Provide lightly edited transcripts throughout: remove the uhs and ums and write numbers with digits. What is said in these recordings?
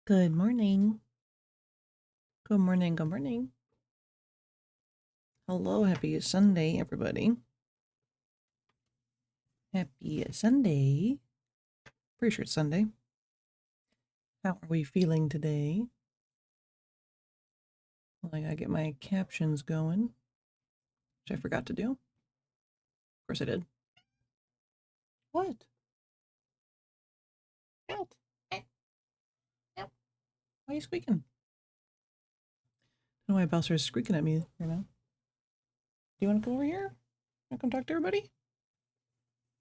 Good morning. Good morning. Good morning. Hello. Happy Sunday, everybody. Happy Sunday. Pretty sure it's Sunday. How are we feeling today? Well, I gotta get my captions going, which I forgot to do. Of course I did. What? What? Why are you squeaking? I don't know why Bowser is squeaking at me right now. Do you want to come over here? Want to come talk to everybody?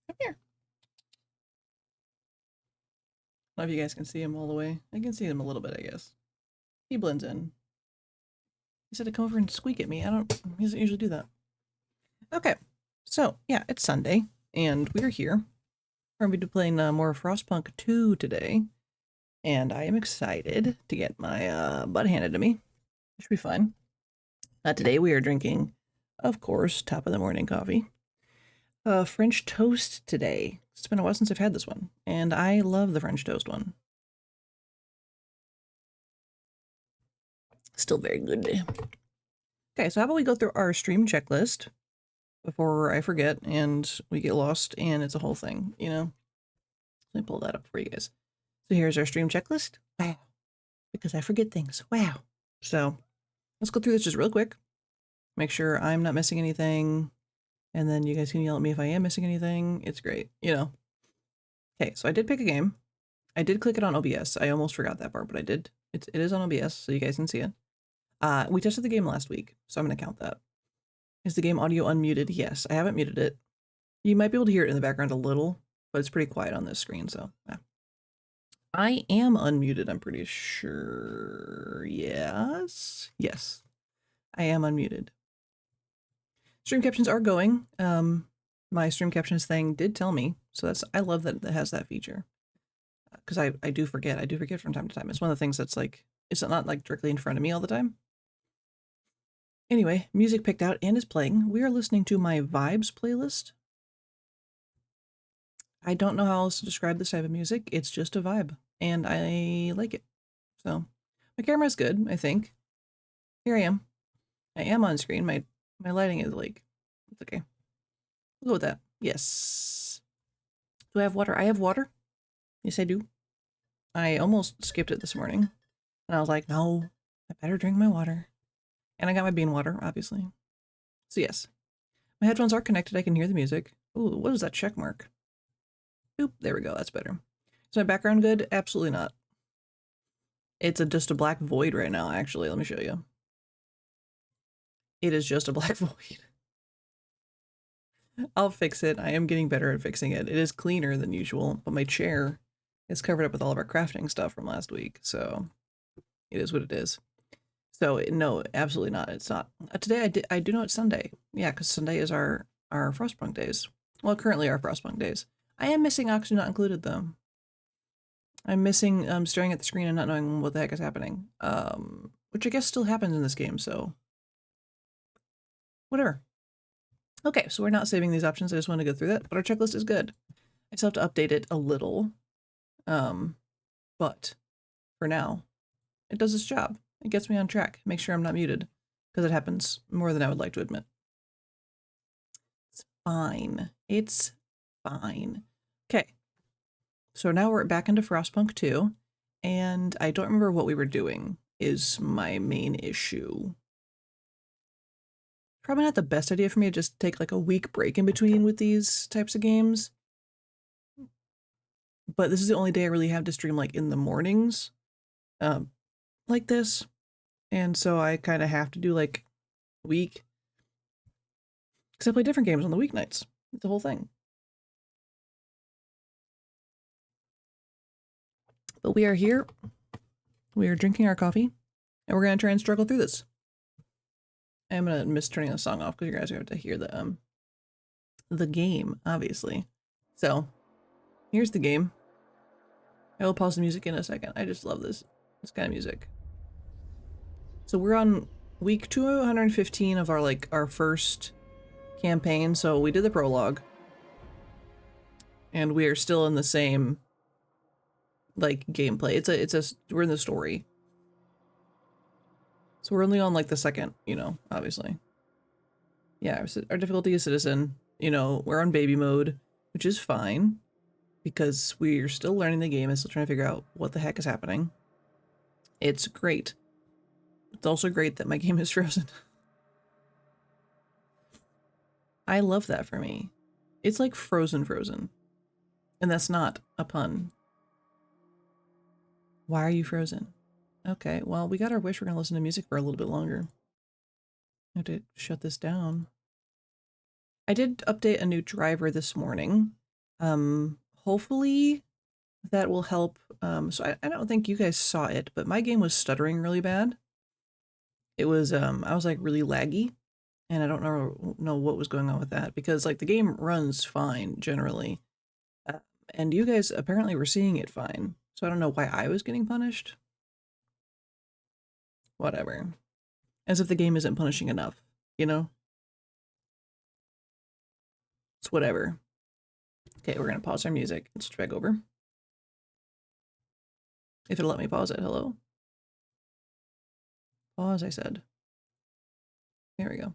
Come here. I don't know if you guys can see him all the way. I can see him a little bit, I guess. He blends in. He said to come over and squeak at me. He doesn't usually do that. Okay, so yeah, it's Sunday, and we're here. We're going to be playing more Frostpunk 2 today, and I am excited to get my butt handed to me. It should be fun. Today we are drinking, of course, top of the morning coffee. French toast today. It's been a while since I've had this one, and I love the French toast one. Still very good. Okay, so how about we go through our stream checklist before I forget and we get lost and it's a whole thing, you know? Let me pull that up for you guys. So here's our stream checklist. Wow. Because I forget things. Wow. So let's go through this just real quick. Make sure I'm not missing anything. And then you guys can yell at me if I am missing anything. It's great, you know. Okay, so I did pick a game. I did click it on OBS. I almost forgot that part, but I did. It is on OBS, so you guys can see it. We tested the game last week, so I'm going to count that. Is the game audio unmuted? Yes, I haven't muted it. You might be able to hear it in the background a little, but it's pretty quiet on this screen, so yeah. I am unmuted, I'm pretty sure. Yes. Yes. I am unmuted. Stream captions are going. My stream captions thing did tell me, so I love that it has that feature. Because I do forget. I do forget from time to time. It's one of the things that's like, it's not like directly in front of me all the time. Anyway, music picked out and is playing. We are listening to my Vibes playlist. I don't know how else to describe this type of music. It's just a vibe, and I like it. So, my camera's good, I think. Here I am. I am on screen. My lighting is like, it's okay. We'll go with that. Yes. Do I have water? I have water. Yes, I do. I almost skipped it this morning, and I was like, no, I better drink my water. And I got my bean water, obviously. So yes, my headphones are connected. I can hear the music. Ooh, what is that check mark? Oop, there we go. That's better. Is my background good? Absolutely not. It's just a black void right now, actually. Let me show you. It is just a black void. I'll fix it. I am getting better at fixing it. It is cleaner than usual, but my chair is covered up with all of our crafting stuff from last week, so it is what it is. So no, absolutely not. It's not. Today I do know it's Sunday. Yeah, because Sunday is our Frostpunk days. Well, currently our Frostpunk days. I am missing Oxygen Not Included, though. I'm missing staring at the screen and not knowing what the heck is happening. Which I guess still happens in this game, so whatever. Okay, so we're not saving these options. I just want to go through that, but our checklist is good. I still have to update it a little. But for now, it does its job. It gets me on track. Make sure I'm not muted, because it happens more than I would like to admit. It's fine. It's fine. Okay. So now we're back into Frostpunk 2, and I don't remember what we were doing is my main issue. Probably not the best idea for me to just take like a week break in between with these types of games. But this is the only day I really have to stream like in the mornings, like this. And so I kind of have to do like a week. Because I play different games on the weeknights. It's the whole thing. But we are here. We are drinking our coffee. And we're going to try and struggle through this. I'm going to miss turning the song off because you guys are going to hear the game, obviously. So, here's the game. I will pause the music in a second. I just love this kind of music. So we're on week 215 of our first campaign. So we did the prologue. And we are still in the same like gameplay. We're in the story. So we're only on like the second, you know, obviously. Yeah, our difficulty is citizen. You know, we're on baby mode, which is fine because we're still learning the game and still trying to figure out what the heck is happening. It's great. It's also great that my game is frozen. I love that for me. It's like frozen. And that's not a pun. Why are you frozen? Okay, well, we got our wish. We're gonna listen to music for a little bit longer. I have to shut this down. I did update a new driver this morning. Hopefully that will help. So I don't think you guys saw it, but my game was stuttering really bad. It was, I was like really laggy, and I don't know what was going on with that because like the game runs fine generally. And you guys apparently were seeing it fine. So I don't know why I was getting punished. Whatever. As if the game isn't punishing enough, you know? It's whatever. Okay, we're gonna pause our music and switch back over. If it'll let me pause it, hello? Pause, I said. There we go.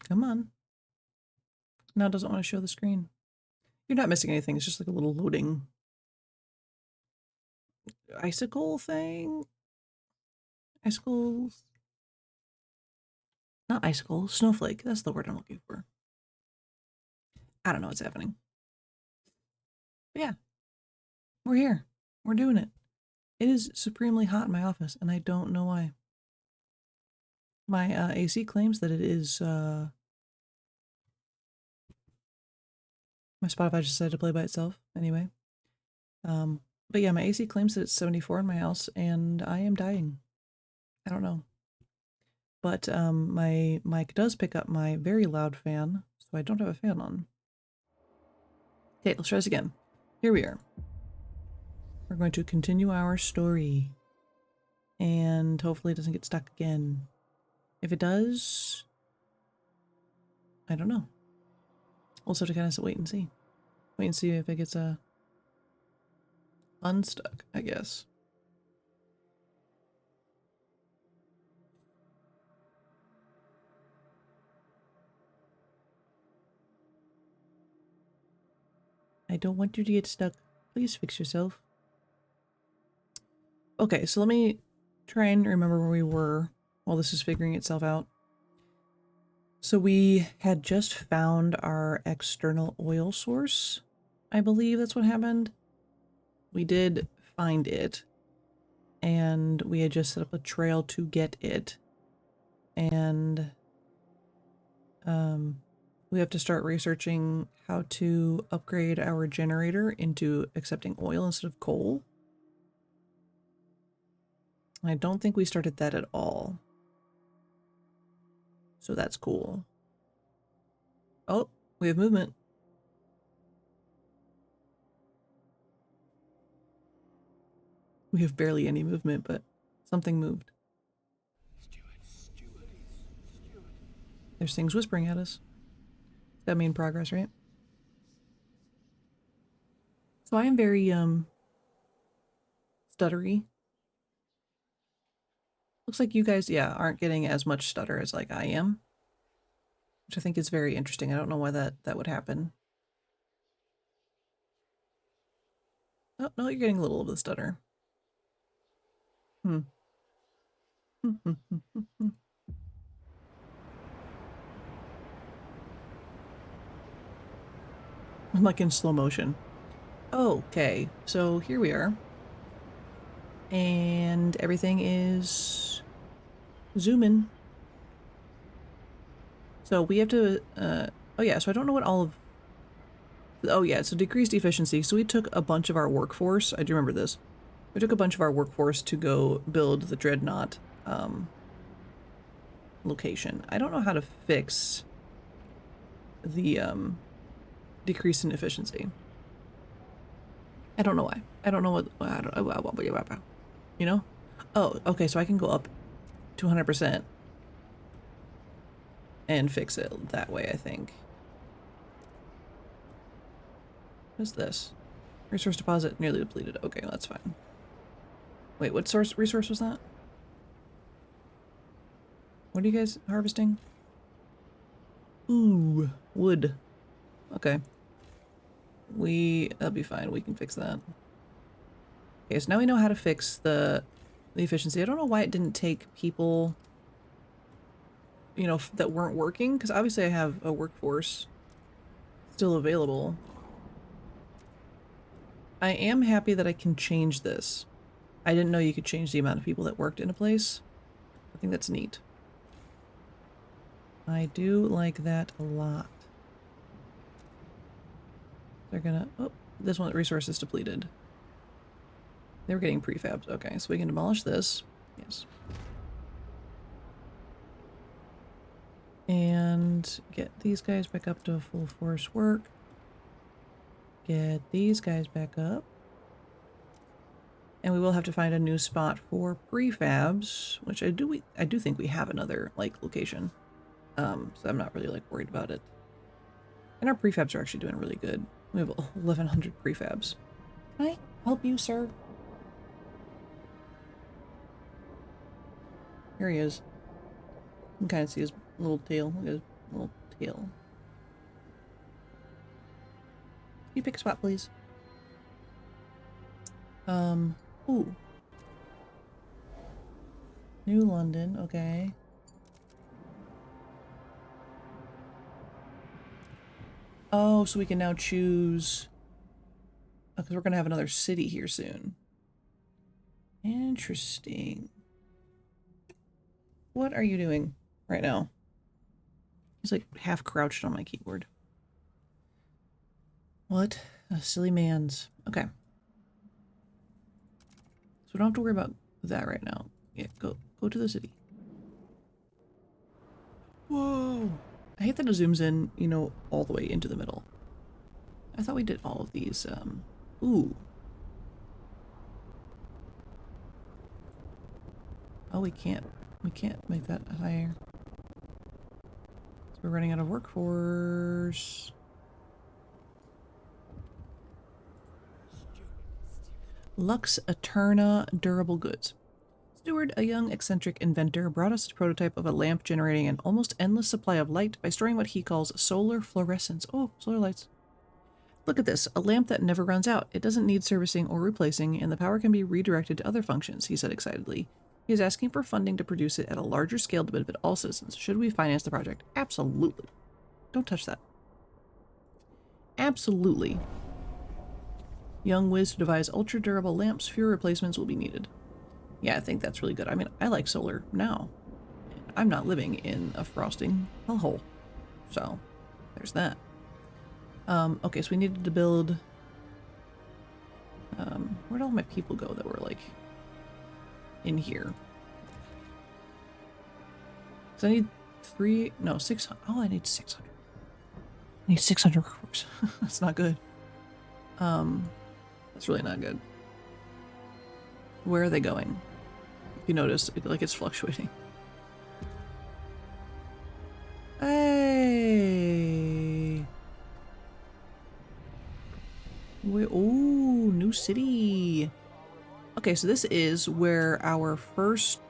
Come on. Now it doesn't want to show the screen. You're not missing anything, it's just like a little loading icicle thing? Icicles? Not icicle, snowflake. That's the word I'm looking for. I don't know what's happening. But yeah, we're here. We're doing it. It is supremely hot in my office, and I don't know why. My AC claims that it is, my Spotify just decided to play by itself, anyway. But yeah, my AC claims that it's 74 in my house, and I am dying. I don't know. But my mic does pick up my very loud fan, so I don't have a fan on. Okay, let's try this again. Here we are. We're going to continue our story. And hopefully it doesn't get stuck again. If it does, I don't know. We'll just have to kind of wait and see. Wait and see if it gets unstuck, I guess. I don't want you to get stuck. Please fix yourself. Okay, so let me try and remember where we were while this is figuring itself out. So we had just found our external oil source. I believe that's what happened. We did find it, and we had just set up a trail to get it. And we have to start researching how to upgrade our generator into accepting oil instead of coal. I don't think we started that at all. So that's cool. Oh, we have movement. We have barely any movement, but something moved. There's things whispering at us. That mean progress, right? So I am very, stuttery. Looks like you guys, yeah, aren't getting as much stutter as like I am. Which I think is very interesting. I don't know why that would happen. Oh, no, you're getting a little of the stutter. Hmm. I'm like in slow motion. Okay, so here we are. And everything is zooming. So we have to, oh yeah, so I don't know what all of, oh yeah, so decreased efficiency. So we took a bunch of our workforce, I do remember this. We took a bunch of our workforce to go build the Dreadnought, location. I don't know how to fix the, decrease in efficiency. I don't know why. I don't know what, I don't, you know? Oh, okay, so I can go up to 100% and fix it that way, I think. What's this? Resource deposit nearly depleted. Okay, well, that's fine. Wait, what resource was that? What are you guys harvesting? Ooh, wood. Okay. That'll be fine. We can fix that. Okay, so now we know how to fix the efficiency. I don't know why it didn't take people, you know, that weren't working, because obviously I have a workforce still available. I am happy that I can change this. I didn't know you could change the amount of people that worked in a place. I think that's neat. I do like that a lot. They're gonna... Oh, this one, resource is depleted. They were getting prefabs. Okay, so we can demolish this. Yes. And get these guys back up to full force work. Get these guys back up. And we will have to find a new spot for prefabs, which I do think we have another, like, location. So I'm not really, like, worried about it. And our prefabs are actually doing really good. We have 1,100 prefabs. Can I help you, sir? Here he is. You can kind of see his little tail. Look at his little tail. Can you pick a spot, please? Ooh. New London, okay. Oh, so we can now choose... because we're gonna have another city here soon. Interesting. What are you doing right now? He's like half crouched on my keyboard. What a silly man's. Okay. So we don't have to worry about that right now. Yeah, go to the city. Whoa. I hate that it zooms in, you know, all the way into the middle. I thought we did all of these, ooh. Oh, we can't make that higher. So we're running out of workforce. Lux Eterna Durable Goods. Steward, a young eccentric inventor, brought us a prototype of a lamp generating an almost endless supply of light by storing what he calls solar fluorescence. Oh, solar lights. Look at this, a lamp that never runs out. It doesn't need servicing or replacing, and the power can be redirected to other functions, he said excitedly. He is asking for funding to produce it at a larger scale to benefit all citizens. Should we finance the project? Absolutely. Don't touch that. Absolutely. Young whiz to devise ultra-durable lamps. Fewer replacements will be needed. Yeah, I think that's really good. I mean, I like solar now. I'm not living in a frosting hellhole. So, there's that. Okay, so we needed to build... where'd all my people go that were, like, in here? So I need 600. Oh, I need 600. I need 600 workforce. That's not good. That's really not good. Where are they going? If you notice, like, it's fluctuating. Hey! Wait, oh, new city. Okay, so this is where our first...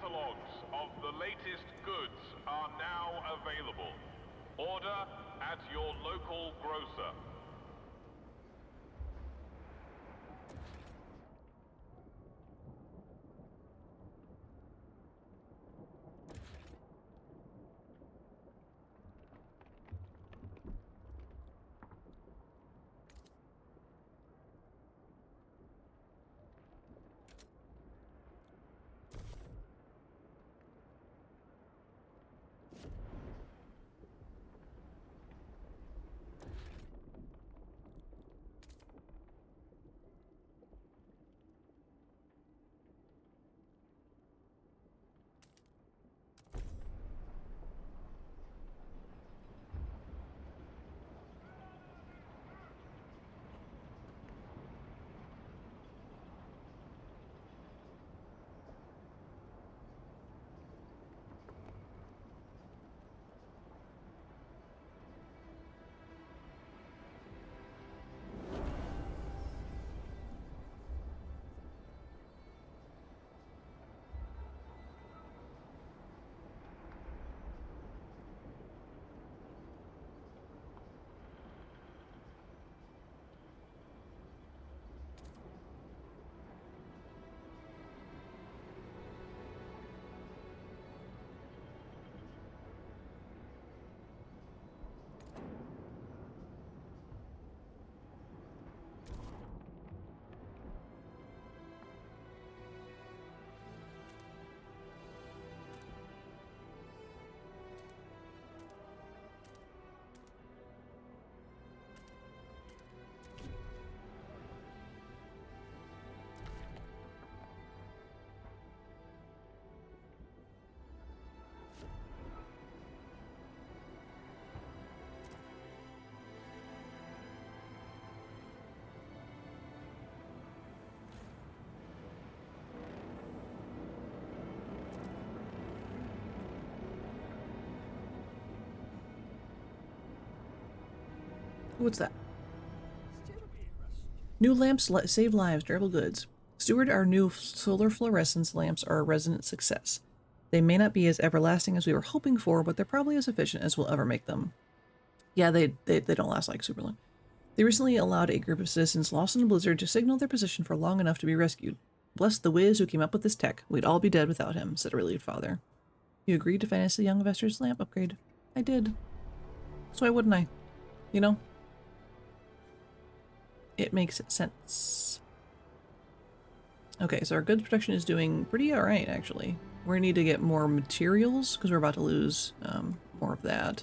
catalogs of the latest goods are now available. Order at your local grocer. What's that? New lamps save lives, durable goods. Steward, our new solar fluorescence lamps are a resonant success. They may not be as everlasting as we were hoping for, but they're probably as efficient as we'll ever make them. Yeah, they don't last like super long. They recently allowed a group of citizens lost in a blizzard to signal their position for long enough to be rescued. Bless the whiz who came up with this tech. We'd all be dead without him, said a relieved father. You agreed to finance the young investor's lamp upgrade. I did. So why wouldn't I? You know? It makes sense. Okay, so our goods production is doing pretty alright, actually. We're gonna need to get more materials, because we're about to lose more of that.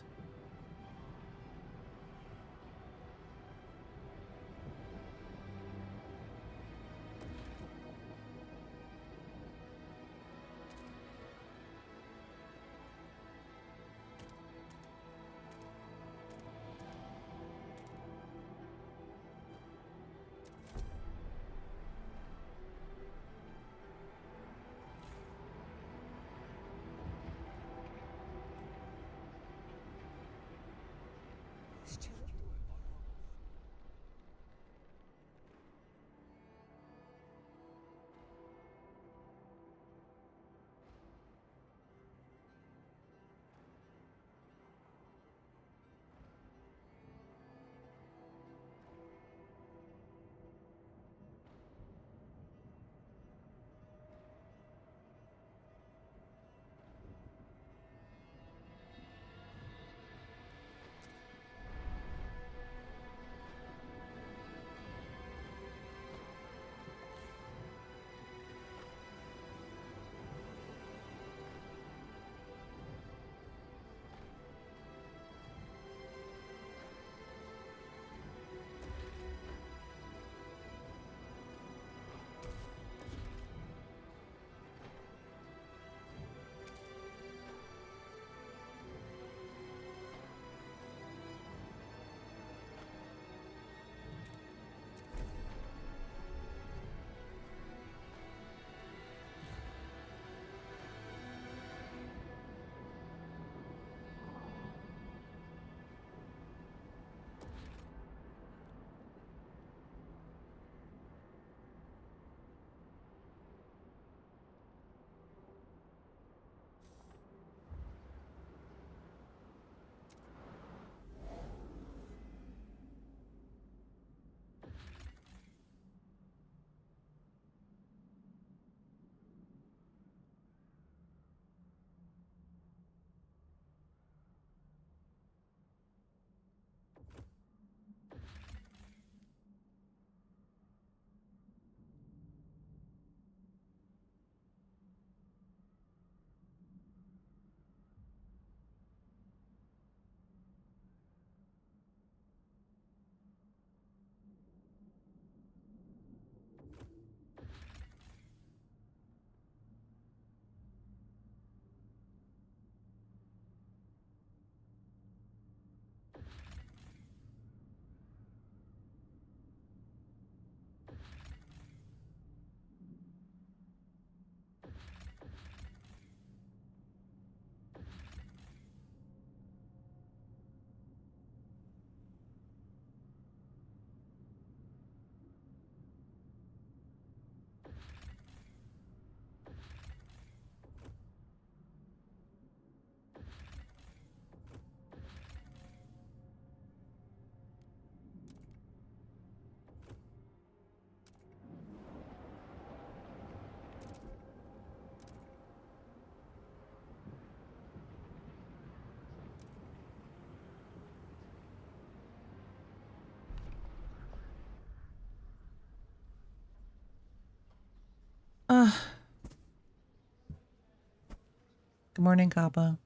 Good morning, Kappa.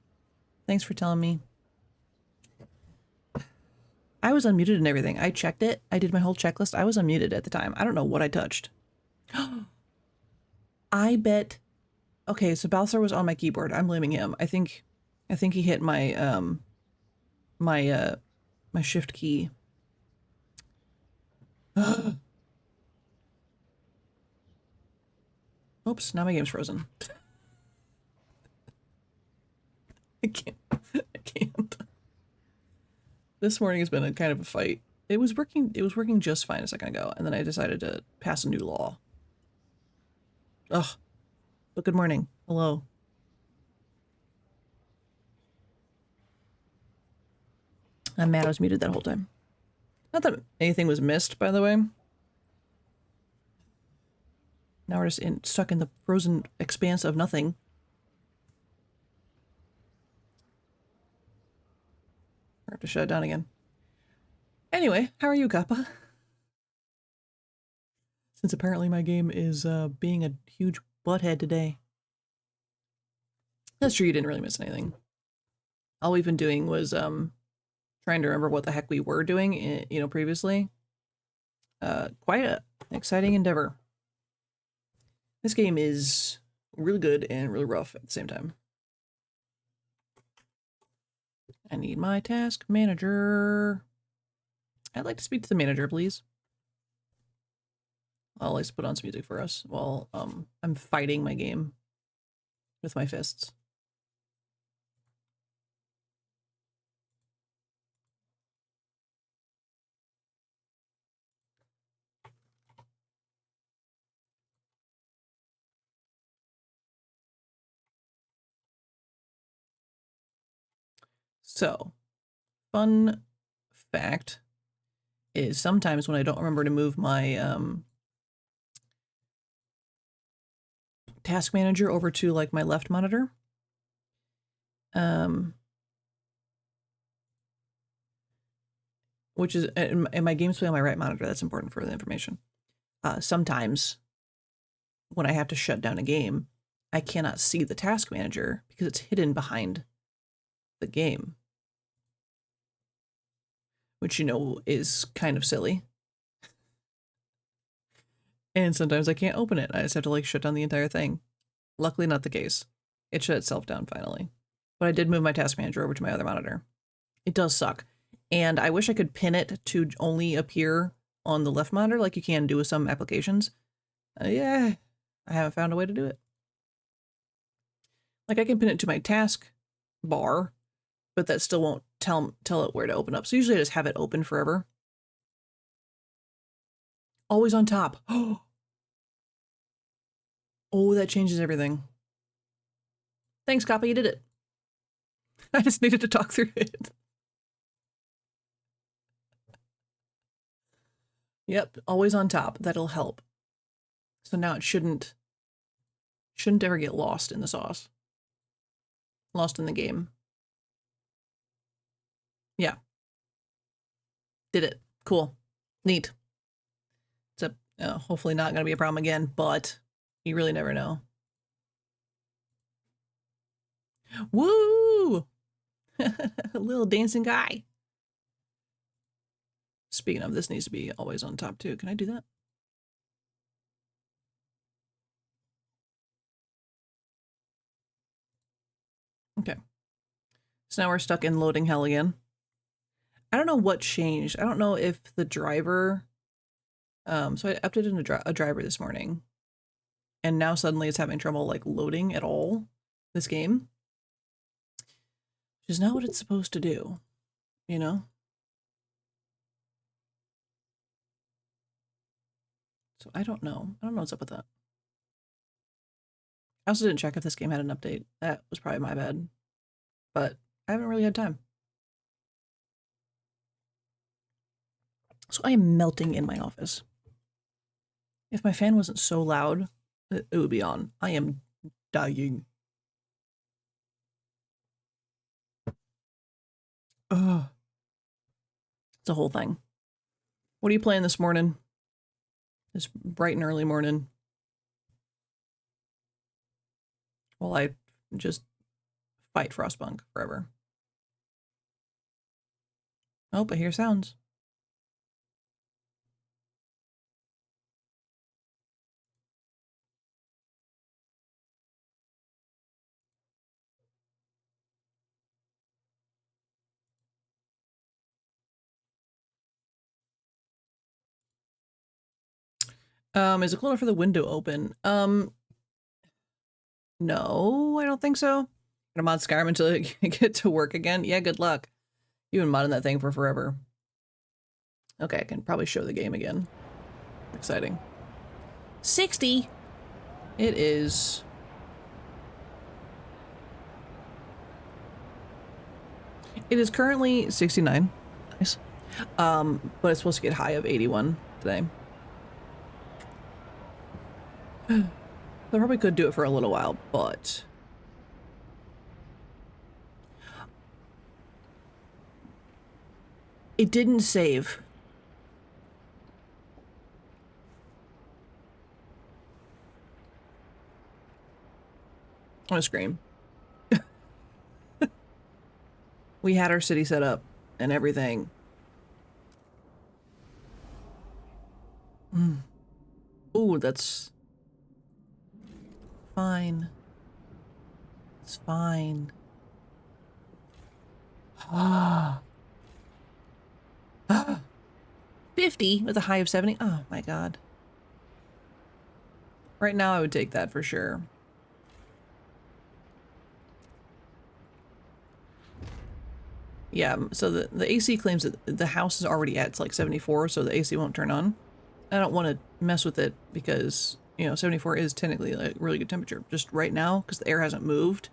Thanks for telling me. I was unmuted and everything. I checked it. I did my whole checklist. I was unmuted at the time. I don't know what I touched. I bet. Okay, so Balthazar was on my keyboard. I'm blaming him. I think he hit my my shift key. Oops, now my game's frozen. I can't. I can't. This morning has been a kind of a fight. It was working just fine a second ago, and then I decided to pass a new law. Ugh. But good morning. Hello. I'm mad I was muted that whole time. Not that anything was missed, by the way. Now we're just stuck in the frozen expanse of nothing. I have to shut it down again. Anyway, how are you, Kappa? Since apparently my game is being a huge butthead today. That's true, you didn't really miss anything. All we've been doing was trying to remember what the heck we were doing, you know, previously. Quite an exciting endeavor. This game is really good and really rough at the same time. I need my task manager. I'd like to speak to the manager, please. I'll at least put on some music for us while I'm fighting my game with my fists. So, fun fact is sometimes when I don't remember to move my task manager over to like my left monitor, which is in my game's play on my right monitor. That's important for the information. Sometimes when I have to shut down a game, I cannot see the task manager because it's hidden behind the game, which, you know, is kind of silly. And sometimes I can't open it. I just have to like shut down the entire thing. Luckily not the case. It shut itself down finally. But I did move my task manager over to my other monitor. It does suck. And I wish I could pin it to only appear on the left monitor like you can do with some applications. Yeah, I haven't found a way to do it. Like I can pin it to my task bar, but that still won't tell it where to open up. So usually I just have it open forever. Always on top. Oh, that changes everything. Thanks, Kappa, you did it. I just needed to talk through it. Yep, always on top. That'll help. So now it shouldn't ever get lost in the sauce. Lost in the game. Yeah. Did it. Cool. Neat. It's hopefully not going to be a problem again, but you really never know. Woo! A little dancing guy. Speaking of, this needs to be always on top too. Can I do that? Okay. So now we're stuck in loading hell again. I don't know what changed. I don't know if the driver... so I updated a driver this morning. And now suddenly it's having trouble, like, loading at all, this game. Which is not what it's supposed to do, you know? So I don't know. I don't know what's up with that. I also didn't check if this game had an update. That was probably my bad. But I haven't really had time. So I am melting in my office. If my fan wasn't so loud, it would be on. I am dying. Ugh. It's a whole thing. What are you playing this morning? This bright and early morning. While I just fight Frostpunk forever. Oh, I hear sounds. Is it cooler for the window open? No, I don't think so. I'm gonna mod Skyrim until I get to work again. Yeah, good luck. You've been modding that thing for forever. Okay, I can probably show the game again. Exciting. 60! It is. It is currently 69. Nice. But it's supposed to get high of 81 today. I probably could do it for a little while, but... It didn't save. I'm gonna scream. We had our city set up and everything. Ooh, that's fine. It's fine. Ah. 50 with a high of 70. Oh my god. Right now I would take that for sure. Yeah, so the AC claims that the house is already at like 74, so the AC won't turn on. I don't want to mess with it because, you know, 74 is technically a really good temperature. Just right now, because the air hasn't moved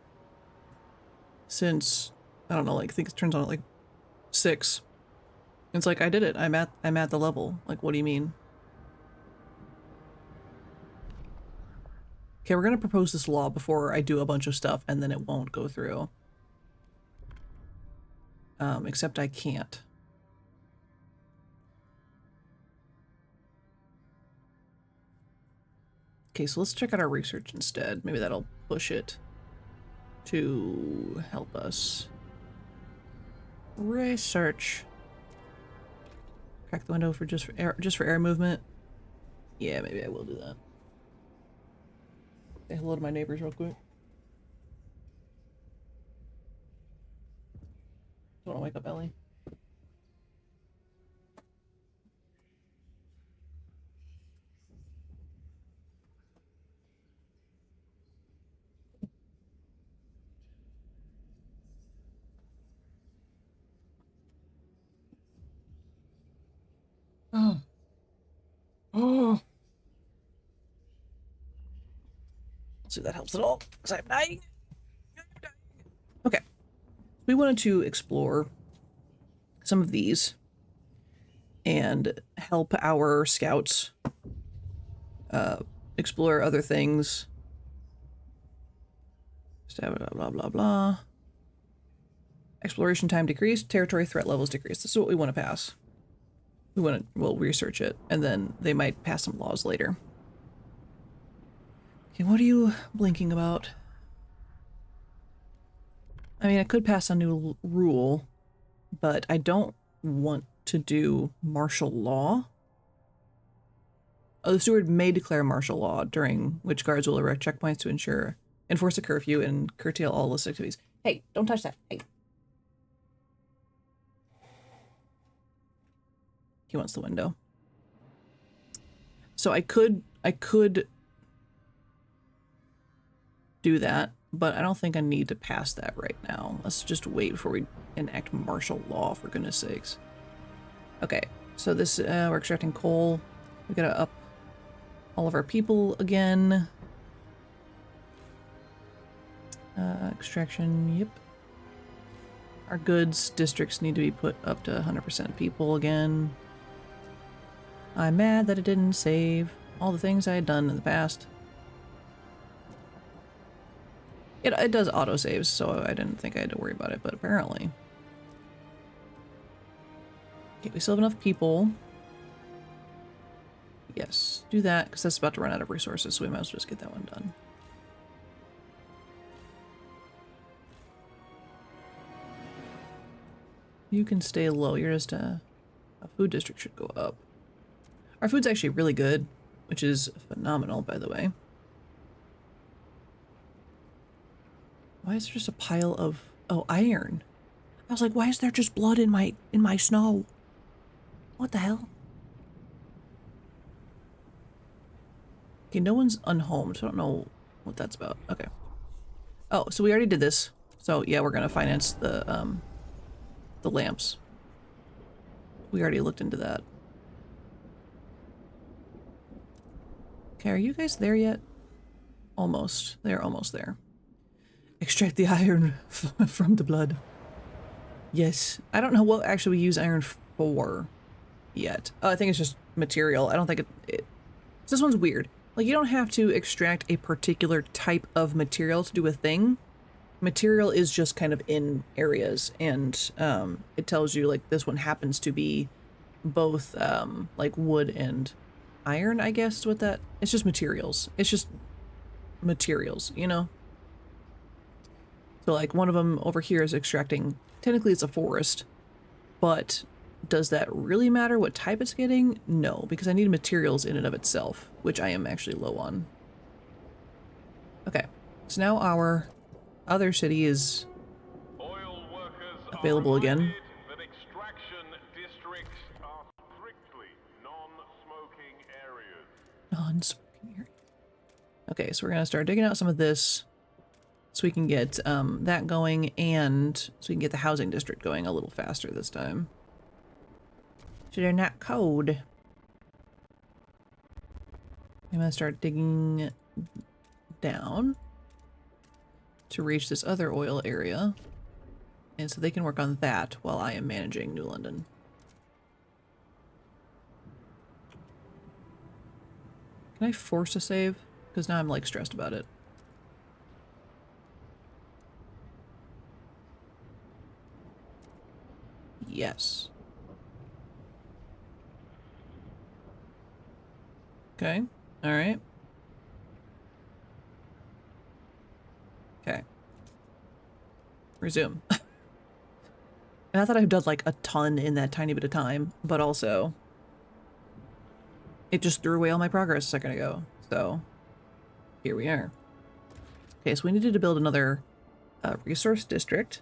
since, I don't know, like I think it turns on at like 6. It's like, I did it. I'm at the level. Like, what do you mean? Okay, we're gonna propose this law before I do a bunch of stuff and then it won't go through. Except I can't. Okay, so let's check out our research instead. Maybe that'll push it to help us. Research. Crack the window for just for air movement. Yeah, maybe I will do that. Say hello to my neighbors real quick. Don't want to wake up Ellie. Oh. Oh. Let's see if that helps at all, because I'm dying. Okay. We wanted to explore some of these and help our scouts explore other things. Blah, blah, blah, blah. Exploration time decreased, territory threat levels decreased. This is what we want to pass. we'll research it, and then they might pass some laws later. Okay, what are you blinking about? I mean, I could pass a new rule, but I don't want to do martial law. Oh, the steward may declare martial law, during which guards will erect checkpoints to enforce a curfew and curtail all illicit activities. Hey, don't touch that. Hey. He wants the window. So I could do that, but I don't think I need to pass that right now. Let's just wait before we enact martial law, for goodness sakes. Okay, so this, we're extracting coal. We gotta up all of our people again. Extraction, yep. Our goods districts need to be put up to 100% people again. I'm mad that it didn't save all the things I had done in the past. It does autosaves, so I didn't think I had to worry about it, but apparently. Okay, we still have enough people. Yes, do that, because that's about to run out of resources, so we might as well just get that one done. You can stay low. You're just a food district should go up. Our food's actually really good, which is phenomenal, by the way. Why is there just a pile of iron? I was like, why is there just blood in my snow? What the hell? Okay, no one's unhomed, so I don't know what that's about. Okay. Oh, so we already did this. So yeah, we're gonna finance the lamps. We already looked into that. Okay, are you guys there yet? Almost. They're almost there. Extract the iron from the blood. Yes. I don't know what actually we use iron for yet. Oh, I think it's just material. I don't think this one's weird. Like, you don't have to extract a particular type of material to do a thing. Material is just kind of in areas, and it tells you, like, this one happens to be both like wood and iron, I guess is what that... It's just materials. It's just materials, you know? So, like, one of them over here is extracting... Technically, it's a forest, but does that really matter what type it's getting? No, because I need materials in and of itself, which I am actually low on. Okay, so now our other city is available again. That extraction districts are strictly non-smoking areas. Non-smoking areas. Okay, so we're gonna start digging out some of this so we can get that going, and so we can get the housing district going a little faster this time. So they're not cold. I'm gonna start digging down to reach this other oil area, and so they can work on that while I am managing New London. Can I force a save? Because now I'm like stressed about it. Yes. Okay. All right. Okay. Resume. And I thought I'd done like a ton in that tiny bit of time, but also it just threw away all my progress a second ago. So here we are. Okay, so we needed to build another resource district.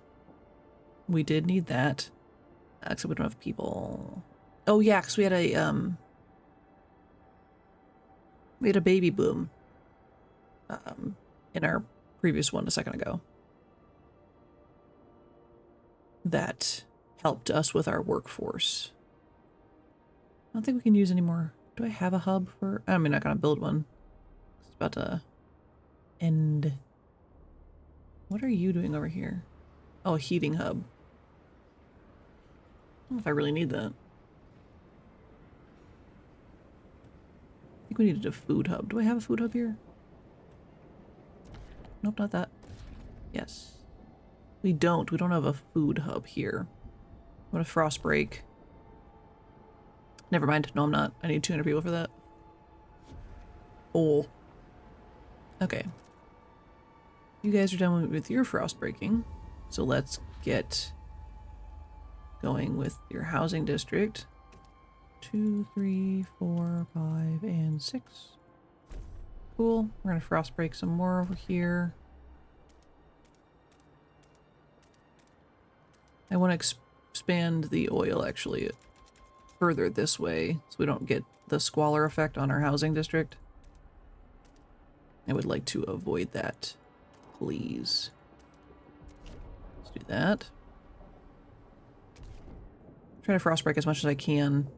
We did need that. Except we don't have people. Oh yeah, because we had a baby boom in our previous one a second ago. That helped us with our workforce. I don't think we can use any more. Do I have a hub for... I'm not gonna build one. It's about to end. What are you doing over here? Oh, a heating hub. I don't know if I really need that. I think we needed a food hub. Do I have a food hub here? Nope, not that. Yes. We don't have a food hub here. I'm gonna frost break. Never mind. No, I'm not. I need 200 people for that. Oh. Okay. You guys are done with your frost breaking. So let's get going with your housing district. 2, 3, 4, 5, and 6. Cool. We're gonna frost break some more over here. I want to expand the oil actually further this way so we don't get the squalor effect on our housing district. I would like to avoid that, please. Let's do that. Try to frost break as much as I can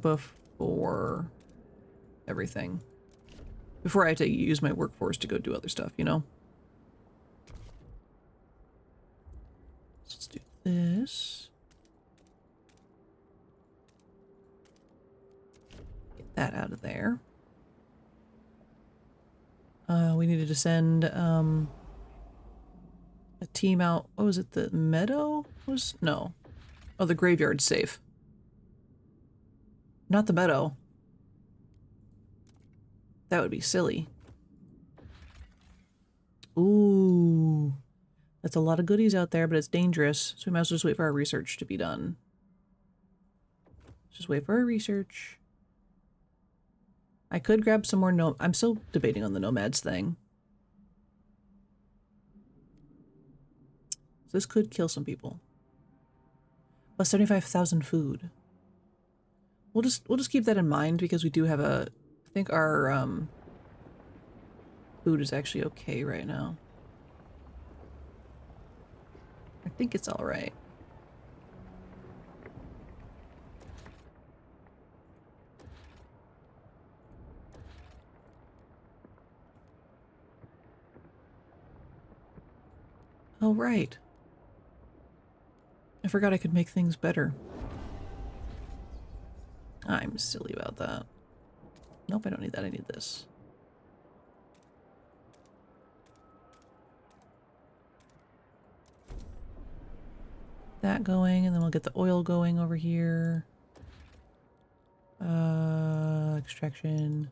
before everything. Before I have to use my workforce to go do other stuff, you know? So let's do this. Get that out of there. We needed to send a team out. What was it? The meadow? No. Oh, the graveyard's safe. Not the meadow. That would be silly. Ooh. That's a lot of goodies out there, but it's dangerous. So we might as well just wait for our research to be done. Just wait for our research. I could grab some more I'm still debating on the nomads thing. So this could kill some people. Plus 75,000 food. We'll just keep that in mind because we do have I think our food is actually okay right now. I think it's all right. Oh, right. I forgot I could make things better. I'm silly about that. Nope, I don't need that. I need this. That going, and then we'll get the oil going over here. Extraction.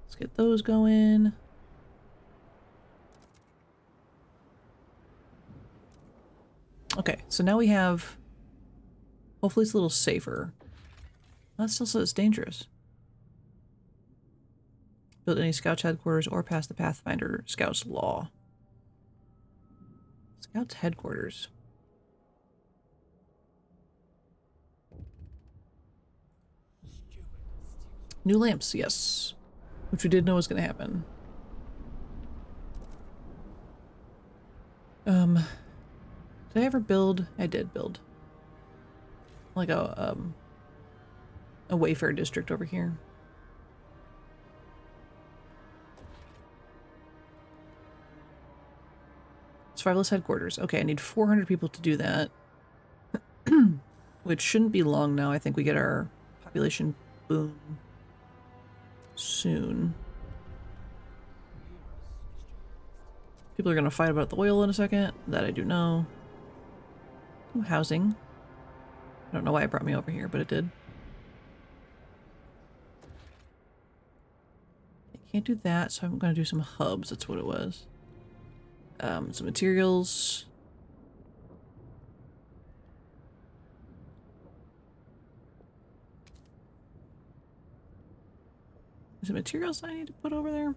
Let's get those going. Okay, so now we have... Hopefully it's a little safer. That still says it's dangerous. Build any Scouts headquarters or pass the Pathfinder Scouts law. Scouts headquarters. New lamps, yes. Which we did know was going to happen. Did I ever build? I did build. Like a Wayfair district over here. Survivalist headquarters. Okay, I need 400 people to do that. Which shouldn't be long now. I think we get our population boom soon. People are going to fight about the oil in a second. That I do know. Ooh, housing. I don't know why it brought me over here, but it did. I can't do that, so I'm going to do some hubs. That's what it was. Some materials. Is there materials I need to put over there?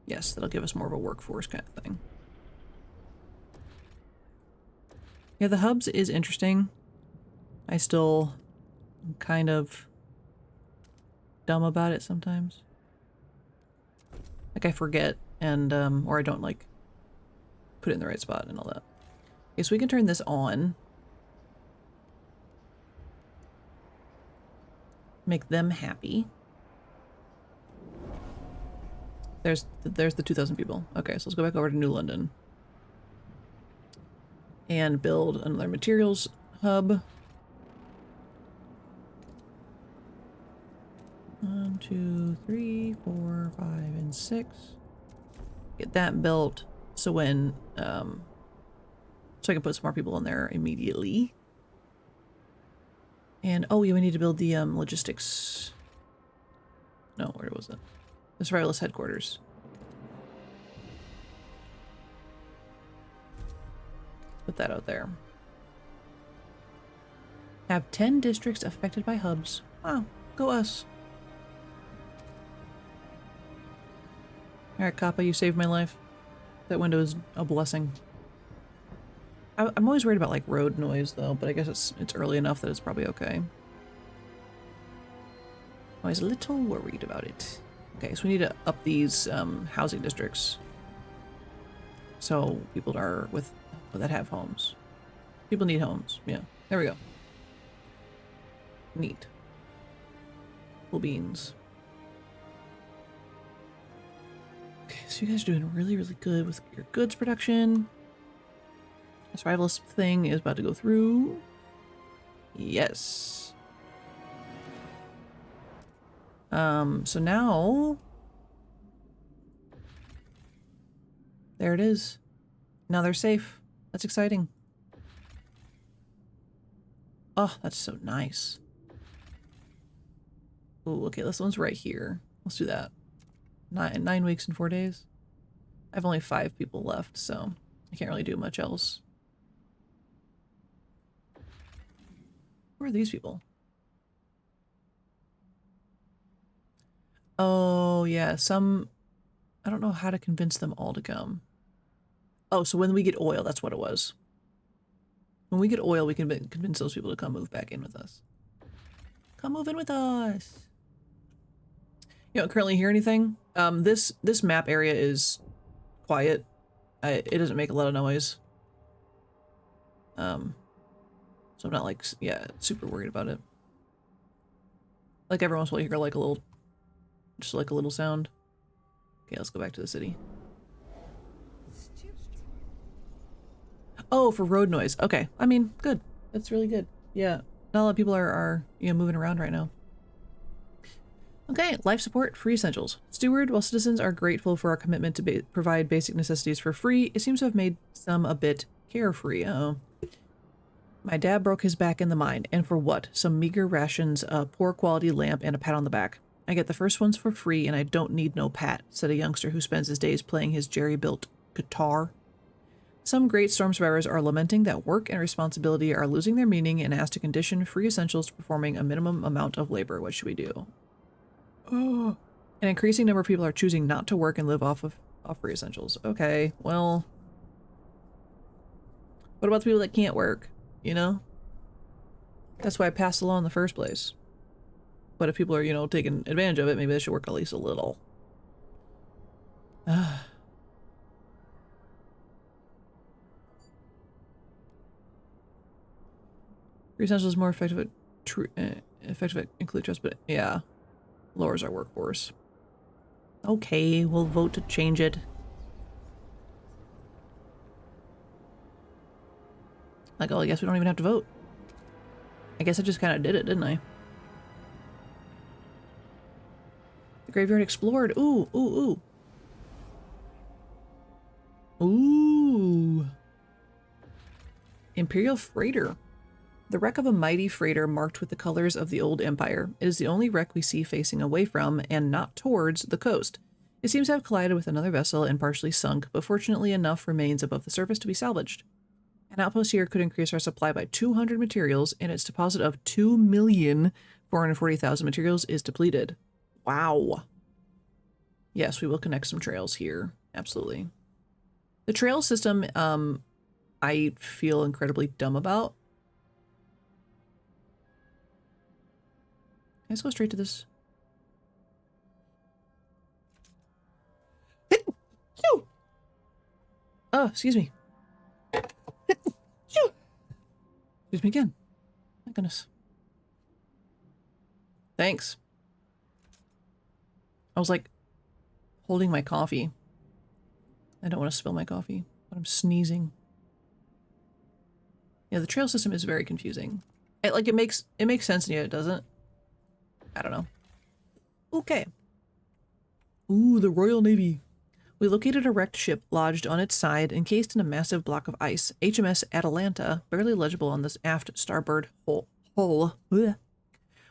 Yes, that'll give us more of a workforce kind of thing. Yeah, the hubs is interesting. I still am kind of dumb about it sometimes. Like I forget and or I don't like put it in the right spot and all that. Okay, so we can turn this on. Make them happy. There's the 2,000 people. Okay, so let's go back over to New London. And build another materials hub. 1, 2, 3, 4, 5, and 6. Get that built so when so I can put some more people in there immediately. And oh yeah, we need to build the logistics. No, where was it? The survivalist headquarters. Put that out there. Have 10 districts affected by hubs. Wow, go us. Alright, Kappa, you saved my life. That window is a blessing. I'm always worried about like road noise though, but I guess it's early enough that it's probably okay. Always a little worried about it. Okay, so we need to up these housing districts so people are that have homes. People need homes. Yeah, there we go. Neat. Cool beans. Okay, so you guys are doing really, really good with your goods production. The survivalist thing is about to go through. Yes. So now there it is. Now they're safe. That's exciting. Oh, that's so nice. Ooh, okay, this one's right here. Let's do that. 9 weeks and 4 days. I have only 5 people left, so I can't really do much else. Who are these people? Oh, yeah, I don't know how to convince them all to come. Oh, so when we get oil, that's what it was. When we get oil, we can convince those people to come move back in with us. Come move in with us. You don't currently hear anything? This map area is quiet. It doesn't make a lot of noise. So I'm not like, yeah, super worried about it. Like every once in a while you hear like a little, just like a little sound. Okay, let's go back to the city. Oh, for road noise. Okay, I mean, good. That's really good. Yeah, not a lot of people are you know, moving around right now. Okay, life support, free essentials. Steward, while citizens are grateful for our commitment to provide basic necessities for free, it seems to have made some a bit carefree. Uh-oh. My dad broke his back in the mine, and for what? Some meager rations, a poor quality lamp, and a pat on the back. I get the first ones for free, and I don't need no pat, said a youngster who spends his days playing his jerry-built guitar. Some great storm survivors are lamenting that work and responsibility are losing their meaning and asked to condition free essentials to performing a minimum amount of labor. What should we do? Oh. An increasing number of people are choosing not to work and live off free essentials. Okay, well, what about the people that can't work? You know? That's why I passed the law in the first place. But if people are, you know, taking advantage of it, maybe they should work at least a little. Free essentials more effective at include trust, but yeah, lowers our workforce. Okay, we'll vote to change it. Like, oh, I guess we don't even have to vote. I guess I just kind of did it, didn't I? The graveyard explored. Ooh, ooh, ooh. Ooh. Imperial freighter. The wreck of a mighty freighter marked with the colors of the old empire. It is the only wreck we see facing away from and not towards the coast. It seems to have collided with another vessel and partially sunk, but fortunately enough remains above the surface to be salvaged. An outpost here could increase our supply by 200 materials, and its deposit of 2,440,000 materials is depleted. Wow. Yes, we will connect some trails here. Absolutely. The trail system, I feel incredibly dumb about. Let's go straight to this. Oh, excuse me. Excuse me again. My goodness. Thanks. I was like holding my coffee. I don't want to spill my coffee, but I'm sneezing. Yeah, the trail system is very confusing. It makes sense and yet it doesn't. I don't know. Okay. Ooh, the Royal Navy. We located a wrecked ship lodged on its side, encased in a massive block of ice. HMS Atalanta, barely legible on this aft starboard hole. Blech.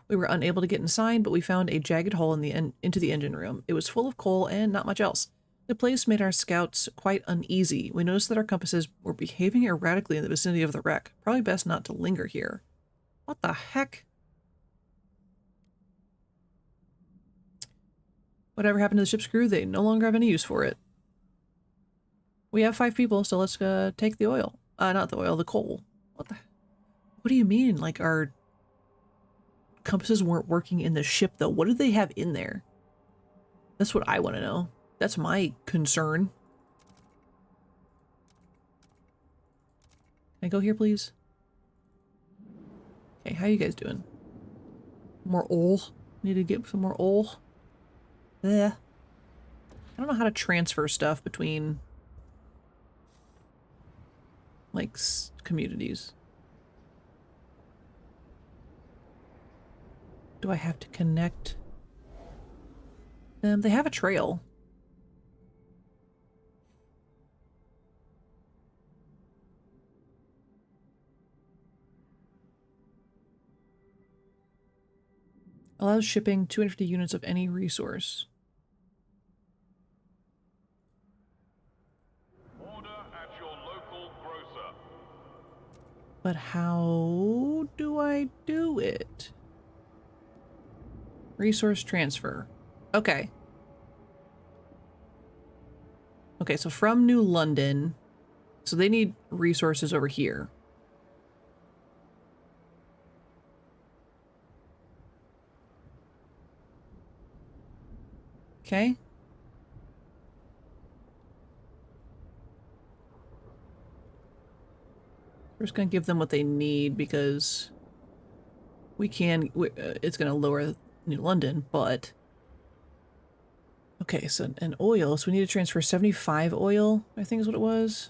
We were unable to get inside, but we found a jagged hole in into the engine room. It was full of coal and not much else. The place made our scouts quite uneasy. We noticed that our compasses were behaving erratically in the vicinity of the wreck. Probably best not to linger here. What the heck? Whatever happened to the ship's crew? They no longer have any use for it. We have 5 people, so let's take the oil. Not the oil, the coal. What do you mean? Like, our compasses weren't working in the ship, though? What did they have in there? That's what I want to know. That's my concern. Can I go here, please? Okay, how you guys doing? More oil? Need to get some more oil. Yeah. I don't know how to transfer stuff between, like, communities. Do I have to connect them? They have a trail. Allows shipping 250 units of any resource. Order at your local grocer. But how do I do it? Resource transfer. Okay. Okay, so from New London, so they need resources over here. Okay. We're just gonna give them what they need because we can, it's gonna lower New London, but... Okay, so an oil, so we need to transfer 75 oil, I think is what it was.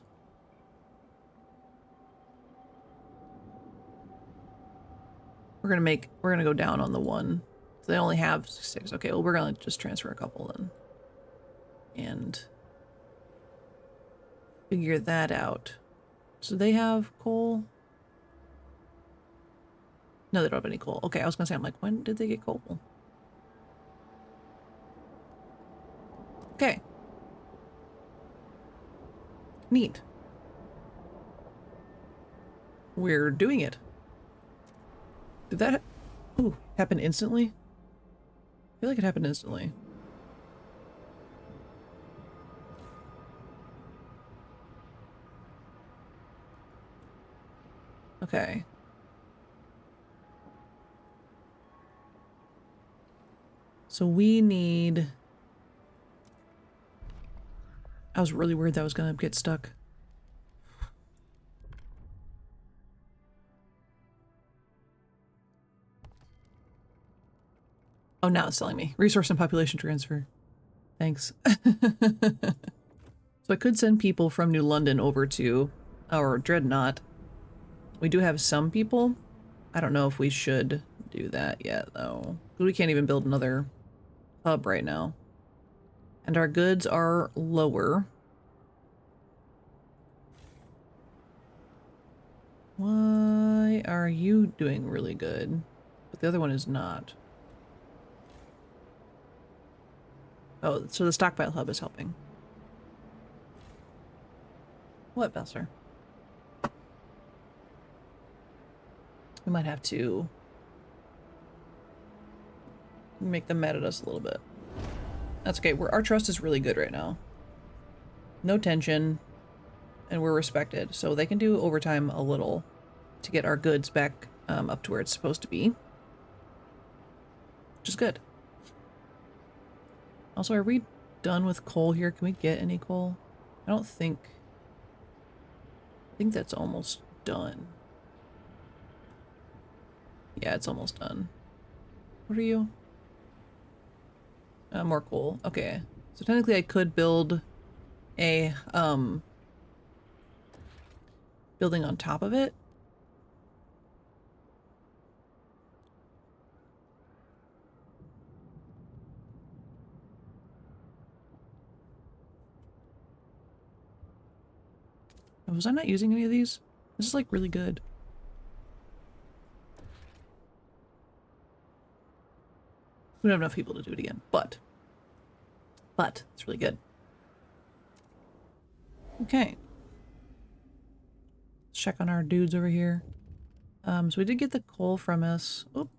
We're gonna go down on the one. So they only have 6. Okay, well, we're gonna just transfer a couple then. And figure that out. So they have coal? No, they don't have any coal. Okay, I was gonna say, I'm like, when did they get coal? Okay. Neat. We're doing it. Did that happen instantly? I feel like it happened instantly. Okay. So we need... I was really worried that I was gonna get stuck. Oh, now it's telling me. Resource and population transfer. Thanks. So I could send people from New London over to our Dreadnought. We do have some people. I don't know if we should do that yet, though. We can't even build another hub right now. And our goods are lower. Why are you doing really good, but the other one is not? Oh, so the stockpile hub is helping. What, Besser? We might have to make them mad at us a little bit. That's okay. Our trust is really good right now. No tension, and we're respected. So they can do overtime a little to get our goods back up to where it's supposed to be. Which is good. Also, are we done with coal here? Can we get any coal? I don't think... I think that's almost done. Yeah, it's almost done. What are you? More coal. Okay. So technically I could build a, building on top of it. Was I not using any of these? This is like really good. We don't have enough people to do it again, but it's really good. Okay. Let's check on our dudes over here. So we did get the coal from us. Oh,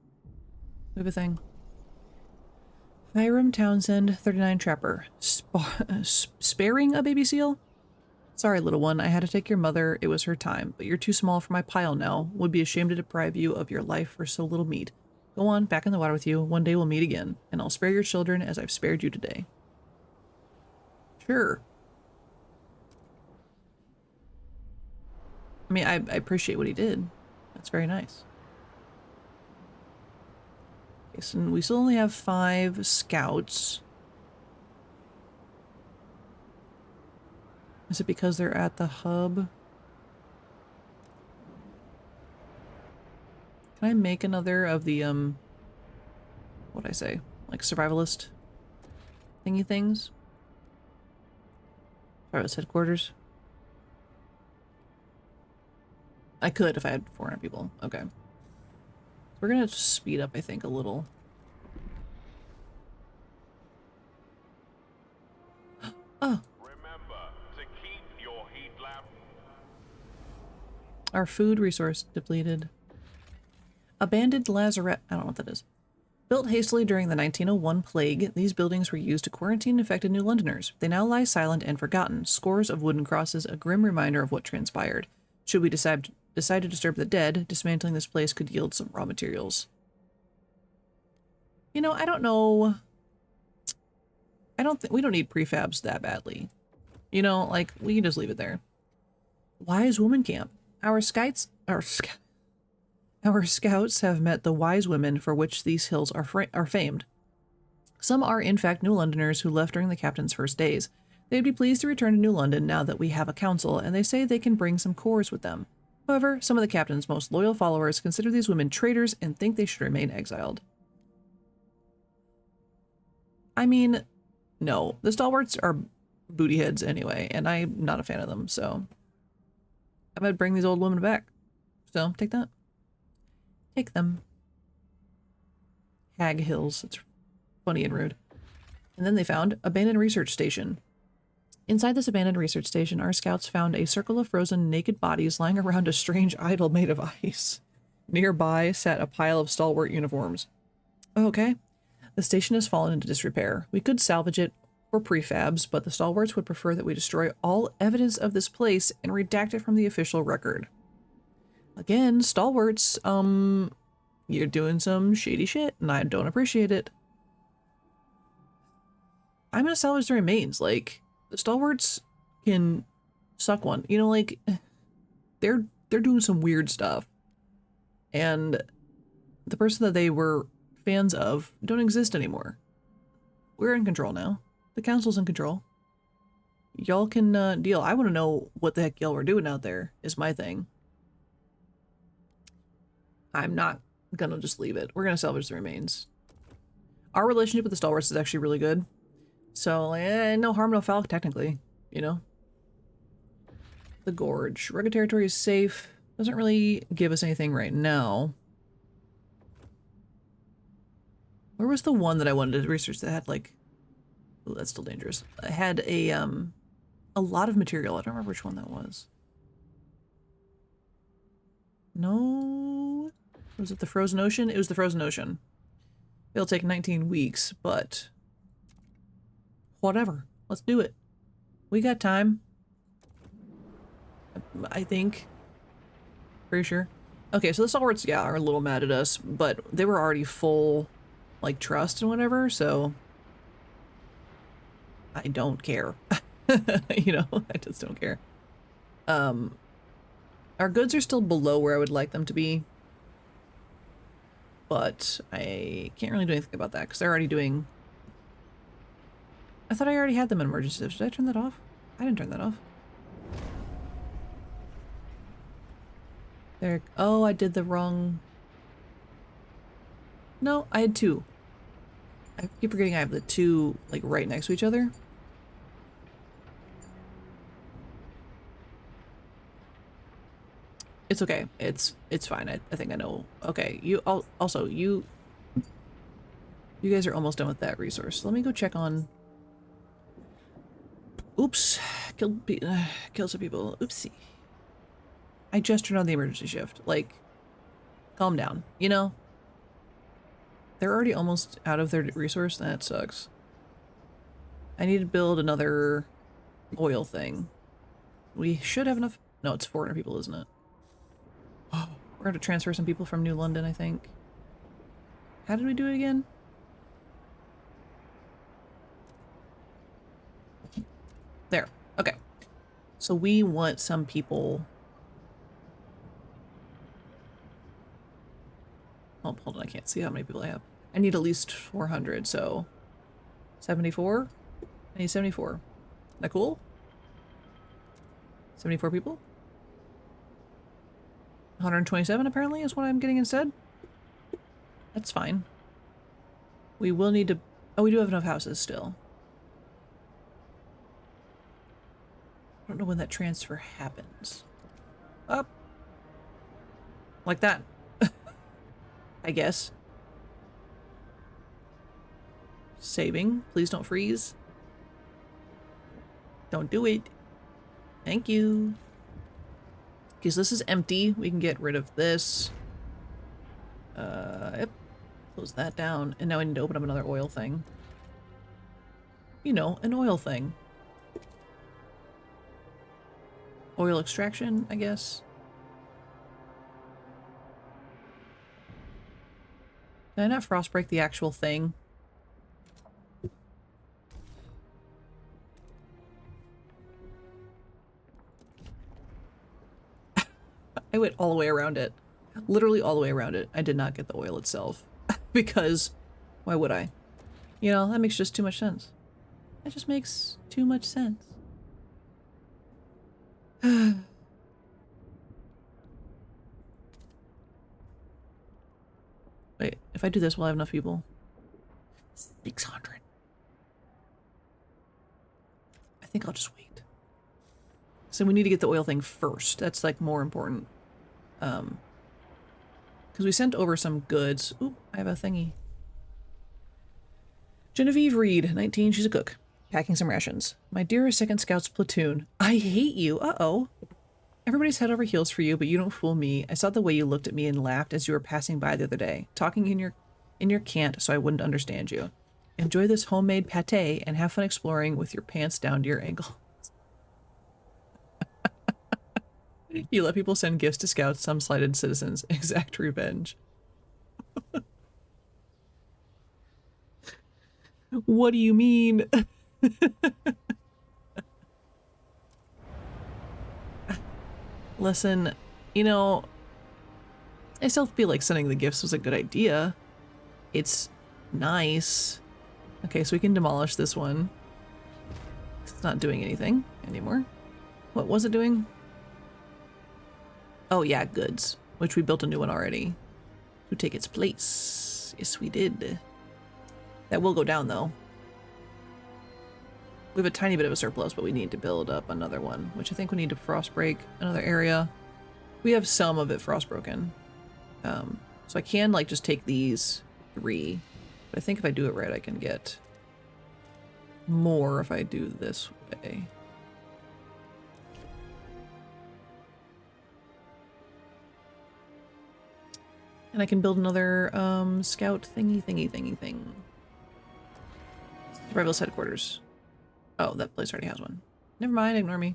we have a thing. Hiram Townsend, 39 Trapper. Sparing a baby seal? Sorry, little one, I had to take your mother. It was her time, but you're too small for my pile now. Would be ashamed to deprive you of your life for so little meat. Go on, back in the water with you. One day we'll meet again, and I'll spare your children as I've spared you today. Sure. I mean, I appreciate what he did. That's very nice. Okay, so we still only have 5 scouts. Is it because they're at the hub? Can I make another of the, what'd I say? Like survivalist thingy things? Survivalist headquarters? I could if I had 400 people. Okay. We're gonna speed up, I think, a little. Oh. Remember to keep your heat lamp. Our food resource depleted. Abandoned lazarette. I don't know what that is. Built hastily during the 1901 plague, these buildings were used to quarantine infected New Londoners. They now lie silent and forgotten. Scores of wooden crosses, a grim reminder of what transpired. Should we decide to disturb the dead, dismantling this place could yield some raw materials. You know, I don't know. I don't think we don't need prefabs that badly. You know, like we can just leave it there. Wise woman camp. Our scouts have met the wise women for which these hills are famed. Some are, in fact, New Londoners who left during the captain's first days. They'd be pleased to return to New London now that we have a council, and they say they can bring some cores with them. However, some of the captain's most loyal followers consider these women traitors and think they should remain exiled. I mean, no. The stalwarts are booty heads anyway, and I'm not a fan of them, so I might bring these old women back. So, take that. Take them. Hag Hills. It's funny and rude. And then they found abandoned research station. Inside this abandoned research station, our scouts found a circle of frozen naked bodies lying around a strange idol made of ice. Nearby sat a pile of stalwart uniforms. Okay. The station has fallen into disrepair. We could salvage it for prefabs, but the stalwarts would prefer that we destroy all evidence of this place and redact it from the official record. Again, stalwarts, you're doing some shady shit, and I don't appreciate it. I'm gonna salvage the remains. Like, the stalwarts can suck one. You know, like, they're doing some weird stuff. And the person that they were fans of don't exist anymore. We're in control now. The council's in control. Y'all can deal. I want to know what the heck y'all were doing out there, is my thing. I'm not gonna just leave it. We're gonna salvage the remains. Our relationship with the stalwarts is actually really good. So, no harm, no foul, technically, you know? The gorge. Rugged territory is safe. Doesn't really give us anything right now. Where was the one that I wanted to research that had, like... Oh, that's still dangerous. I had a lot of material. I don't remember which one that was. No... Was it the Frozen Ocean? It was the Frozen Ocean. It'll take 19 weeks, but... Whatever. Let's do it. We got time. I think. Pretty sure. Okay, so the stalwarts, yeah, are a little mad at us, but they were already full, like, trust and whatever, so... I don't care. You know, I just don't care. Our goods are still below where I would like them to be. But I can't really do anything about that, because they're already doing... I thought I already had them in emergency. Did I turn that off? I didn't turn that off. There. Oh, I did the wrong... No, I had 2. I keep forgetting I have the 2, like, right next to each other. It's okay. It's fine. I think I know. Okay, you also you guys are almost done with that resource. Let me go check on. Oops, killed some people. Oopsie. I just turned on the emergency shift. Like, calm down. You know, they're already almost out of their resource. That sucks. I need to build another oil thing. We should have enough. No, it's 400 people, isn't it? We're going to transfer some people from New London, I think. How did we do it again? There. Okay. So we want some people. Oh, hold on. I can't see how many people I have. I need at least 400, so 74? I need 74. Is that cool? 74 people? 127 apparently is what I'm getting instead. That's fine. We will need to... Oh, we do have enough houses still. I don't know when that transfer happens. Up. Like that. I guess. Saving. Please don't freeze. Don't do it. Thank you. Okay, so this is empty. We can get rid of this. Yep. Close that down. And now I need to open up another oil thing. You know, an oil thing. Oil extraction, I guess. Did I not frostbreak the actual thing? I went all the way around it. Literally all the way around it. I did not get the oil itself. Because, why would I? You know, that makes just too much sense. That just makes too much sense. Wait, if I do this, will I have enough people? 600. I think I'll just wait. So we need to get the oil thing first. That's like more important. Because we sent over some goods. Ooh, I have a thingy. Genevieve Reed, 19, she's a cook. Packing some rations. My dearest 2nd Scouts platoon. I hate you. Uh-oh. Everybody's head over heels for you, but you don't fool me. I saw the way you looked at me and laughed as you were passing by the other day, talking in your cant so I wouldn't understand you. Enjoy this homemade pâté and have fun exploring with your pants down to your ankle. You let people send gifts to scouts, some slighted citizens. Exact revenge. What do you mean? Listen, you know, I still feel like sending the gifts was a good idea. It's nice. Okay, so we can demolish this one. It's not doing anything anymore. What was it doing? Oh yeah, goods, which we built a new one already to take its place. Yes, we did. That will go down though. We have a tiny bit of a surplus, but we need to build up another one, which I think we need to frost break another area. We have some of it frost broken. So I can like just take these 3, but I think if I do it right, I can get more if I do this way. And I can build another scout thingy. Survivalist headquarters. Oh, that place already has one. Never mind, ignore me.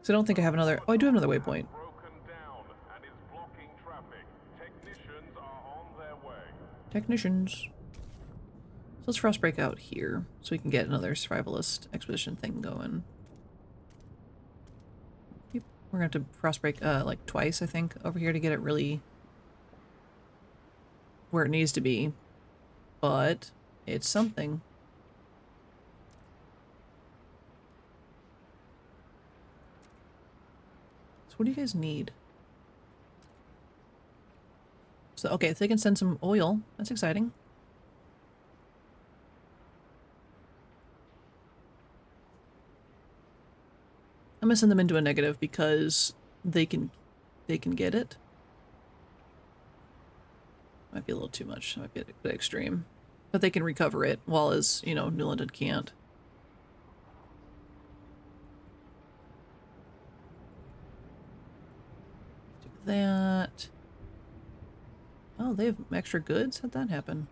So I don't think I have another. Oh, I do have another waypoint. Technicians. So let's frost break out here so we can get another survivalist expedition thing going. Yep. We're gonna have to frost break like twice, I think, over here to get it really where it needs to be. But it's something. So what do you guys need? So, okay, if they can send some oil, that's exciting. I'm gonna send them into a negative because they can get it. Might be a little too much. Might be a bit extreme. But they can recover it, while as, you know, New London can't. Do that. Oh, they have extra goods? How'd that happen?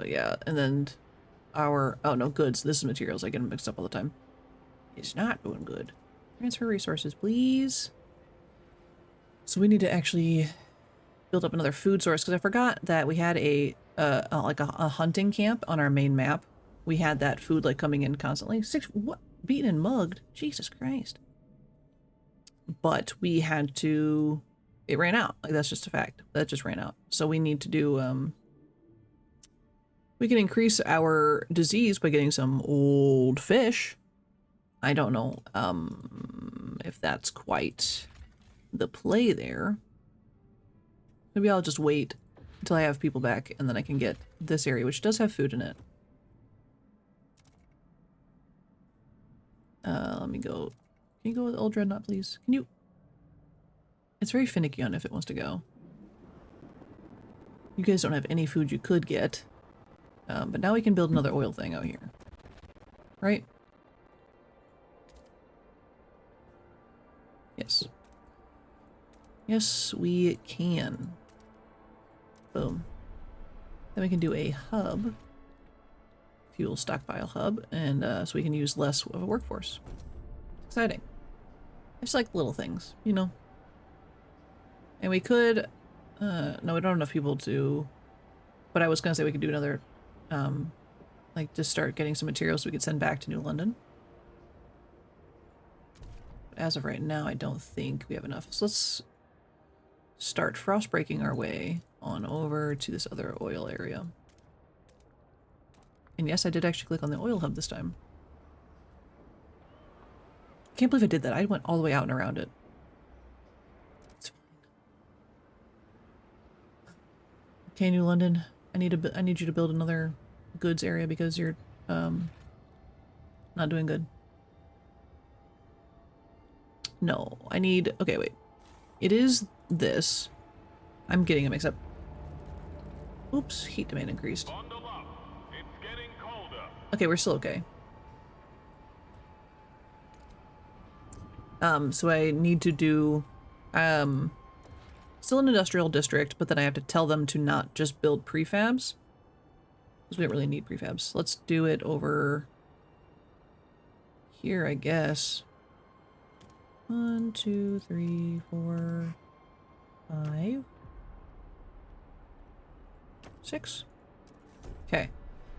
Yeah, and then our... Oh, no, goods. This is materials. I get them mixed up all the time. It's not doing good. Transfer resources, please. So we need to actually build up another food source, because I forgot that we had a hunting camp on our main map. We had that food like coming in constantly. What? Beaten and mugged? Jesus Christ. But we had to... It ran out. Like, that's just a fact. That just ran out. So we need to do... We can increase our disease by getting some old fish. I don't know if that's quite the play there. Maybe I'll just wait until I have people back, and then I can get this area, which does have food in it. Let me go. Can you go with Old Dreadnought, please? Can you? It's very finicky on if it wants to go. You guys don't have any food you could get. But now we can build another oil thing out here. Right? Yes. Yes, we can. Boom. Then we can do a hub. Fuel stockpile hub. And so we can use less of a workforce. Exciting. I just like little things, you know? And we could... no, we don't have enough people to... But I was going to say we could do another... like, just start getting some materials so we could send back to New London. But as of right now, I don't think we have enough. So let's start frost breaking our way on over to this other oil area. And yes, I did actually click on the oil hub this time. Can't believe I did that. I went all the way out and around it. It's fine. Okay, New London. I need you to build another goods area because you're not doing good. No, I need... Okay, wait. It is this. I'm getting it mixed up. Oops, heat demand increased. It's getting colder. Okay, we're still okay. So I need to do... still an industrial district, but then I have to tell them to not just build prefabs. Because we don't really need prefabs. Let's do it over here, I guess. 1, 2, 3, 4, 5, 6. Okay.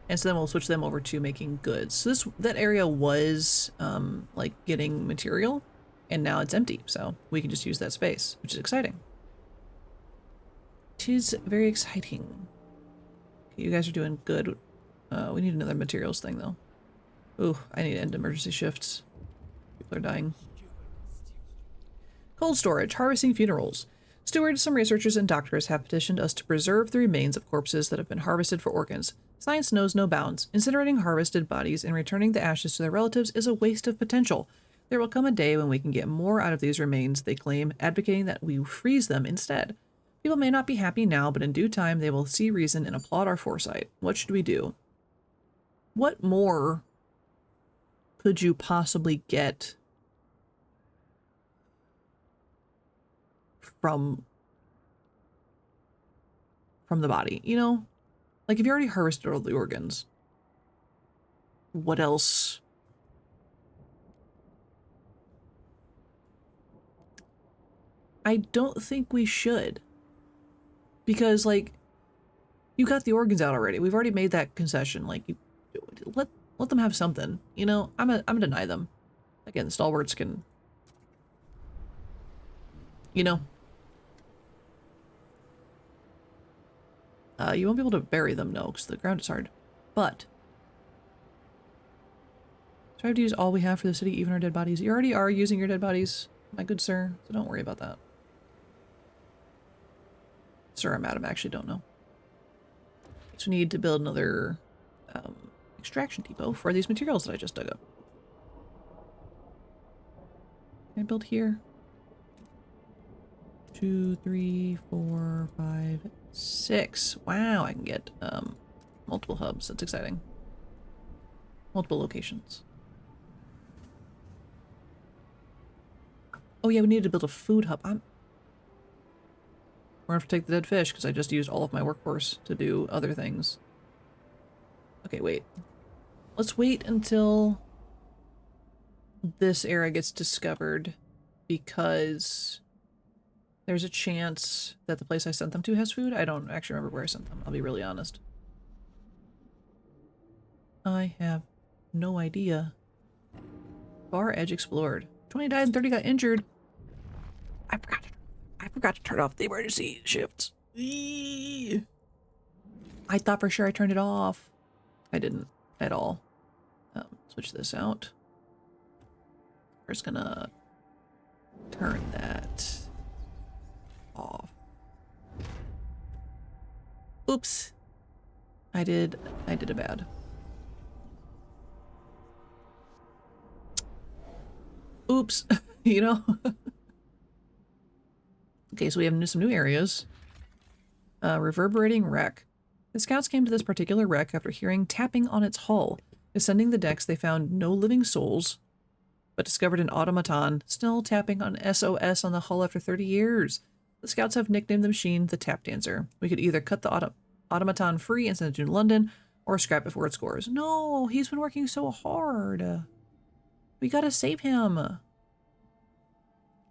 And so then we'll switch them over to making goods. So that area was like getting material, and now it's empty. So we can just use that space, which is exciting. It is very exciting. You guys are doing good. We need another materials thing, though. Ooh, I need to end emergency shifts. People are dying. Cold storage, harvesting funerals. Stewards, some researchers, and doctors have petitioned us to preserve the remains of corpses that have been harvested for organs. Science knows no bounds. Incinerating harvested bodies and returning the ashes to their relatives is a waste of potential. There will come a day when we can get more out of these remains, they claim, advocating that we freeze them instead. People may not be happy now, but in due time they will see reason and applaud our foresight. What should we do? What more could you possibly get from the body, you know? Like, if you already harvested all the organs, what else? I don't think we should. Because, like, you got the organs out already. We've already made that concession. Like, you let them have something. You know, I'm gonna deny them. Again, stalwarts can, you know. You won't be able to bury them, no, because the ground is hard. But do I have to use all we have for the city, even our dead bodies? You already are using your dead bodies, my good sir, so don't worry about that. Sir or madam, I actually don't know. So we need to build another extraction depot for these materials that I just dug up. Can I build here? 2, 3, 4, 5, 6. Wow, I can get multiple hubs. That's exciting. Multiple locations. Oh yeah, we need to build a food hub. We're gonna have to take the dead fish because I just used all of my workforce to do other things. Okay, wait. Let's wait until this area gets discovered because there's a chance that the place I sent them to has food. I don't actually remember where I sent them. I'll be really honest. I have no idea. Far edge explored. 20 died and 30 got injured. I forgot to turn off the emergency shifts. Eee. I thought for sure I turned it off. I didn't at all. Switch this out. We're just gonna turn that off. Oops. I did a bad. Oops. You know? Okay, so we have some new areas. Reverberating wreck. The scouts came to this particular wreck after hearing tapping on its hull. Descending the decks, they found no living souls, but discovered an automaton still tapping on SOS on the hull after 30 years. The scouts have nicknamed the machine the Tap Dancer. We could either cut the automaton free and send it to New London, or scrap it before it scores. No, he's been working so hard. We gotta save him.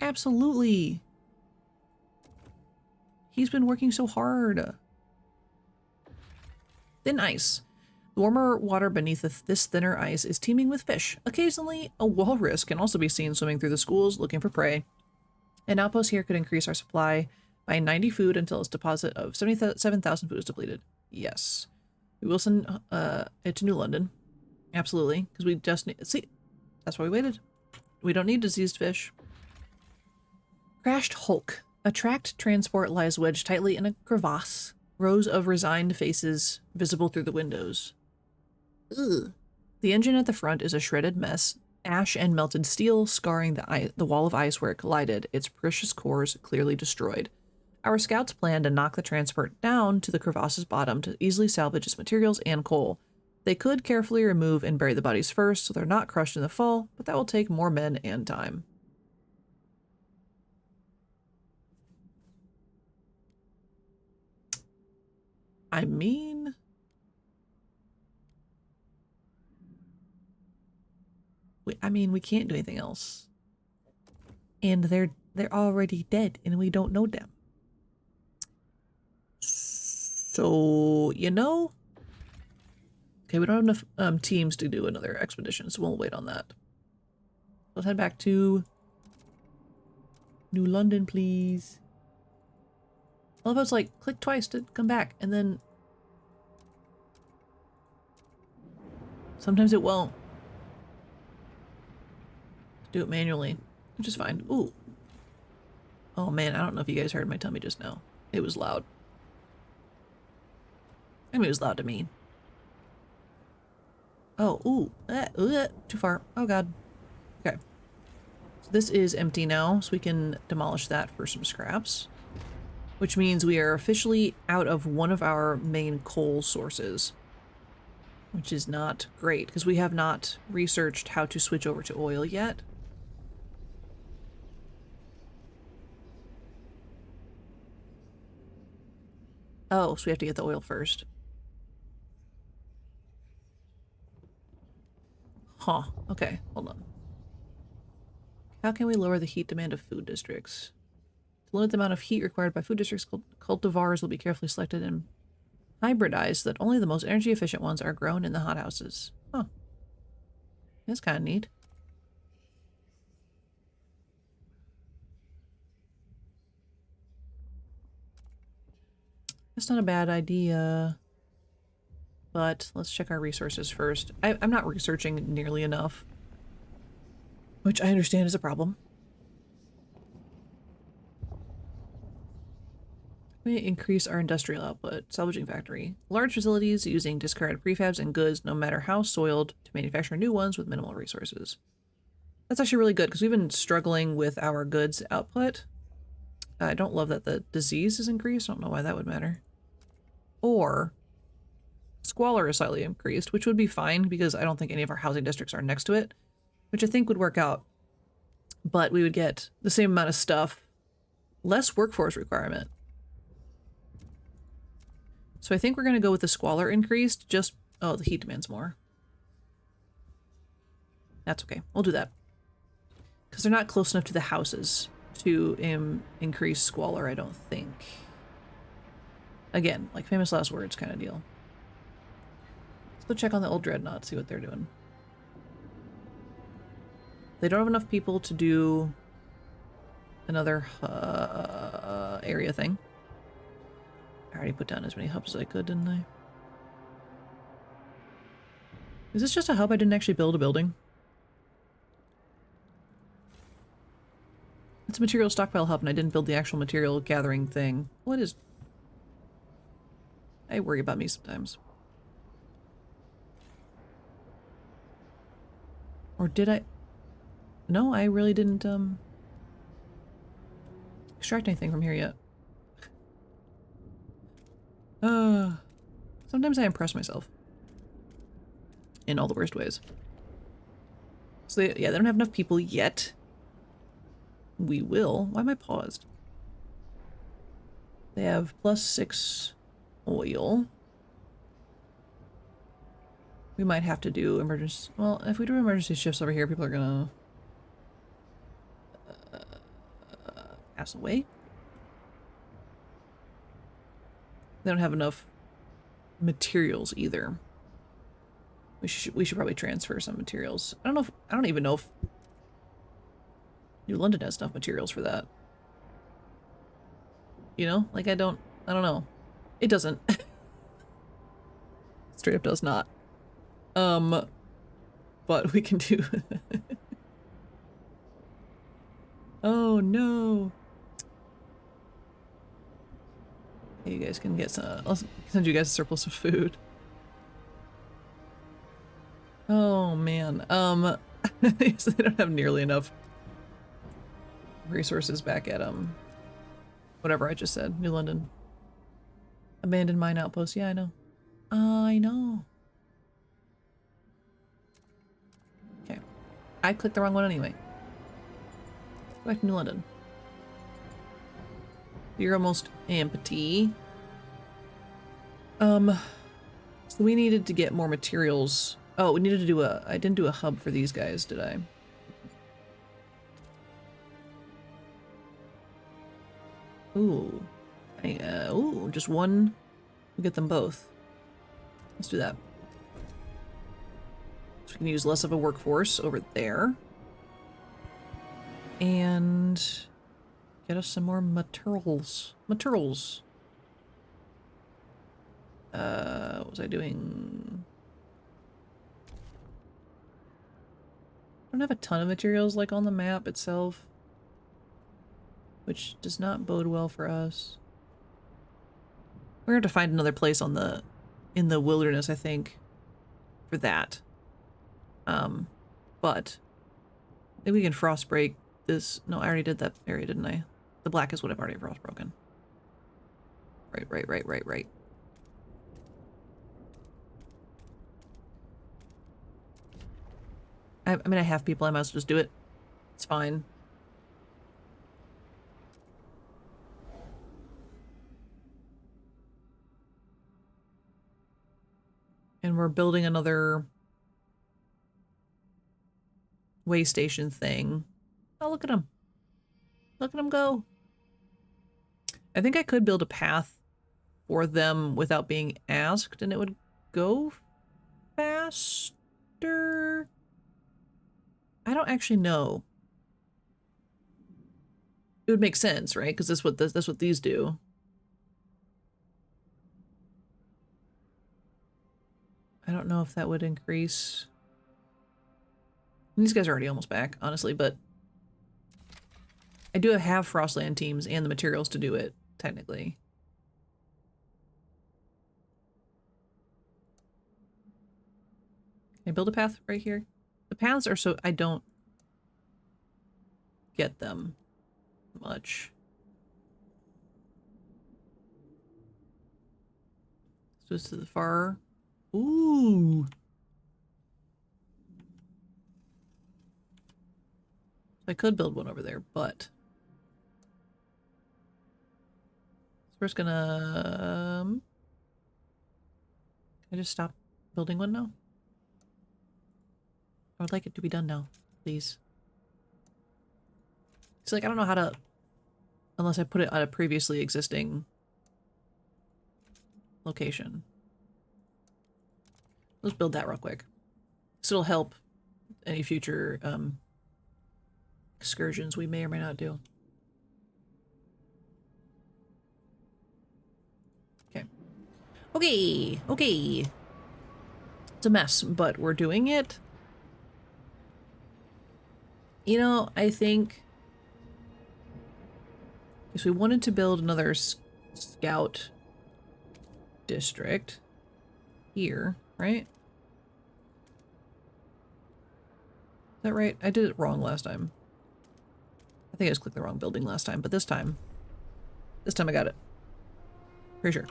Absolutely. He's been working so hard. Thin ice. The warmer water beneath this thinner ice is teeming with fish. Occasionally, a walrus can also be seen swimming through the schools looking for prey. An outpost here could increase our supply by 90 food until its deposit of 77,000 food is depleted. Yes. We will send it to New London. Absolutely. Because we just need... See, that's why we waited. We don't need diseased fish. Crashed hulk. A tracked transport lies wedged tightly in a crevasse. Rows of resigned faces visible through the windows. Ugh. The engine at the front is a shredded mess. Ash and melted steel scarring the wall of ice where it collided, its precious cores clearly destroyed. Our scouts plan to knock the transport down to the crevasse's bottom to easily salvage its materials and coal. They could carefully remove and bury the bodies first so they're not crushed in the fall, but that will take more men and time. I mean... we can't do anything else. And they're already dead, and we don't know them. So, you know... Okay, we don't have enough teams to do another expedition, so we'll wait on that. Let's head back to New London, please. I love how it's like, click twice to come back, and then... Sometimes it won't. Do it manually, which is fine. Ooh. Oh man, I don't know if you guys heard my tummy just now. It was loud. I mean, it was loud to me. Oh, ooh. Too far. Oh god. Okay. So this is empty now, so we can demolish that for some scraps. Which means we are officially out of one of our main coal sources. Which is not great, because we have not researched how to switch over to oil yet. Oh, so we have to get the oil first. Huh. Okay, hold on. How can we lower the heat demand of food districts? To limit the amount of heat required by food districts, cultivars will be carefully selected and hybridized so that only the most energy efficient ones are grown in the hothouses. Huh. That's kind of neat. That's not a bad idea. But let's check our resources first. I'm not researching nearly enough, which I understand is a problem. We increase our industrial output. Salvaging factory. Large facilities using discarded prefabs and goods, no matter how soiled, to manufacture new ones with minimal resources. That's actually really good because we've been struggling with our goods output. I don't love that the disease is increased. I don't know why that would matter. Or squalor is slightly increased, which would be fine because I don't think any of our housing districts are next to it, which I think would work out. But we would get the same amount of stuff, less workforce requirement. So I think we're going to go with the squalor increased, just... Oh, the heat demands more. That's okay. We'll do that. Because they're not close enough to the houses to increase squalor, I don't think. Again, like famous last words kind of deal. Let's go check on the old dreadnought, see what they're doing. They don't have enough people to do another area thing. I already put down as many hubs as I could, didn't I? Is this just a hub? I didn't actually build a building. It's a material stockpile hub and I didn't build the actual material gathering thing. What is... I worry about me sometimes. Or did I... No, I really didn't extract anything from here yet. Sometimes I impress myself. In all the worst ways. So yeah, they don't have enough people yet. We will. Why am I paused? They have +6 oil. We might have to do emergency... Well, if we do emergency shifts over here, people are gonna... pass away. They don't have enough materials either. We should probably transfer some materials. I don't even know if New London has enough materials for that. You know? Like I don't know. It doesn't. Straight up does not. But we can do Oh no. You guys can get some. I'll send you guys a surplus of food. Oh man. So they don't have nearly enough resources back at whatever I just said. New London. Abandoned mine outpost. Yeah, I know. I know. Okay. I clicked the wrong one anyway. Go back to New London. You're almost empty. So we needed to get more materials. Oh, we needed to do I didn't do a hub for these guys, did I? Ooh. Ooh, just one. We'll get them both. Let's do that. So we can use less of a workforce over there. And get us some more materials. Materials. What was I doing? I don't have a ton of materials like on the map itself, which does not bode well for us. We're gonna have to find another place on in the wilderness, I think, for that. But maybe we can frost break this. No, I already did that area, didn't I? The black is what I've already frost broken. Right. I mean, I have people. I might as well just do it. It's fine. And we're building another way station thing. Oh, look at them. Look at them go. I think I could build a path for them without being asked, and it would go faster. I don't actually know. It would make sense, right? Because that's what these do. I don't know if that would increase. These guys are already almost back, honestly, but I do have Frostland teams and the materials to do it, technically. I build a path right here? The paths are so... I don't get them much. So it's to the far... Ooh! I could build one over there, but... So we're just gonna... Can I just stop building one now? I would like it to be done now, please. It's like, I don't know how to... Unless I put it on a previously existing location. Let's build that real quick. This will help any future excursions we may or may not do. Okay. Okay, okay. It's a mess, but we're doing it. You know, I think... If we wanted to build another scout district here, right? Is that right? I did it wrong last time. I think I just clicked the wrong building last time, but this time I got it. Pretty sure.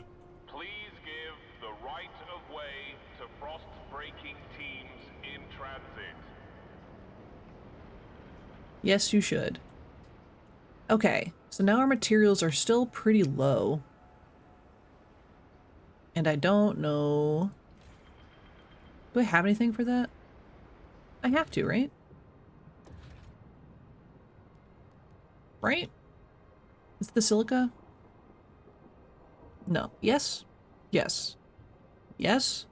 Please give the right of way to frost-breaking teams in transit. Yes, you should. Okay, so now our materials are still pretty low. And I don't know... Do I have anything for that? I have to, right? Right? Is it the silica? No. Yes? Yes. Yes?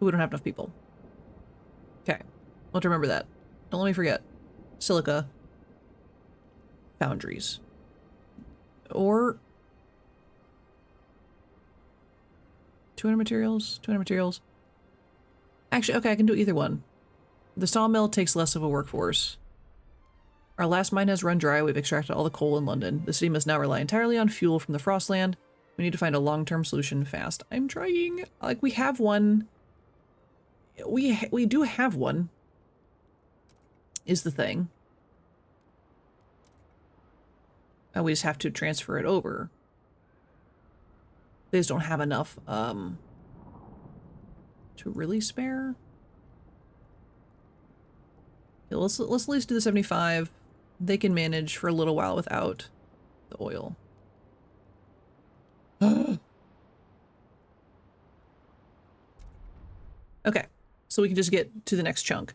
Ooh, we don't have enough people. Okay. I'll have to remember that. Don't let me forget. Silica. Foundries. Or... 200 materials? 200 materials? Actually, okay, I can do either one. The sawmill takes less of a workforce. Our last mine has run dry. We've extracted all the coal in London. The city must now rely entirely on fuel from the Frostland. We need to find a long-term solution fast. I'm trying. Like, we have one. We do have one. Is the thing. And we just have to transfer it over. They just don't have enough, to really spare. Yeah, let's at least do the 75. They can manage for a little while without the oil. Okay, so we can just get to the next chunk.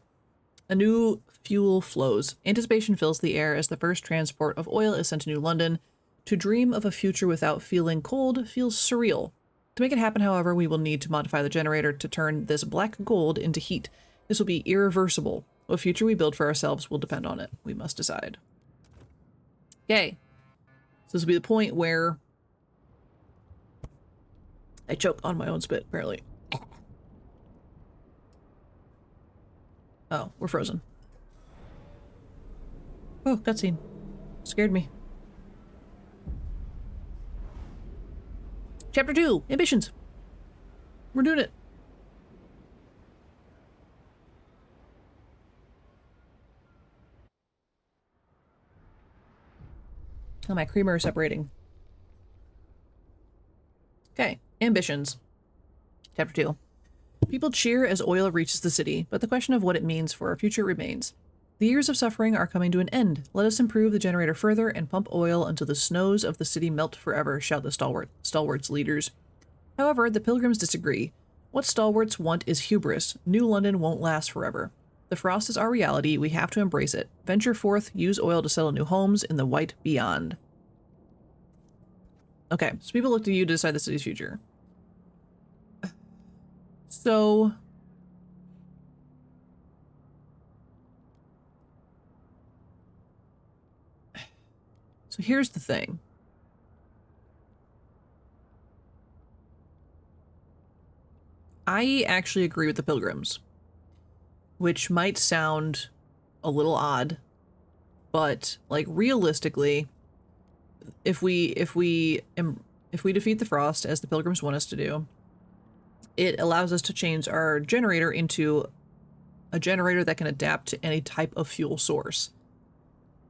A new fuel flows. Anticipation fills the air as the first transport of oil is sent to New London. To dream of a future without feeling cold feels surreal. To make it happen, however, we will need to modify the generator to turn this black gold into heat. This will be irreversible. What future we build for ourselves will depend on it. We must decide. Okay. So this will be the point where I choke on my own spit, apparently. Oh, we're frozen. Oh, cutscene. Scared me. Chapter 2, Ambitions. We're doing it. Oh, my creamer is separating. Okay, Ambitions. Chapter 2. People cheer as oil reaches the city, but the question of what it means for our future remains. The years of suffering are coming to an end. Let us improve the generator further and pump oil until the snows of the city melt forever, shout the stalwarts leaders. However, the pilgrims disagree. What stalwarts want is hubris. New London won't last forever. The frost is our reality. We have to embrace it. Venture forth, use oil to settle new homes in the white beyond. Okay, so people look to you to decide the city's future. So here's the thing. I actually agree with the pilgrims, which might sound a little odd, but like realistically, if we defeat the frost as the pilgrims want us to do, it allows us to change our generator into a generator that can adapt to any type of fuel source.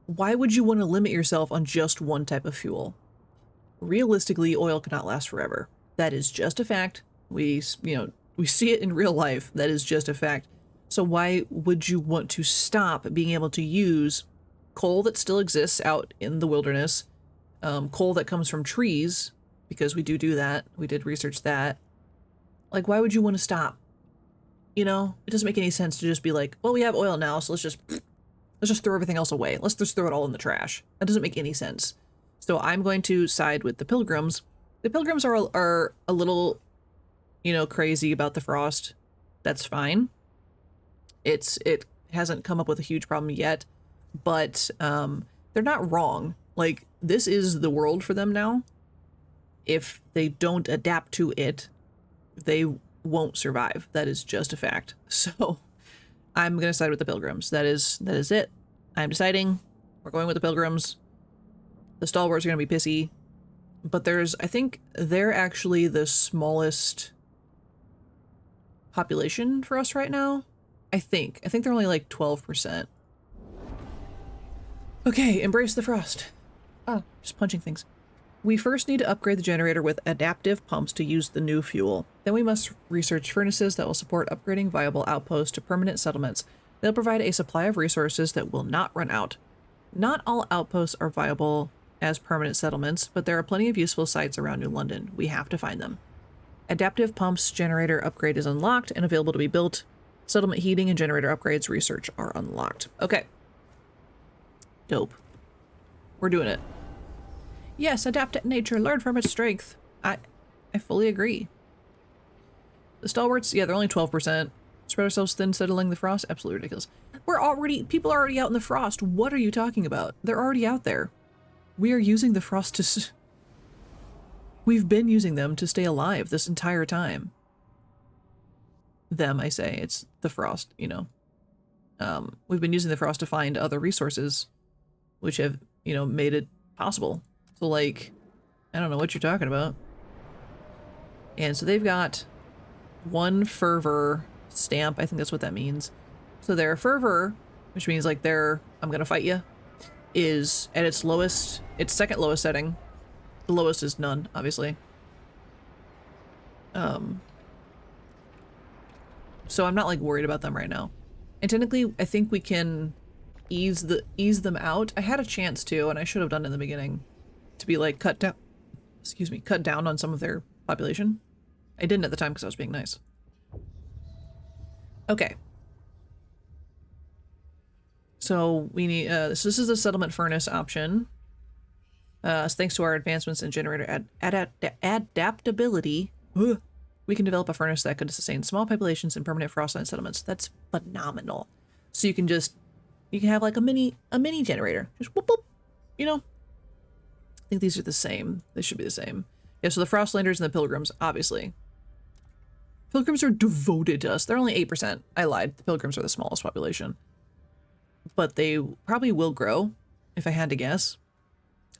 Why would you want to limit yourself on just one type of fuel? Realistically, oil cannot last forever. That is just a fact. We see it in real life. That is just a fact. So why would you want to stop being able to use coal that still exists out in the wilderness, coal that comes from trees, because we do that. We did research that. Like, why would you want to stop? You know, it doesn't make any sense to just be like, well, we have oil now, so let's just throw everything else away. Let's just throw it all in the trash. That doesn't make any sense. So I'm going to side with the Pilgrims. The Pilgrims are a little, crazy about the frost. That's fine. It hasn't come up with a huge problem yet, but they're not wrong. Like, this is the world for them now. If they don't adapt to it, they won't survive. That is just a fact. So I'm going to side with the Pilgrims. That is it. I'm deciding. We're going with the Pilgrims. The stalwarts are going to be pissy. But I think they're actually the smallest population for us right now. I think they're only like 12%. Okay, embrace the frost. Just punching things. We first need to upgrade the generator with adaptive pumps to use the new fuel. Then we must research furnaces that will support upgrading viable outposts to permanent settlements. They'll provide a supply of resources that will not run out. Not all outposts are viable as permanent settlements, but there are plenty of useful sites around New London. We have to find them. Adaptive pumps generator upgrade is unlocked and available to be built. Settlement heating and generator upgrades research are unlocked. Okay. Dope. We're doing it. Yes, adapt to nature, learn from its strength. I fully agree. The stalwarts, yeah, they're only 12%. Spread ourselves thin, settling the frost. Absolutely ridiculous. People are already out in the frost. What are you talking about? They're already out there. We are using the frost to... We've been using them to stay alive this entire time. Them, I say. It's the frost, We've been using the frost to find other resources, which have, made it possible. So, like, I don't know what you're talking about. And so they've got one fervor stamp. I think that's what that means. So their fervor, which means like their I'm gonna fight you, is at its lowest, its second lowest setting. The lowest is none, obviously. So I'm not like worried about them right now. And technically, I think we can ease them out. I had a chance to, and I should have done it in the beginning, to be like cut down on some of their population. I didn't at the time because I was being nice. Okay. So we need, so this is a settlement furnace option. Thanks to our advancements in generator adaptability, we can develop a furnace that could sustain small populations in permanent frostline settlements. That's phenomenal. So you can have like a mini generator. Just whoop whoop. I think these are the same. They should be the same. Yeah, so the Frostlanders and the Pilgrims, obviously. Pilgrims are devoted to us. They're only 8%. I lied. The Pilgrims are the smallest population. But they probably will grow, if I had to guess.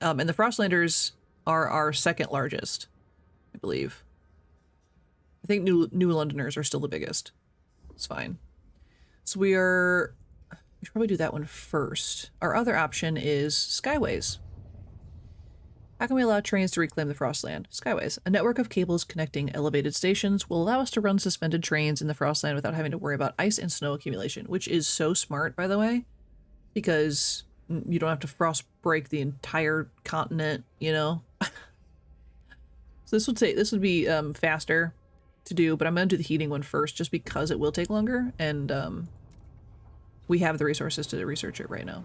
And the Frostlanders are our second largest, I believe. I think New Londoners are still the biggest. It's fine. So we should probably do that one first. Our other option is Skyways. How can we allow trains to reclaim the Frostland? Skyways. A network of cables connecting elevated stations will allow us to run suspended trains in the Frostland without having to worry about ice and snow accumulation, which is so smart, by the way, because you don't have to frost break the entire continent, So this would be faster to do, but I'm going to do the heating one first just because it will take longer, and we have the resources to research it right now.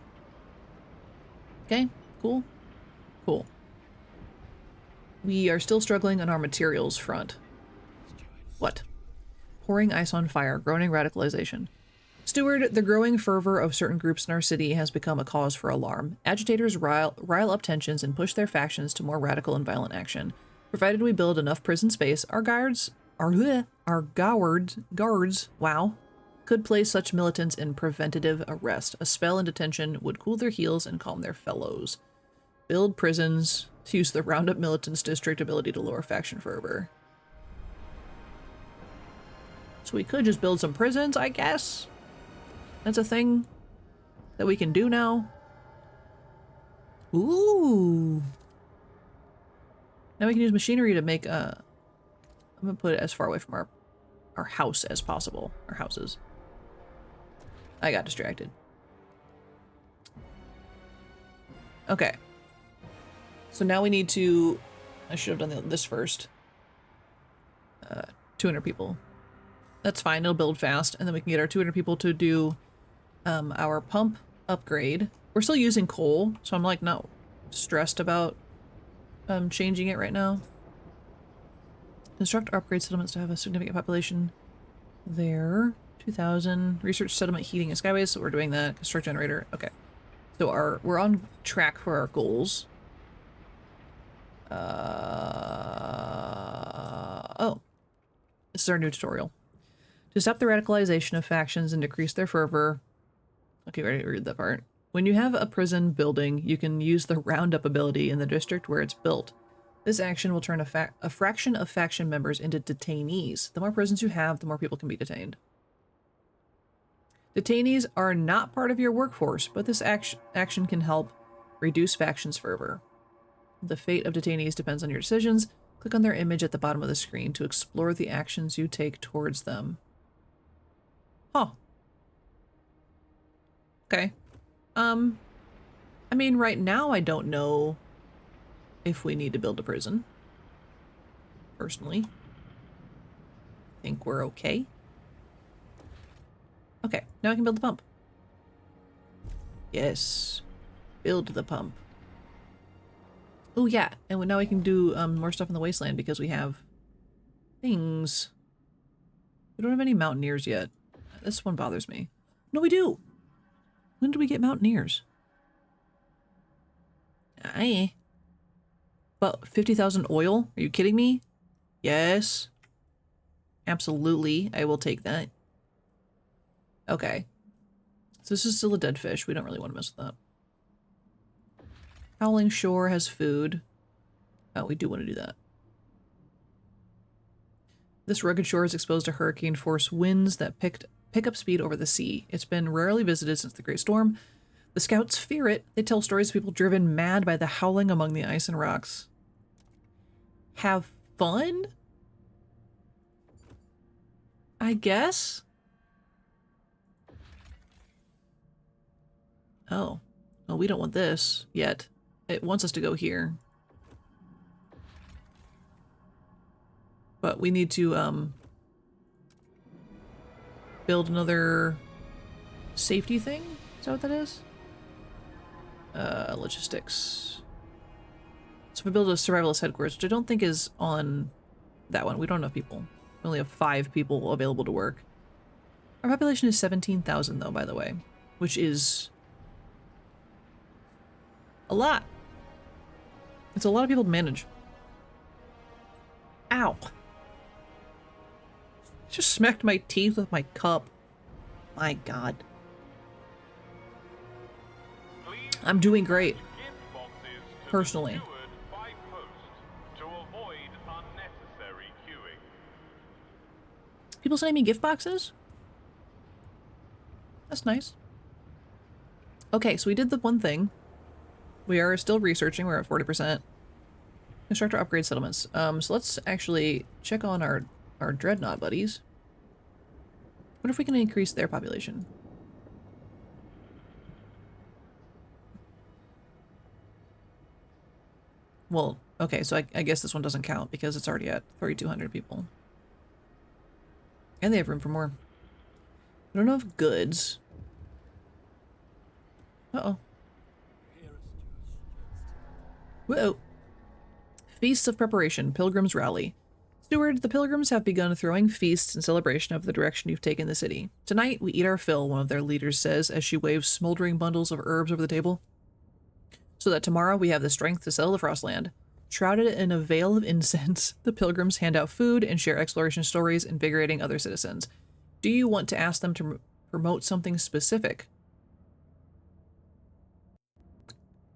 Okay, cool. Cool. We are still struggling on our materials front. What? Pouring ice on fire, growing radicalization. Steward, the growing fervor of certain groups in our city has become a cause for alarm. Agitators rile up tensions and push their factions to more radical and violent action. Provided we build enough prison space, our guards, wow, could place such militants in preventative arrest. A spell in detention would cool their heels and calm their fellows. Build prisons to use the roundup militants' district ability to lower faction fervor. So we could just build some prisons, I guess. That's a thing that we can do now. Ooh. Now we can use machinery to make I'm gonna put it as far away from our house as possible. Our houses. I got distracted. Okay. So now we need to... I should have done this first. 200 people. That's fine. It'll build fast. And then we can get our 200 people to do our pump upgrade. We're still using coal, so I'm like not stressed about changing it right now. Construct or upgrade settlements to have a significant population there. 2,000. Research settlement heating and skyways, so we're doing that. Construct generator. Okay. So we're on track for our goals. Oh. This is our new tutorial. To stop the radicalization of factions and decrease their fervor. Okay, ready to read that part. When you have a prison building, you can use the roundup ability in the district where it's built. This action will turn a fraction of faction members into detainees. The more prisons you have, the more people can be detained. Detainees are not part of your workforce, but this action can help reduce factions' fervor. The fate of detainees depends on your decisions. Click on their image at the bottom of the screen to explore the actions you take towards them. Huh. Okay. I mean, right now I don't know if we need to build a prison. Personally. I think we're okay. Okay, now I can build the pump. Yes. Build the pump. Oh yeah, and now we can do more stuff in the wasteland because we have things. We don't have any mountaineers yet. This one bothers me. No, we do. When do we get mountaineers? Aye. But 50,000 oil? Are you kidding me? Yes. Absolutely. I will take that. Okay. So this is still a dead fish. We don't really want to mess with that. Howling Shore has food. Oh, we do want to do that. This rugged shore is exposed to hurricane-force winds that pick up speed over the sea. It's been rarely visited since the Great Storm. The scouts fear it. They tell stories of people driven mad by the howling among the ice and rocks. Have fun? I guess? Oh. Well, we don't want this yet. It wants us to go here. But we need to, build another safety thing? Is that what that is? Logistics. So we build a survivalist headquarters, which I don't think is on that one. We don't have enough people. We only have 5 people available to work. Our population is 17,000 though, by the way, which is a lot. It's a lot of people to manage. Ow. Just smacked my teeth with my cup. My God. I'm doing great. Personally. People sending me gift boxes? That's nice. Okay, so we did the one thing. We are still researching. We're at 40%. Constructor upgrade settlements. So let's actually check on our dreadnought buddies. What if we can increase their population? Well, okay, so I guess this one doesn't count because it's already at 3,200 people. And they have room for more. I don't know if goods. Uh-oh. Whoa. Feasts of Preparation, Pilgrims Rally. Steward, the pilgrims have begun throwing feasts in celebration of the direction you've taken the city. Tonight, we eat our fill, one of their leaders says as she waves smoldering bundles of herbs over the table. So that tomorrow we have the strength to settle the Frostland. Shrouded in a veil of incense, the pilgrims hand out food and share exploration stories, invigorating other citizens. Do you want to ask them to promote something specific?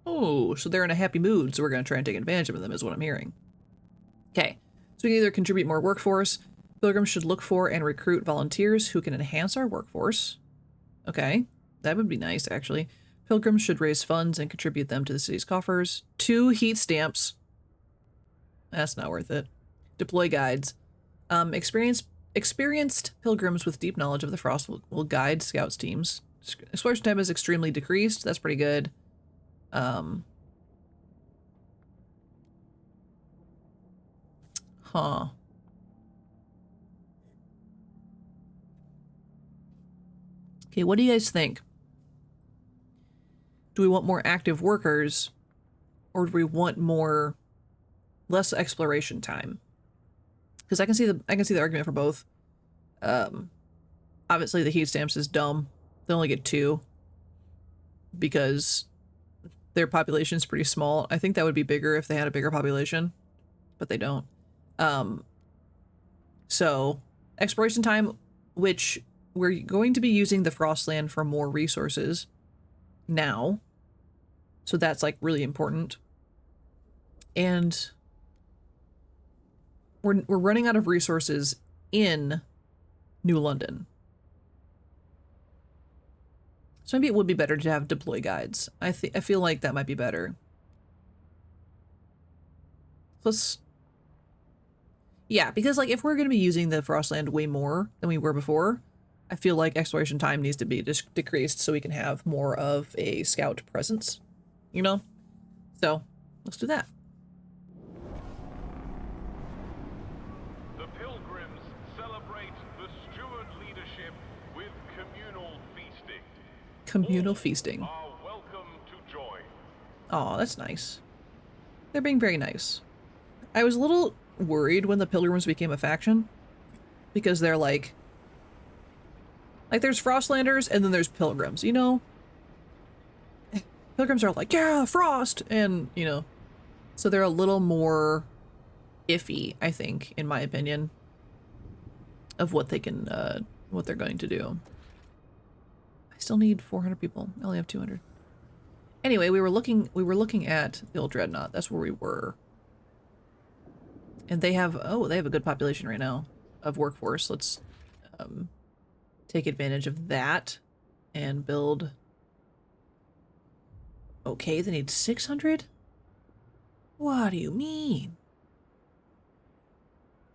Oh, so they're in a happy mood, so we're going to try and take advantage of them, is what I'm hearing. Okay, so we can either contribute more workforce. Pilgrims should look for and recruit volunteers who can enhance our workforce. Okay, that would be nice, actually. Pilgrims should raise funds and contribute them to the city's coffers. 2 heat stamps. That's not worth it. Deploy guides. Experienced pilgrims with deep knowledge of the frost will guide scouts teams. Exploration time is extremely decreased. That's pretty good. Huh. Okay, what do you guys think? Do we want more active workers, or do we want less exploration time? Because I can see the argument for both. Obviously the heat stamps is dumb. They only get 2 because their population is pretty small. I think that would be bigger if they had a bigger population, but they don't. So exploration time, which we're going to be using the Frostland for more resources now. So that's like really important. And we're running out of resources in New London. So maybe it would be better to have deploy guides. I feel like that might be better. Yeah, because like if we're going to be using the Frostland way more than we were before, I feel like exploration time needs to be decreased so we can have more of a scout presence, you know? So let's do that. The Pilgrims celebrate the Steward leadership with communal feasting. Communal feasting. Are welcome to join. Oh, that's nice. They're being very nice. I was a little worried when the Pilgrims became a faction because they're like there's Frostlanders and then there's Pilgrims, you know? Pilgrims are like, yeah, Frost! And, you know, so they're a little more iffy, I think, in my opinion, of what they can, what they're going to do. I still need 400 people. I only have 200. Anyway, we were looking at the old Dreadnought. That's where we were. And they have a good population right now of workforce. Let's take advantage of that and build. Okay, they need 600? What do you mean?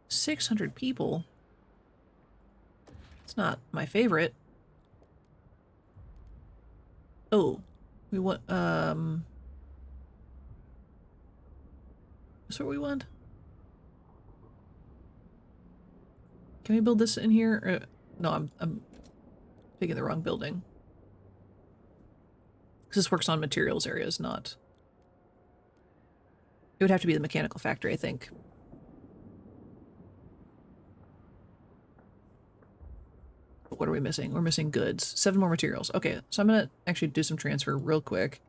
600 people? It's not my favorite. Oh, we want, that's what we want? Can we build this in here? No, I'm picking the wrong building. Because this works on materials areas, not... It would have to be the mechanical factory, I think. But what are we missing? We're missing goods. 7 more materials. Okay, so I'm gonna actually do some transfer real quick.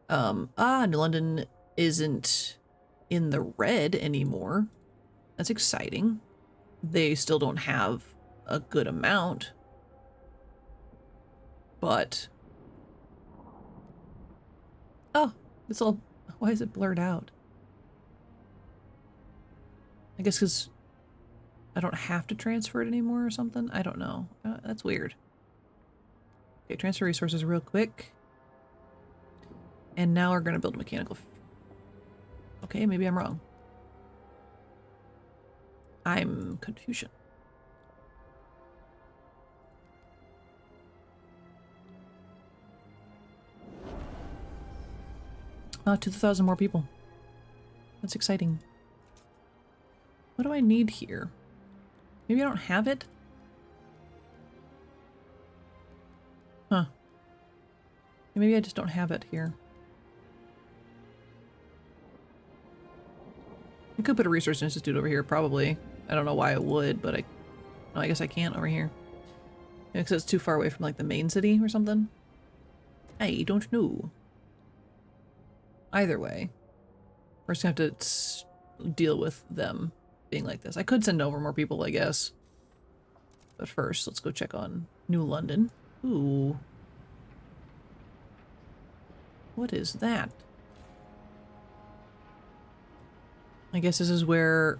New London isn't in the red anymore. That's exciting. They still don't have a good amount. But... Oh, it's all... Why is it blurred out? I guess because I don't have to transfer it anymore or something? I don't know. That's weird. Okay, transfer resources real quick. And now we're going to build mechanical... Okay, maybe I'm wrong. I'm confusion. 2,000 more people. That's exciting. What do I need here? Maybe I don't have it? Huh. Maybe I just don't have it here. I could put a resource institute over here, probably. I don't know why I would, but no, I guess I can't over here. Maybe because it's too far away from like the main city or something. I don't know. Either way, we're just gonna have to deal with them being like this. I could send over more people, I guess. But first, let's go check on New London. Ooh. What is that? I guess this is where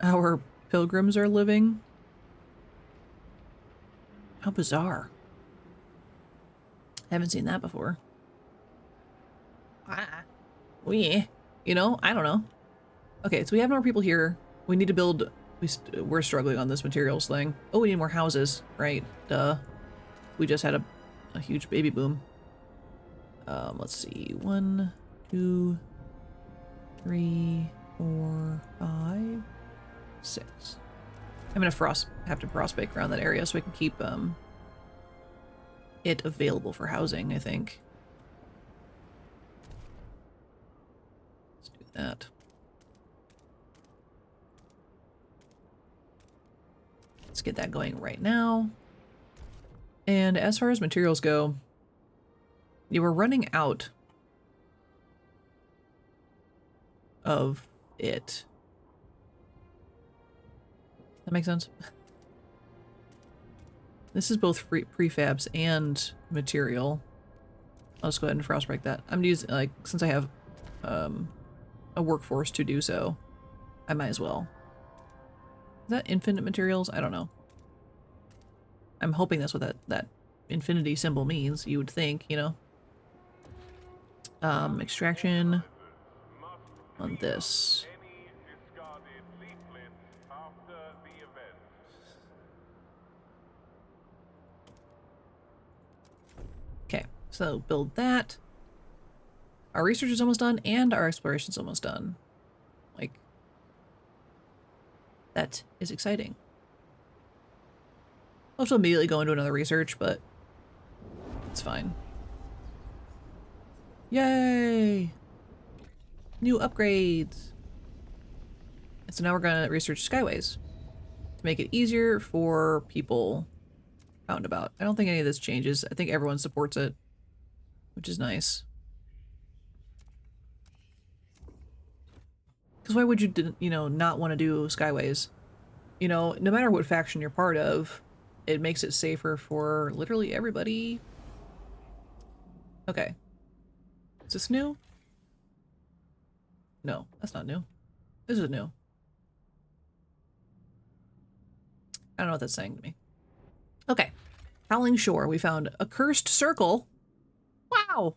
our pilgrims are living. How bizarre. Haven't seen that before. Ah. Oh yeah. You know, I don't know. Okay, so we have more people here. We need to build... We're struggling on this materials thing. Oh, we need more houses. Right. Duh. We just had a huge baby boom. Let's see. 1, 2, 3, 4, 5, 6. I'm gonna have to frost bake around that area so we can keep it available for housing, I think. Let's do that. Let's get that going right now. And as far as materials go, you were running out of it. That makes sense? This is both prefabs and material. I'll just go ahead and frost break that. I'm using, like, since I have a workforce to do so, I might as well. Is that infinite materials? I don't know. I'm hoping that's what that infinity symbol means, you would think, you know? Extraction on this. Okay, so build that. Our research is almost done, and our exploration is almost done. Like, that is exciting. I'll have to immediately go into another research, but it's fine. Yay! New upgrades! And so now we're gonna research skyways to make it easier for people out and about. I don't think any of this changes. I think everyone supports it, which is nice. Because why would you, you know, not want to do skyways? You know, no matter what faction you're part of, it makes it safer for literally everybody. Okay. Is this new? No, that's not new. This is new. I don't know what that's saying to me. Okay. Howling Shore. We found a cursed circle. Wow!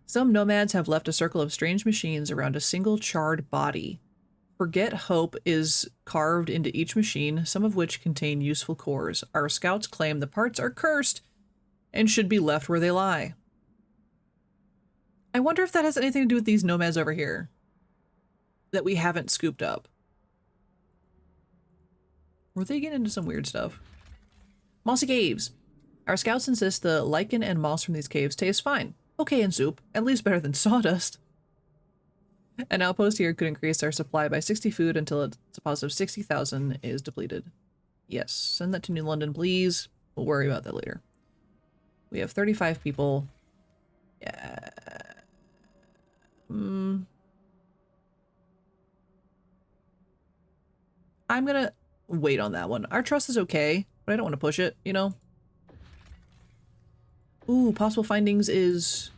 Some nomads have left a circle of strange machines around a single charred body. Forget Hope is carved into each machine, some of which contain useful cores. Our scouts claim the parts are cursed and should be left where they lie. I wonder if that has anything to do with these nomads over here that we haven't scooped up. Were they getting into some weird stuff? Mossy caves. Our scouts insist the lichen and moss from these caves taste fine. Okay in soup, at least better than sawdust. An outpost here could increase our supply by 60 food until its deposit of 60,000 is depleted. Yes, send that to New London, please. We'll worry about that later. We have 35 people. Yeah. I'm gonna wait on that one. Our trust is okay, but I don't want to push it, you know? Ooh, possible findings is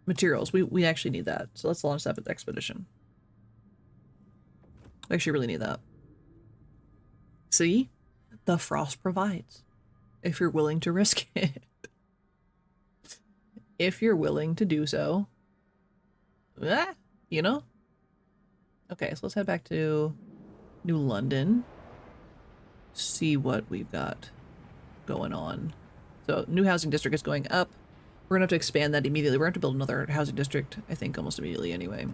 materials. We actually need that. So let's launch that expedition. We actually really need that. See? The frost provides. If you're willing to risk it. If you're willing to do so. You know? Okay, so let's head back to New London. See what we've got going on. So, new housing district is going up. We're gonna have to expand that immediately. We're gonna have to build another housing district, I think, almost immediately anyway.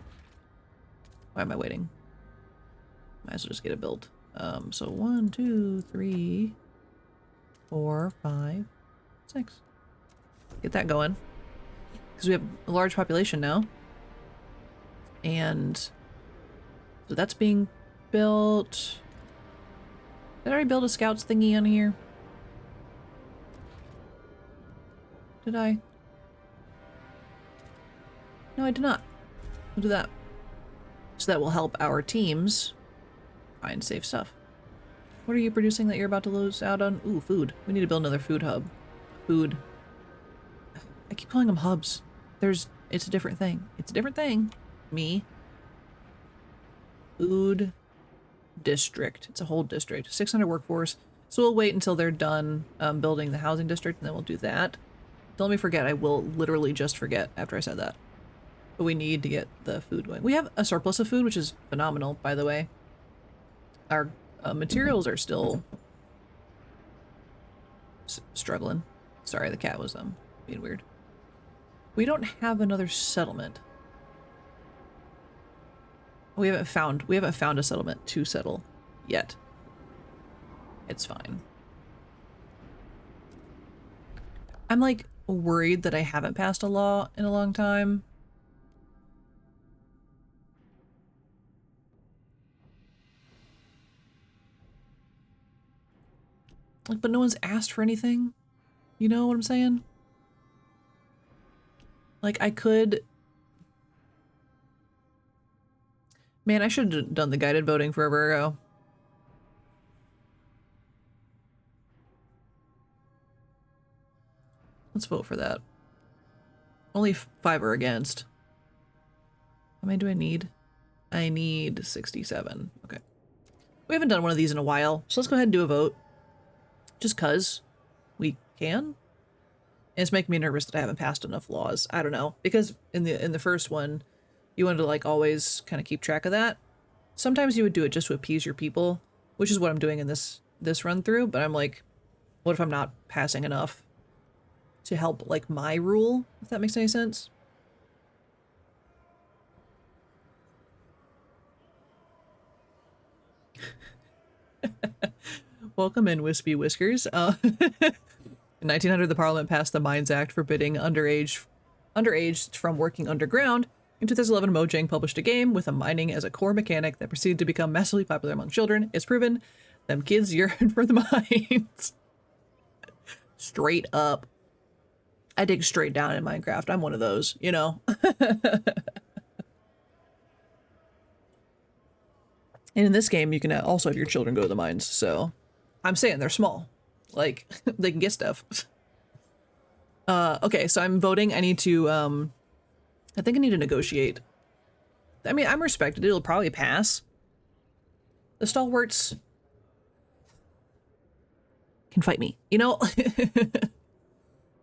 Why am I waiting? Might as well just get it built. So 1, 2, 3, 4, 5, 6. Get that going. Because we have a large population now. And so that's being built. Did I already build a scouts thingy on here? Did I? No, I did not. We'll do that. So that will help our teams find safe stuff. What are you producing that you're about to lose out on? Ooh, food. We need to build another food hub. Food. I keep calling them hubs. It's a different thing. It's a different thing. Me. Food district. It's a whole district. 600 workforce. So we'll wait until they're done building the housing district, and then we'll do that. Don't let me forget. I will literally just forget after I said that. But we need to get the food going. We have a surplus of food, which is phenomenal, by the way. Our materials are still struggling. Sorry, the cat was being weird. We don't have another settlement. We haven't found a settlement to settle yet. It's fine. I'm like worried that I haven't passed a law in a long time. Like, but no one's asked for anything. You know what I'm saying? Like, I could... Man, I should have done the guided voting forever ago. Let's vote for that. Only 5 are against. How many do I need? I need 67. Okay. We haven't done one of these in a while, so let's go ahead and do a vote. Just 'cause we can. And it's making me nervous that I haven't passed enough laws. I don't know. Because in the first one, you wanted to like always kind of keep track of that. Sometimes you would do it just to appease your people, which is what I'm doing in this run through, but I'm like, what if I'm not passing enough to help like my rule, if that makes any sense? Welcome in, Wispy Whiskers. In 1900, the Parliament passed the Mines Act forbidding underage from working underground. In 2011, Mojang published a game with a mining as a core mechanic that proceeded to become massively popular among children. It's proven them kids yearn for the mines. Straight up. I dig straight down in Minecraft. I'm one of those, you know? And in this game, you can also have your children go to the mines, so... I'm saying they're small. Like, they can get stuff. Okay, so I'm voting. I need to, I think I need to negotiate. I mean, I'm respected. It'll probably pass. The stalwarts can fight me, you know?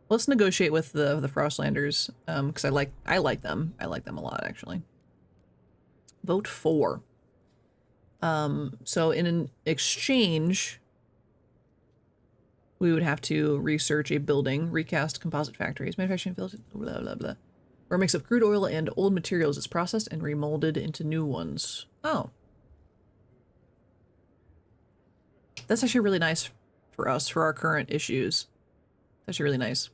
Let's negotiate with the Frostlanders, because I like them. I like them a lot, actually. Vote 4. So in an exchange, we would have to research a building, recast composite factories, manufacturing fields, blah, blah, blah. Where a mix of crude oil and old materials is processed and remolded into new ones. Oh. That's actually really nice for us, for our current issues. That's actually really nice.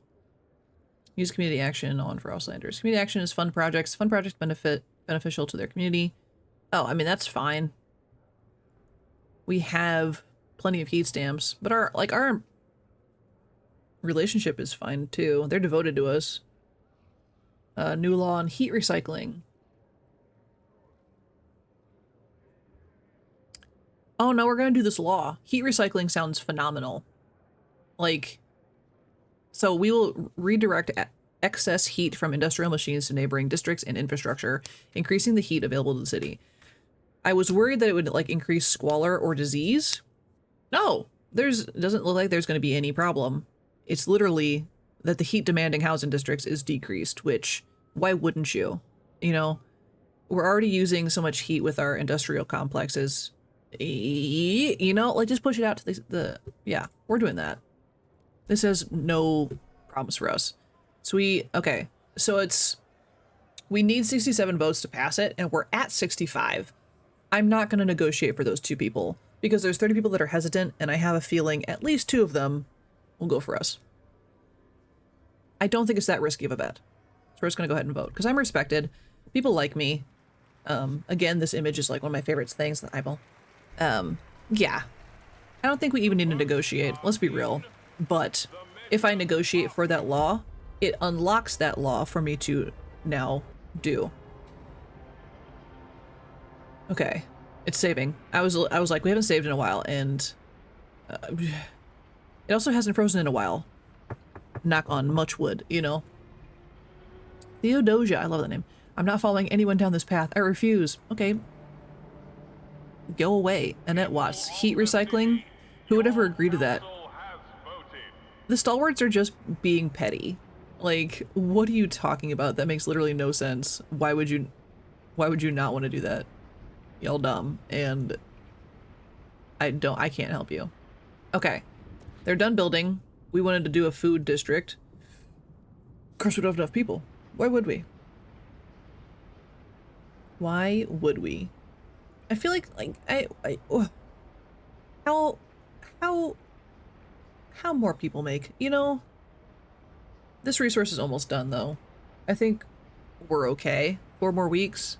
Use community action on Frostlanders. Community action is fund projects. Fund projects beneficial to their community. Oh, I mean, that's fine. We have plenty of heat stamps, but our relationship is fine too. They're devoted to us. New law on heat recycling. Oh no, we're gonna do this law. Heat recycling sounds phenomenal. Like, so we will redirect excess heat from industrial machines to neighboring districts and infrastructure, increasing the heat available to the city. I was worried that it would like increase squalor or disease. No, doesn't look like there's going to be any problem. It's literally that the heat demanding housing districts is decreased, which why wouldn't you? You know, we're already using so much heat with our industrial complexes. You know, like just push it out to yeah, we're doing that. This has no problems for us. So okay, so we need 67 votes to pass it, and we're at 65. I'm not going to negotiate for those 2 people, because there's 30 people that are hesitant, and I have a feeling at least 2 of them will go for us. I don't think it's that risky of a bet. So we're just going to go ahead and vote, because I'm respected. People like me. Again, this image is like one of my favorite things, the eyeball. Yeah. I don't think we even need to negotiate. Let's be real. But if I negotiate for that law, it unlocks that law for me to now do. Okay, it's saving. I was like, we haven't saved in a while, and it also hasn't frozen in a while. Knock on much wood, you know. Theodosia, I love that name. I'm not following anyone down this path. I refuse. Okay. Go away. Annette Watts. Heat recycling? Who would ever agree to that? Council has voted. The stalwarts are just being petty. Like, what are you talking about? That makes literally no sense. Why would you not want to do that? Y'all dumb, and I can't help you. Okay. They're done building. We wanted to do a food district. Of course we don't have enough people. Why would we? Why would we? I feel like how more people make, you know? This resource is almost done though. I think we're okay. 4 more weeks.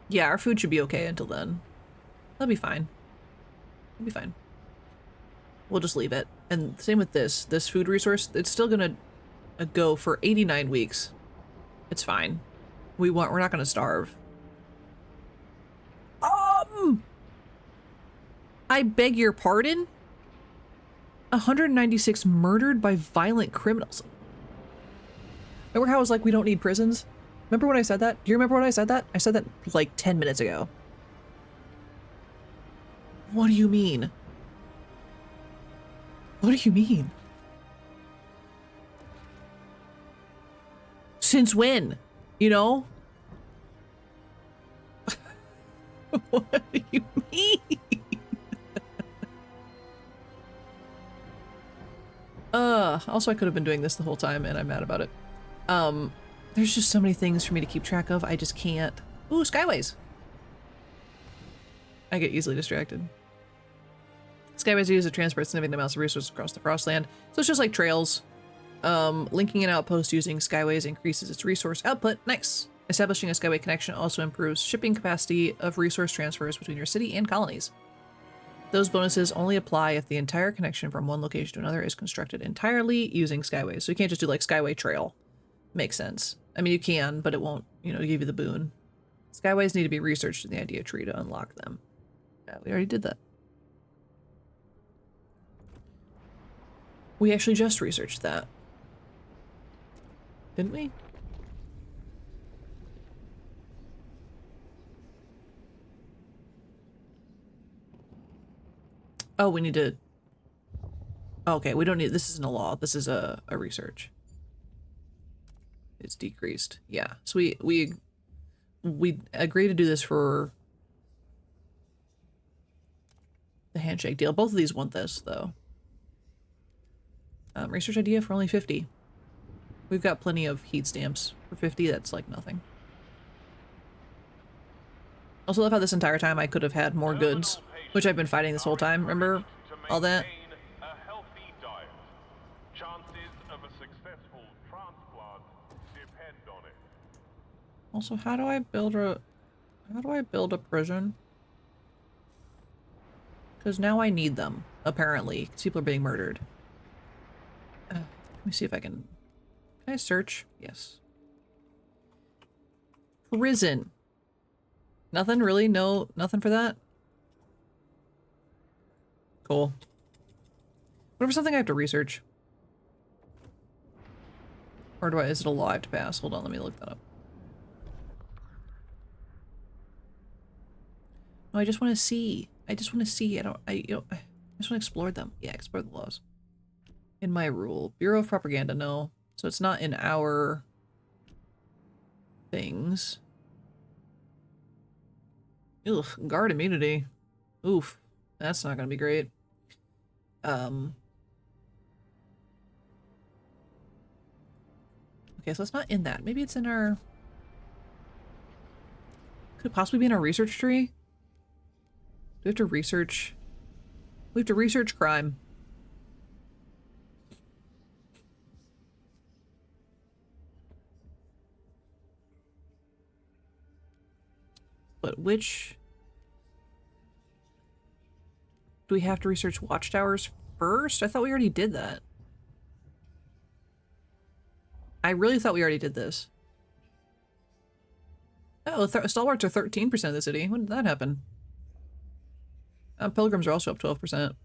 Yeah, our food should be okay until then. That'll be fine. It'll be fine. We'll just leave it. And same with this food resource, it's still gonna go for 89 weeks. It's fine. We're not gonna starve. I beg your pardon? 196 murdered by violent criminals. Remember how I was like, we don't need prisons? Remember when I said that? Do you remember when I said that? I said that like 10 minutes ago. What do you mean? What do you mean? Since when? You know? What do you mean? Also I could have been doing this the whole time and I'm mad about it. There's just so many things for me to keep track of. I just can't. Ooh, skyways. I get easily distracted. Skyways are used to transport significant amounts of resources across the Frostland. So it's just like trails. Linking an outpost using skyways increases its resource output. Nice. Establishing a skyway connection also improves shipping capacity of resource transfers between your city and colonies. Those bonuses only apply if the entire connection from one location to another is constructed entirely using skyways. So you can't just do like skyway trail. Makes sense. I mean, you can, but it won't, you know, give you the boon. Skyways need to be researched in the idea tree to unlock them. Yeah, we already did that. We actually just researched that. Didn't we? Oh, we need to... Okay, we don't need... This isn't a law. This is a research. It's decreased. Yeah. So we agree to do this for the handshake deal. Both of these want this, though. Research idea for only 50. We've got plenty of heat stamps. For 50, that's like nothing. Also love how this entire time I could have had more goods, which I've been fighting this whole time. Remember all that? A healthy diet. Chances of a successful transplant depend on it. Also, how do I build a prison? Because now I need them, apparently, because people are being murdered. Let me see if I can I search? Yes. Prison. Nothing really? No, nothing for that? Cool. What if something I have to research? Or is it a law I have to pass? Hold on, let me look that up. No, I just want to see. I just want to see. I just want to explore them. Yeah, explore the laws. In my rule. Bureau of Propaganda, no. So it's not in our things. Ugh, guard immunity. Oof. That's not gonna be great. Okay, so it's not in that. Maybe it's in our... Could it possibly be in our research tree? Do we have to research... We have to research crime. But which... Do we have to research watchtowers first? I thought we already did that. I really thought we already did this. Oh, stalwarts are 13% of the city. When did that happen? Pilgrims are also up 12%.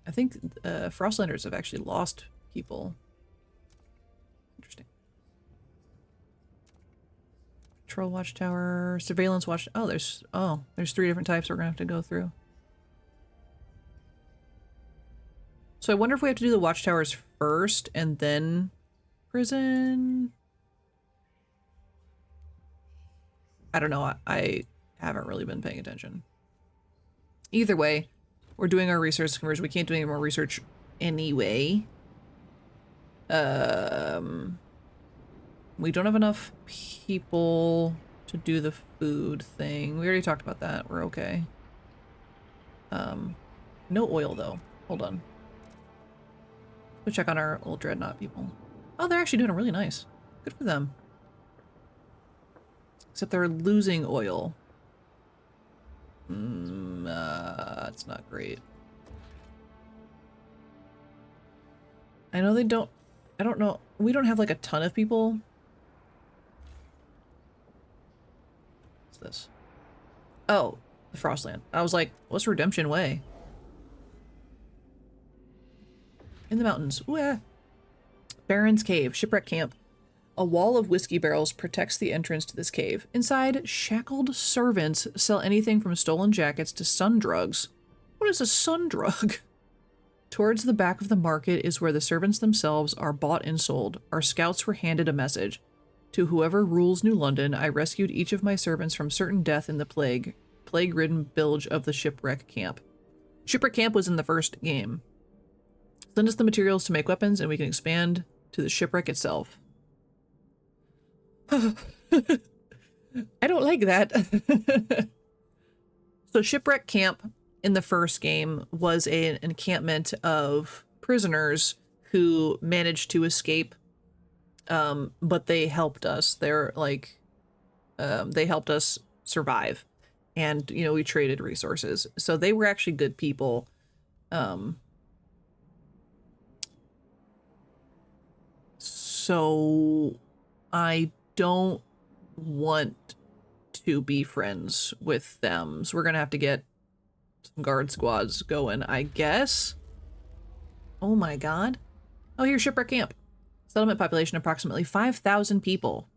I think Frostlanders have actually lost people. Interesting. patrol watchtower, surveillance watch. Oh, there's 3 different types we're gonna have to go through. So I wonder if we have to do the watchtowers first and then prison. I don't know. I haven't really been paying attention. Either way, we're doing our research conversion. We can't do any more research anyway. We don't have enough people to do the food thing. We already talked about that. We're okay. No oil though. Hold on. Go check on our old dreadnought people. Oh, they're actually doing it really nice. Good for them. Except they're losing oil. It's not great. I know they don't... I don't know. We don't have like a ton of people. What's this? Oh, the Frostland. I was like, what's Redemption Way? In the mountains. Ooh, Baron's Cave, shipwreck camp. A wall of whiskey barrels protects the entrance to this cave. Inside, shackled servants sell anything from stolen jackets to sun drugs. What is a sun drug? Towards the back of the market is where the servants themselves are bought and sold. Our scouts were handed a message. To whoever rules New London, I rescued each of my servants from certain death in the plague-ridden bilge of the shipwreck camp. Shipwreck camp was in the first game. Send us the materials to make weapons and we can expand to the shipwreck itself. I don't like that. So shipwreck camp in the first game was an encampment of prisoners who managed to escape, but they helped us. They're like, they helped us survive, and you know, we traded resources. So they were actually good people. So I don't want to be friends with them. So we're gonna have to get some guard squads going, I guess. Oh my god. Oh, here's shipwreck camp. Settlement population approximately 5,000 people.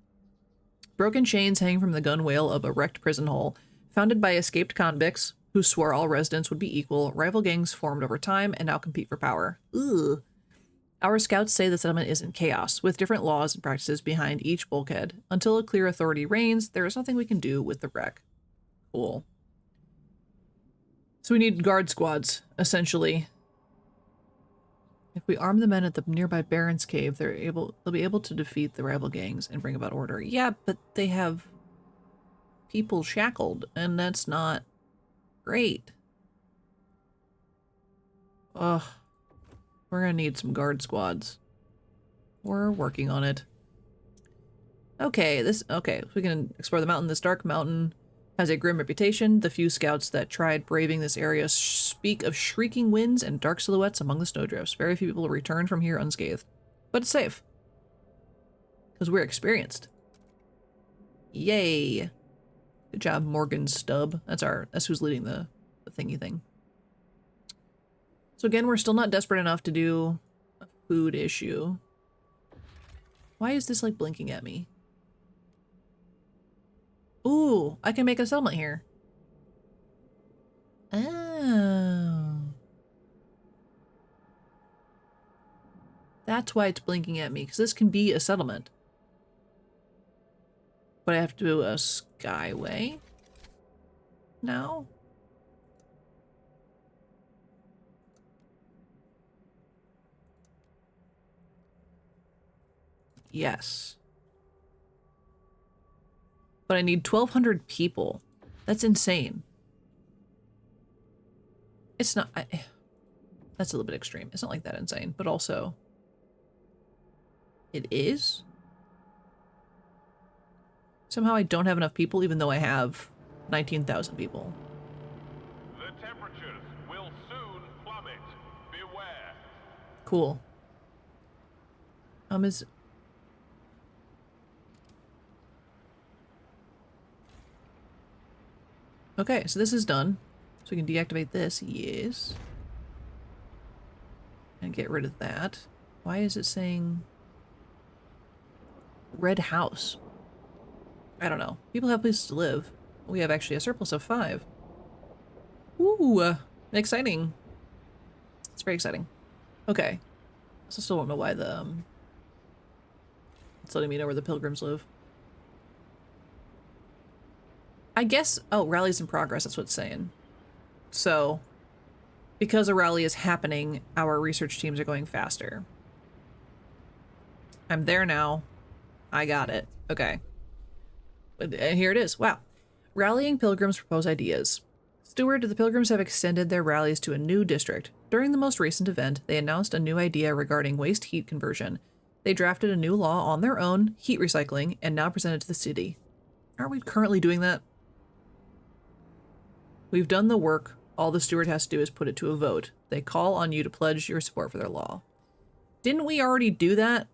Broken chains hang from the gunwale of a wrecked prison hole. Founded by escaped convicts who swore all residents would be equal, rival gangs formed over time and now compete for power. Ugh. Our scouts say the settlement is in chaos, with different laws and practices behind each bulkhead. Until a clear authority reigns, there is nothing we can do with the wreck. Cool. So we need guard squads, essentially. If we arm the men at the nearby Baron's Cave, they'll be able to defeat the rival gangs and bring about order. Yeah, but they have people shackled, and that's not great. Ugh. We're gonna need some guard squads. We're working on it. Okay, so we can explore the mountain. This dark mountain has a grim reputation. The few scouts that tried braving this area speak of shrieking winds and dark silhouettes among the snowdrifts. Very few people return from here unscathed. But it's safe. Because we're experienced. Yay. Good job, Morgan Stubb. That's who's leading the thingy thing. So again, we're still not desperate enough to do a food issue. Why is this like blinking at me? Ooh, I can make a settlement here. Oh. That's why it's blinking at me, because this can be a settlement. But I have to do a skyway now? Yes. But I need 1,200 people. That's insane. It's not... that's a little bit extreme. It's not like that insane, but also... It is? Somehow I don't have enough people, even though I have 19,000 people. The temperatures will soon plummet. Beware. Cool. Okay, so this is done. So we can deactivate this, yes. And get rid of that. Why is it saying Red House? I don't know. People have places to live. We have actually a surplus of 5. Ooh, exciting. It's very exciting. Okay. So still don't know why the, it's letting me know where the pilgrims live. I guess, oh, rally's in progress, that's what it's saying. So, because a rally is happening, our research teams are going faster. I'm there now. I got it. Okay. And here it is. Wow. Rallying pilgrims propose ideas. Steward, the pilgrims have extended their rallies to a new district. During the most recent event, they announced a new idea regarding waste heat conversion. They drafted a new law on their own, heat recycling, and now presented to the city. Aren't we currently doing that? We've done the work. All the steward has to do is put it to a vote. They call on you to pledge your support for their law. Didn't we already do that?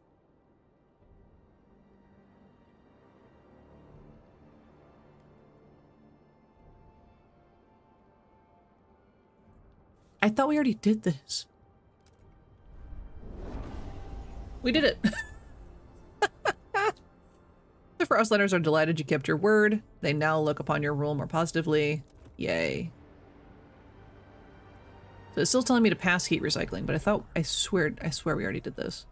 I thought we already did this. We did it. The Frostlanders are delighted you kept your word. They now look upon your rule more positively. Yay. So it's still telling me to pass heat recycling, but I swear we already did this.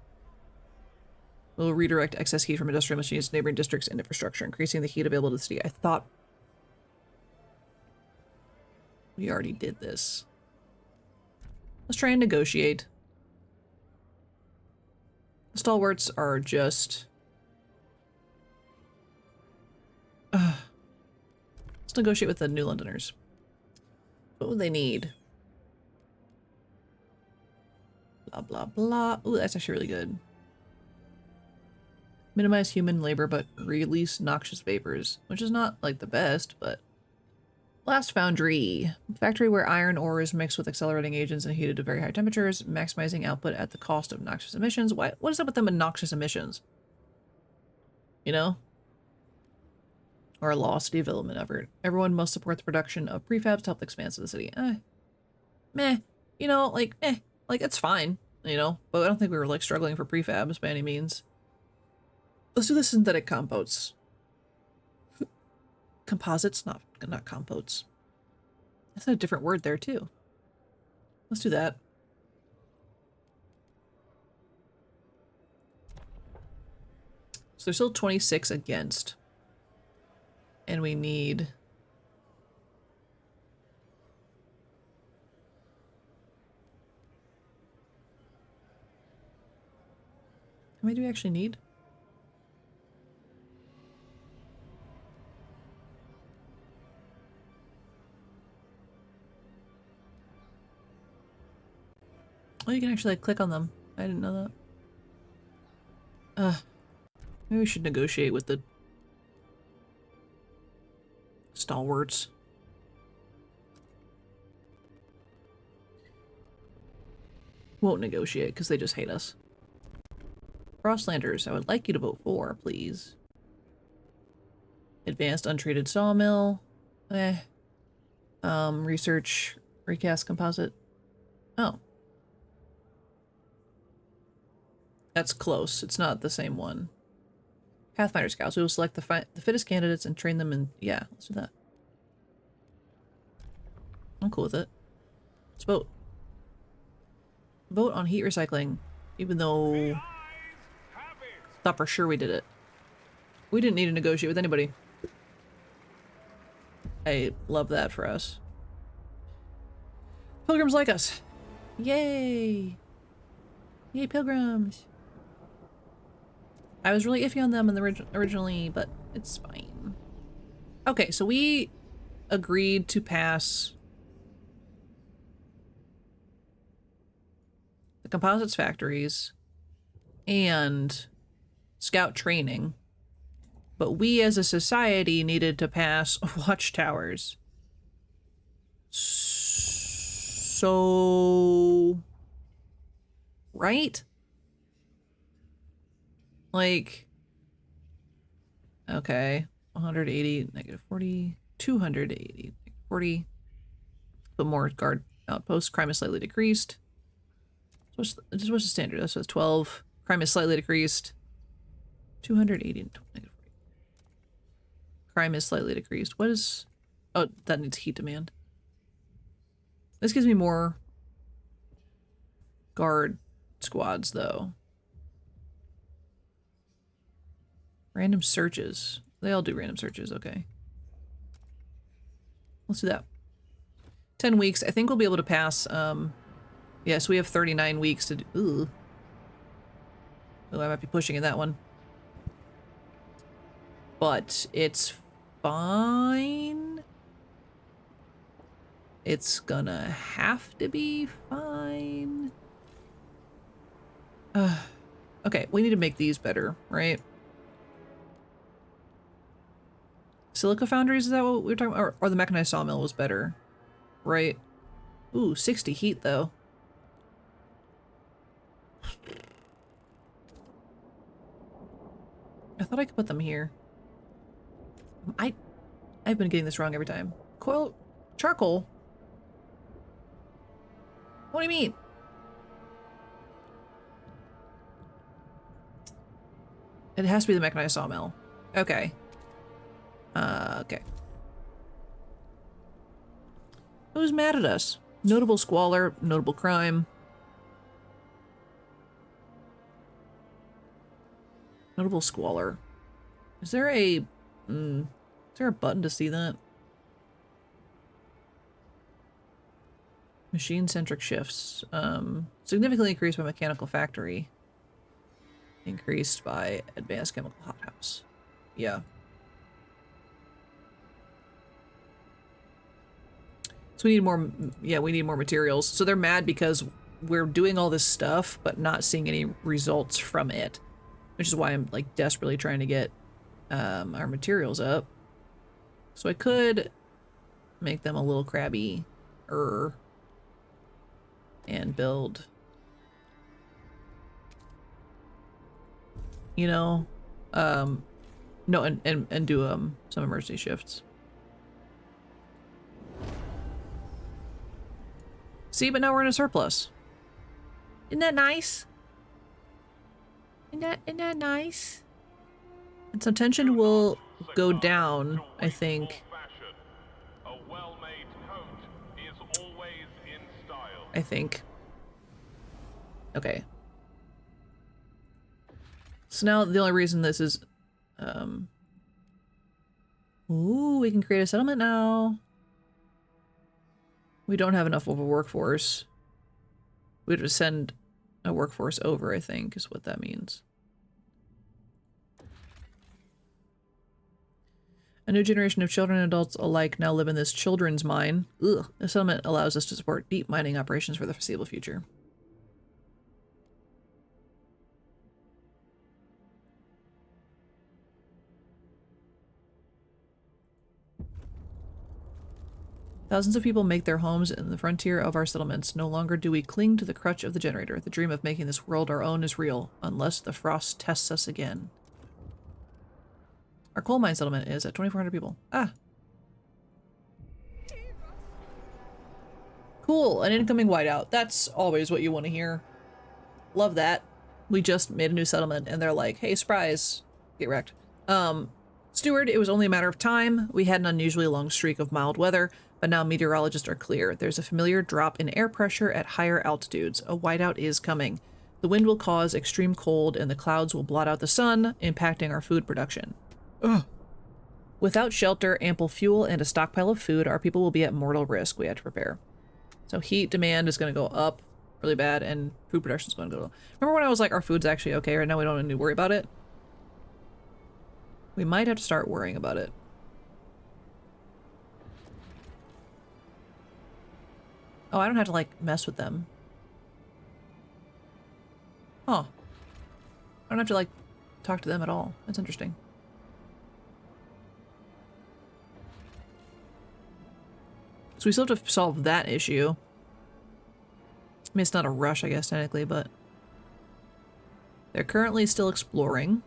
We'll redirect excess heat from industrial machines to neighboring districts and infrastructure, increasing the heat available to the city. I thought we already did this. Let's try and negotiate. The stalwarts are just... Let's negotiate with the New Londoners. What would they need? Blah, blah, blah. Ooh, that's actually really good. Minimize human labor, but release noxious vapors, which is not, like, the best, but... Blast Foundry. Factory where iron ore is mixed with accelerating agents and heated to very high temperatures, maximizing output at the cost of noxious emissions. What is up with them and noxious emissions? You know? Or a lost development effort. Everyone must support the production of prefabs to help the expanse of the city. Meh. You know, like, like, it's fine, you know? But I don't think we were, like, struggling for prefabs by any means. Let's do the synthetic compotes. Composites? Not compotes. That's a different word there, too. Let's do that. So there's still 26 against. And we need... How many do we actually need? Oh, you can actually, like, click on them. I didn't know that. Maybe we should negotiate with the stalwarts. Won't negotiate because they just hate us. Frostlanders, I would like you to vote for, please. Advanced untreated sawmill. Research, recast composite. Oh. That's close. It's not the same one. Pathfinder Scouts. We will select the fittest candidates and train them in... Yeah, let's do that. I'm cool with it. Let's vote. Vote on heat recycling. Even though... Thought for sure we did it. We didn't need to negotiate with anybody. I love that for us. Pilgrims like us. Yay! Yay, pilgrims! I was really iffy on them in the originally, but it's fine. Okay, so we agreed to pass the composites factories and scout training, but we as a society needed to pass watchtowers. So... Right? Like... Okay. 180, negative 40, 280, 40. But more guard outposts. Crime is slightly decreased. What's the standard? So it's 12. Crime is slightly decreased. 280 and negative 40. Crime is slightly decreased. What is... Oh, that needs heat demand. This gives me more guard squads, though. Random searches. They all do random searches, okay. Let's do that. 10 weeks. I think we'll be able to pass, yeah, so we have 39 weeks to do... Ooh. Oh, I might be pushing in that one. But it's fine. It's gonna have to be fine. Okay, we need to make these better, right? Silica foundries, is that what we were talking about? Or the mechanized sawmill was better, right? Ooh, 60 heat though. I thought I could put them here. I've been getting this wrong every time. Coil charcoal? What do you mean? It has to be the mechanized sawmill. Okay. Okay. Who's mad at us? Notable squalor, notable crime. Notable squalor. Is there a button to see that? Machine-centric shifts. Significantly increased by mechanical factory. Increased by advanced chemical hothouse. Yeah. So we need more, yeah, we need more materials. So they're mad because we're doing all this stuff, but not seeing any results from it. Which is why I'm, like, desperately trying to get our materials up. So I could make them a little crabby-er and build, you know, no, and do some emergency shifts. See, but now we're in a surplus. Isn't that nice? Isn't that nice? And so tension will go down, I think. I think. Okay. So now the only reason this is, ooh, we can create a settlement now. We don't have enough of a workforce. We have to send a workforce over, I think, is what that means. A new generation of children and adults alike now live in this children's mine. Ugh. The settlement allows us to support deep mining operations for the foreseeable future. Thousands of people make their homes in the frontier of our settlements. No longer do we cling to the crutch of the generator. The dream of making this world our own is real, unless the frost tests us again. Our coal mine settlement is at 2,400 people. Ah. Cool, an incoming whiteout. That's always what you want to hear. Love that. We just made a new settlement and they're like, hey, surprise. Get wrecked. Steward, it was only a matter of time. We had an unusually long streak of mild weather, but now meteorologists are clear. There's a familiar drop in air pressure at higher altitudes. A whiteout is coming. The wind will cause extreme cold and the clouds will blot out the sun, impacting our food production. Ugh. Without shelter, ample fuel, and a stockpile of food, our people will be at mortal risk. We had to prepare. So heat demand is going to go up really bad, and food production is going to go low. Remember when I was like, our food's actually okay right now, we don't need to worry about it? We might have to start worrying about it. Oh, I don't have to, like, mess with them. Huh. I don't have to, like, talk to them at all. That's interesting. So we still have to solve that issue. I mean, it's not a rush, I guess, technically, but... They're currently still exploring.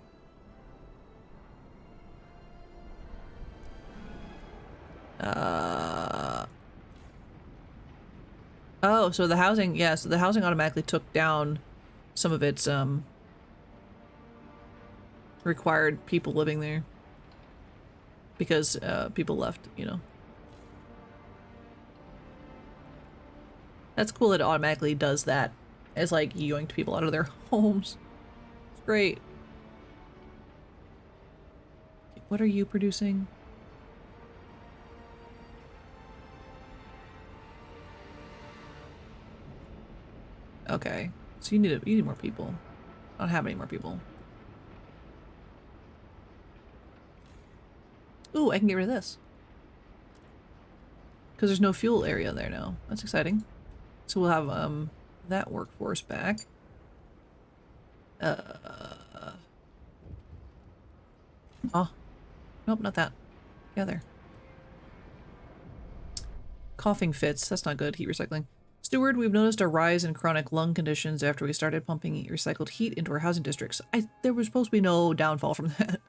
Oh, so the housing, yeah, so the housing automatically took down some of its, required people living there. because people left, you know. That's cool that it automatically does that as like yoinked people out of their homes. It's great. What are you producing? Okay, so you need more people. I don't have any more people. Ooh, I can get rid of this. Because there's no fuel area there now. That's exciting. So we'll have that workforce back. Oh. Nope, not that. Yeah, there. Coughing fits. That's not good. Heat recycling. Steward, we've noticed a rise in chronic lung conditions after we started pumping recycled heat into our housing districts. There was supposed to be no downfall from that.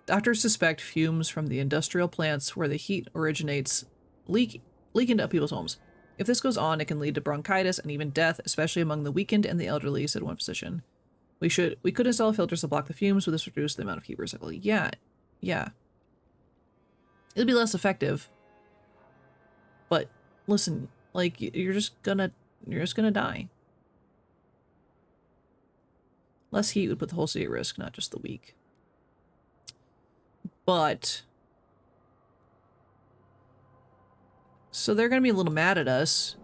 Doctors suspect fumes from the industrial plants where the heat originates leak into people's homes. If this goes on, it can lead to bronchitis and even death, especially among the weakened and the elderly, said one physician. We could install filters to block the fumes, but this would reduce the amount of heat recycling. Yeah. It'll be less effective. But listen, like you're just gonna die. Less heat would put the whole city at risk, not just the weak. But so they're gonna be a little mad at us,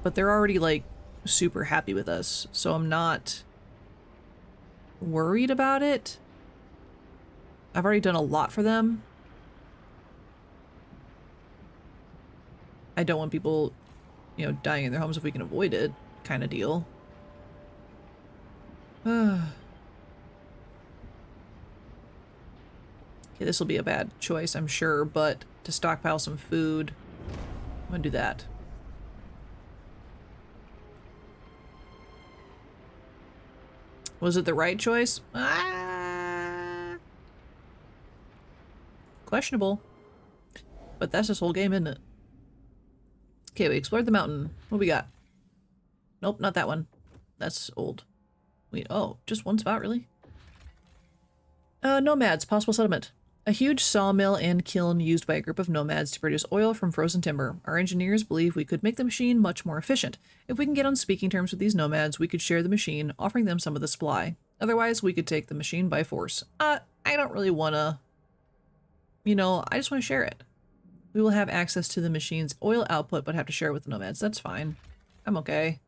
but they're already like super happy with us, so I'm not worried about it. I've already done a lot for them. I don't want people, you know, dying in their homes if we can avoid it, kind of deal. Okay, this will be a bad choice, I'm sure, but to stockpile some food, I'm gonna do that. Was it the right choice? Questionable. But that's this whole game, isn't it? Okay, we explored the mountain. What we got? Nope, not that one. That's old. Wait, oh, just one spot, really? Nomads, possible settlement. A huge sawmill and kiln used by a group of nomads to produce oil from frozen timber. Our engineers believe we could make the machine much more efficient. If we can get on speaking terms with these nomads, we could share the machine, offering them some of the supply. Otherwise, we could take the machine by force. I don't really wanna... You know, I just want to share it. We will have access to the machine's oil output, but have to share it with the nomads. That's fine. I'm okay.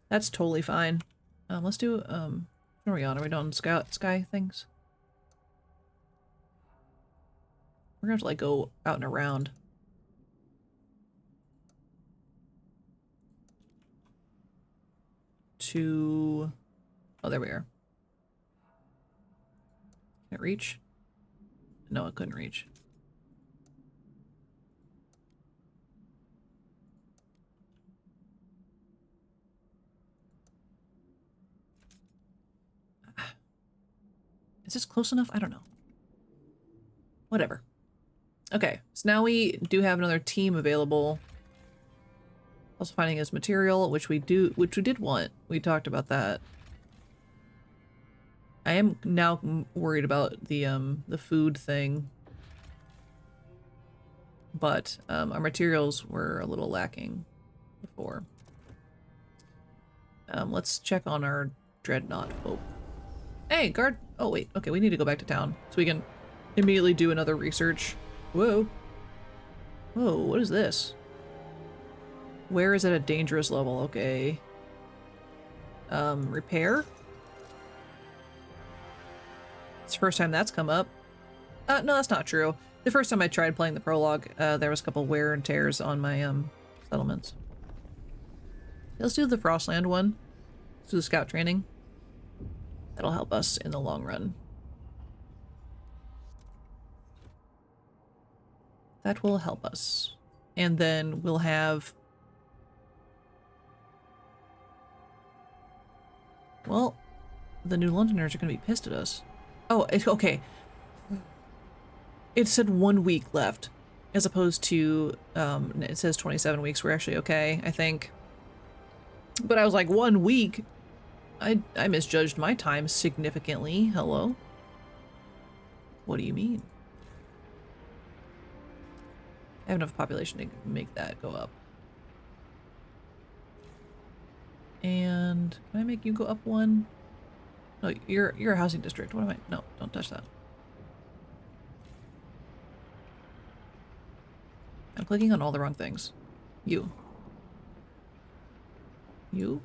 That's totally fine. Let's do, what are we on? Are we doing sky things? We're gonna have to, like, go out and around. To... Oh, there we are. Can it reach? No, it couldn't reach. Is this close enough? I don't know. Whatever. Okay, so now we do have another team available. Also finding his material, which we did want. We talked about that. I am now worried about the food thing. But our materials were a little lacking before. Let's check on our dreadnought. Oh. Hey, guard. Oh, wait. Okay, we need to go back to town so we can immediately do another research. Whoa. Whoa, what is this? Where is it at a dangerous level? Okay. Repair? It's the first time that's come up. No, that's not true. The first time I tried playing the prologue, there was a couple wear and tears on my, settlements. Let's do the Frostland one. Let's do the scout training. That'll help us in the long run. That will help us. And then we'll have... Well, the New Londoners are going to be pissed at us. Oh, okay. It said 1 week left, as opposed to, it says 27 weeks. We're actually okay, I think. But I was like, 1 week? I misjudged my time significantly. Hello? What do you mean? have enough population to make that go up. And can I make you go up one? No, you're a housing district. What am I? No, don't touch that. I'm clicking on all the wrong things. You. You?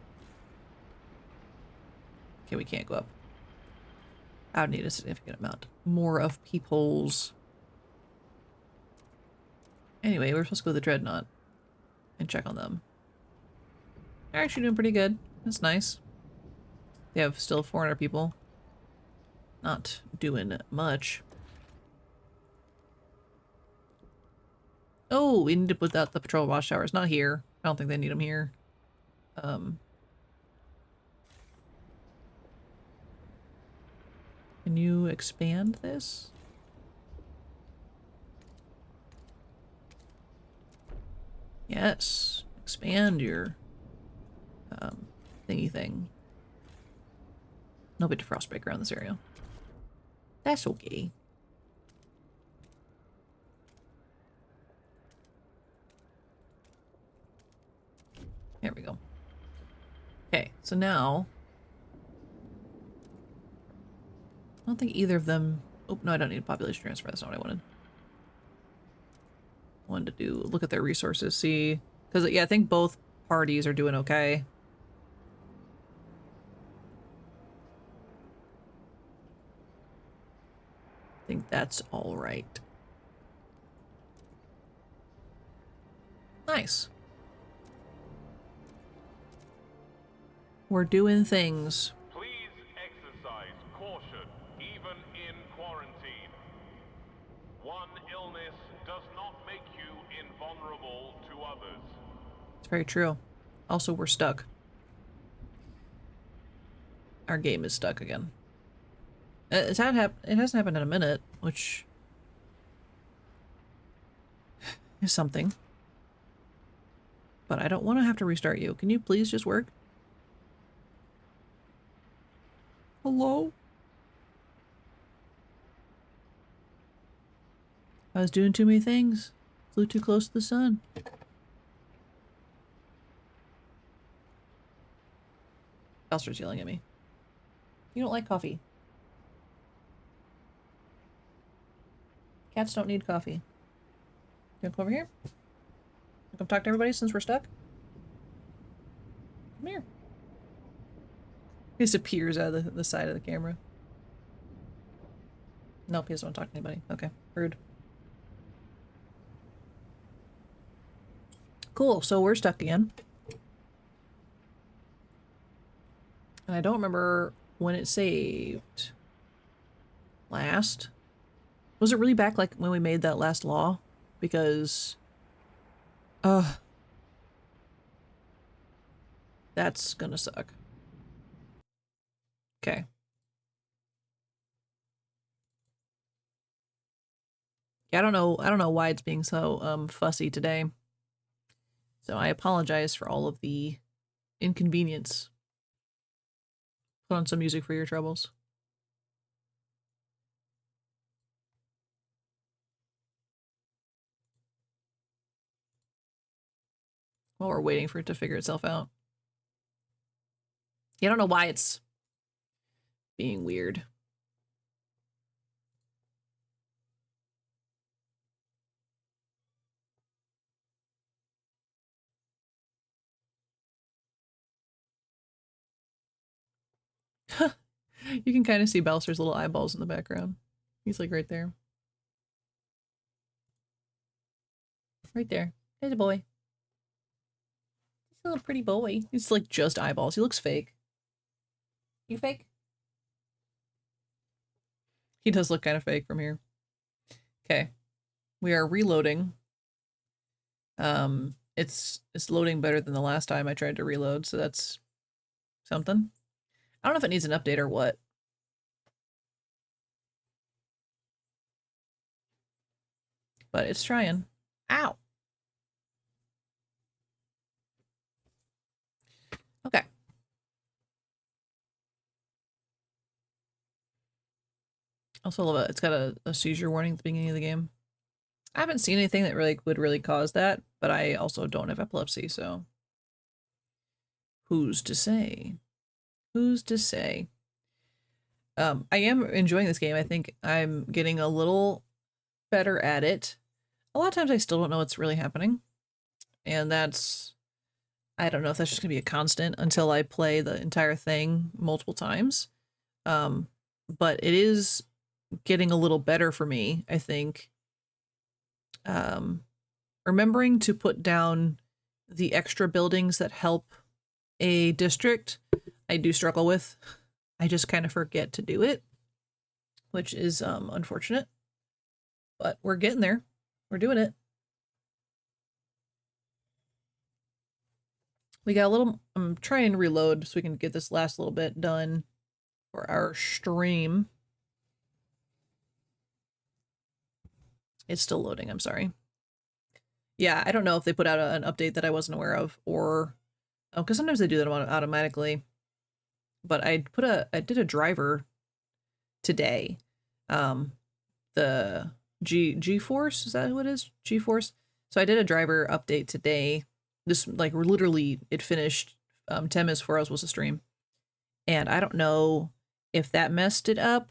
Okay, we can't go up. I would need a significant amount more of peepholes. Anyway, we're supposed to go to the Dreadnought and check on them. They're actually doing pretty good. That's nice. They have still 400 people. Not doing much. Oh, we need to put out the patrol watchtowers. Not here. I don't think they need them here. Can you expand this? Yes. Expand your thingy thing. No bit of frostbreak around this area. That's okay. There we go. Okay, so now I don't think either of them... Oh, no, I don't need a population transfer. That's not what I wanted. I wanted to do... Look at their resources, see... Because, yeah, I think both parties are doing okay. I think that's all right. Nice. We're doing things. Please exercise caution, even in quarantine. One illness does not make you invulnerable to others. It's very true. Also, we're stuck. Our game is stuck again. It hasn't happened in a minute, which is something. But I don't want to have to restart you. Can you please just work? Hello? I was doing too many things. Flew too close to the sun. Elster's yelling at me. You don't like coffee. Cats don't need coffee. You want to come over here? Come talk to everybody since we're stuck? Come here. He disappears out of the side of the camera. Nope, he doesn't want to talk to anybody. Okay, rude. Cool, so we're stuck again. And I don't remember when it saved. Last? Was it really back like when we made that last law? Because... that's gonna suck. Okay. Yeah, I don't know why it's being so fussy today. So I apologize for all of the inconvenience. Put on some music for your troubles. While we're waiting for it to figure itself out. Yeah, I don't know why it's being weird. You can kind of see Balser's little eyeballs in the background. He's like right there. Right there. There's a boy. He's a little pretty boy. He's like just eyeballs. He looks fake. You fake? He does look kind of fake from here. Okay. We are reloading. It's loading better than the last time I tried to reload, so that's something. I don't know if it needs an update or what. But it's trying. Ow! Okay. Also love it. It's got a seizure warning at the beginning of the game. I haven't seen anything that really would really cause that, but I also don't have epilepsy, so who's to say? Who's to say? I am enjoying this game. I think I'm getting a little better at it. A lot of times I still don't know what's really happening. And that's, I don't know if that's just gonna be a constant until I play the entire thing multiple times. But it is getting a little better for me, I think. Remembering to put down the extra buildings that help a district, I do struggle with. I just kind of forget to do it, which is unfortunate. But we're getting there. We're doing it. We got a little, I'm trying to reload so we can get this last little bit done for our stream. It's still loading, I'm sorry. Yeah, I don't know if they put out an update that I wasn't aware of, or, oh, because sometimes they do that automatically. But I did a driver today. The G-Force, is that who it is? G-Force. So I did a driver update today. This, like, literally, it finished 10 minutes before I was supposed to stream. And I don't know if that messed it up.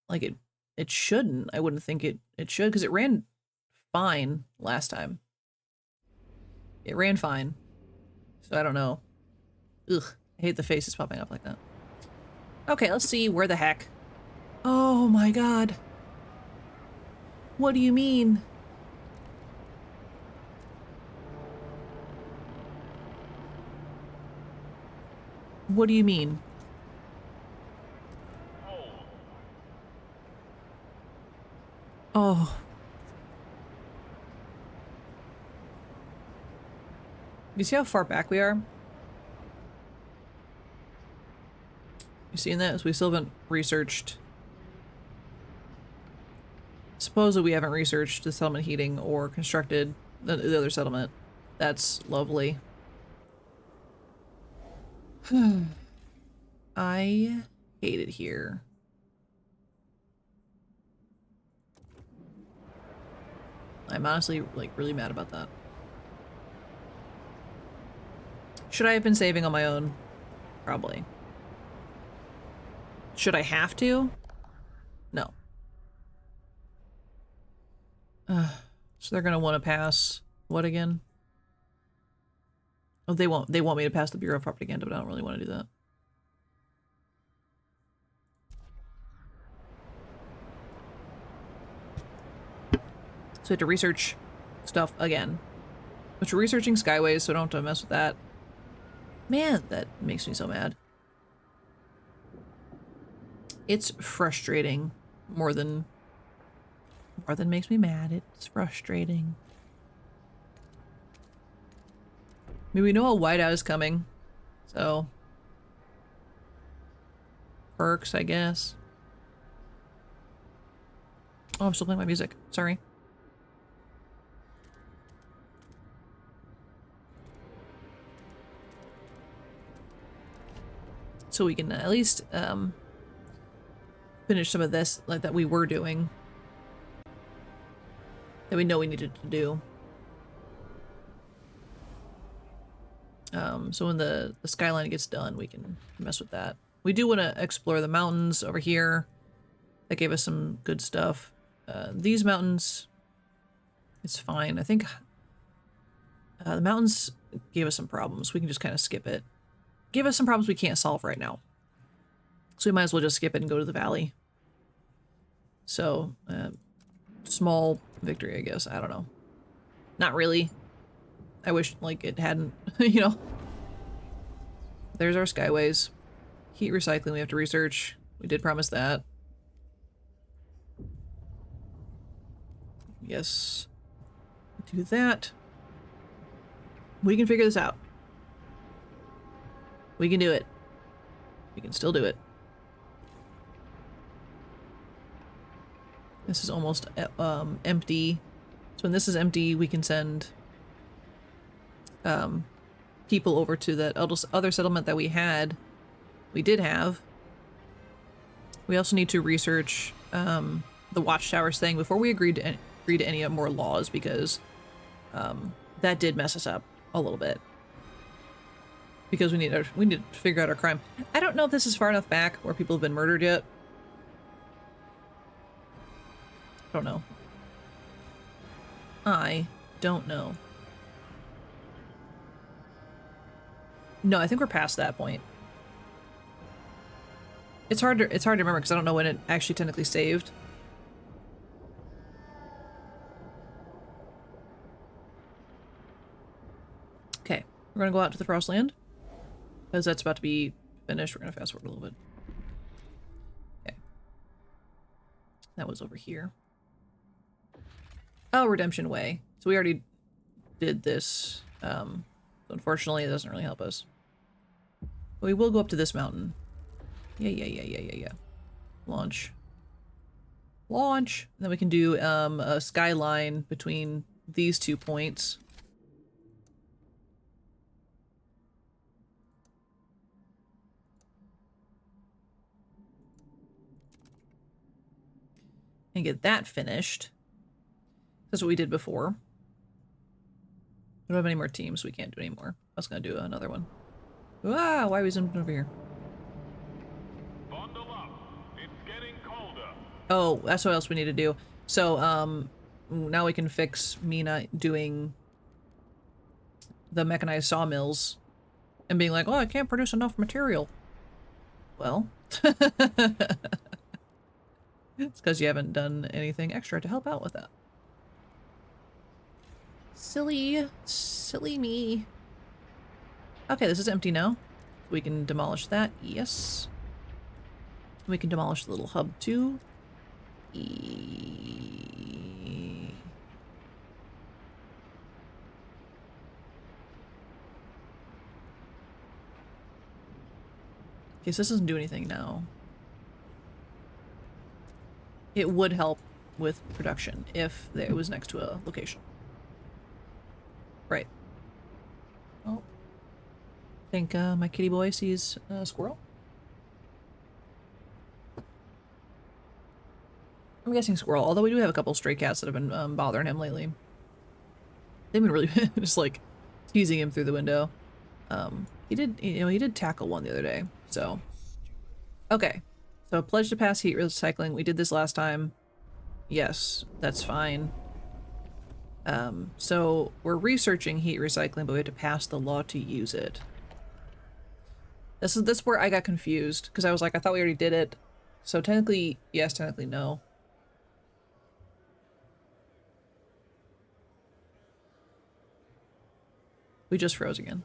Like, it shouldn't. I wouldn't think it should, because it ran fine last time. It ran fine. So I don't know. Ugh. I hate the faces popping up like that. Okay, let's see where the heck. Oh my god. What do you mean? What do you mean? Oh. You see how far back we are? You seen that? We still haven't researched. Supposedly we haven't researched the settlement heating or constructed the other settlement. That's lovely. I hate it here. I'm honestly, like, really mad about that. Should I have been saving on my own? Probably. Should I have to? No. So they're gonna want to pass what again? Oh, they won't. They want me to pass the Bureau of Propaganda, but I don't really want to do that. So I had to research stuff again. Which we're researching Skyways, so I don't have to mess with that. Man, that makes me so mad. It's frustrating more than makes me mad. It's frustrating. I mean, we know a whiteout is coming, so perks, I guess. Oh, I'm still playing my music. Sorry. So we can at least finish some of this like that we were doing. That we know we needed to do. So when the skyline gets done, we can mess with that. We do want to explore the mountains over here. That gave us some good stuff. These mountains, it's fine. I think the mountains gave us some problems. We can just kind of skip it. Give us some problems we can't solve right now. So we might as well just skip it and go to the valley. So, small victory, I guess. I don't know. Not really. I wish, like, it hadn't, you know. There's our skyways. Heat recycling we have to research. We did promise that. Yes. Do that. We can figure this out. We can do it. We can still do it. This is almost empty. So when this is empty, we can send people over to that other settlement that we had. We did have. We also need to research the watchtowers thing before we agreed to any more laws, because that did mess us up a little bit. Because we need to figure out our crime. I don't know if this is far enough back where people have been murdered yet. I don't know. I don't know. No, I think we're past that point. It's hard to remember because I don't know when it actually technically saved. Okay, we're gonna go out to the Frostland because that's about to be finished. We're gonna fast forward a little bit. Okay, that was over here. Oh, Redemption Way. So we already did this. So unfortunately, it doesn't really help us. But we will go up to this mountain. Yeah. Launch. Launch! And then we can do a skyline between these 2 points. And get that finished. That's what we did before. We don't have any more teams, so we can't do any more. I was gonna do another one. Wow, why are we zoomed over here? Bundle up. It's getting colder. Oh, that's what else we need to do. So, now we can fix me not doing the mechanized sawmills and being like, oh, I can't produce enough material. Well, it's because you haven't done anything extra to help out with that. Silly me. Okay, this is empty now. We can demolish that. Yes. We can demolish the little hub too. Okay, so this doesn't do anything now. It would help with production if it was next to a location. Right. Oh. I think my kitty boy sees a squirrel. I'm guessing squirrel, although we do have a couple stray cats that have been bothering him lately. They've been really just like teasing him through the window. He did tackle one the other day, so. Okay, so pledge to pass heat recycling. We did this last time. Yes, that's fine. So we're researching heat recycling, but we have to pass the law to use it. This is where I got confused, because I was like, I thought we already did it. So technically, yes, technically no. We just froze again.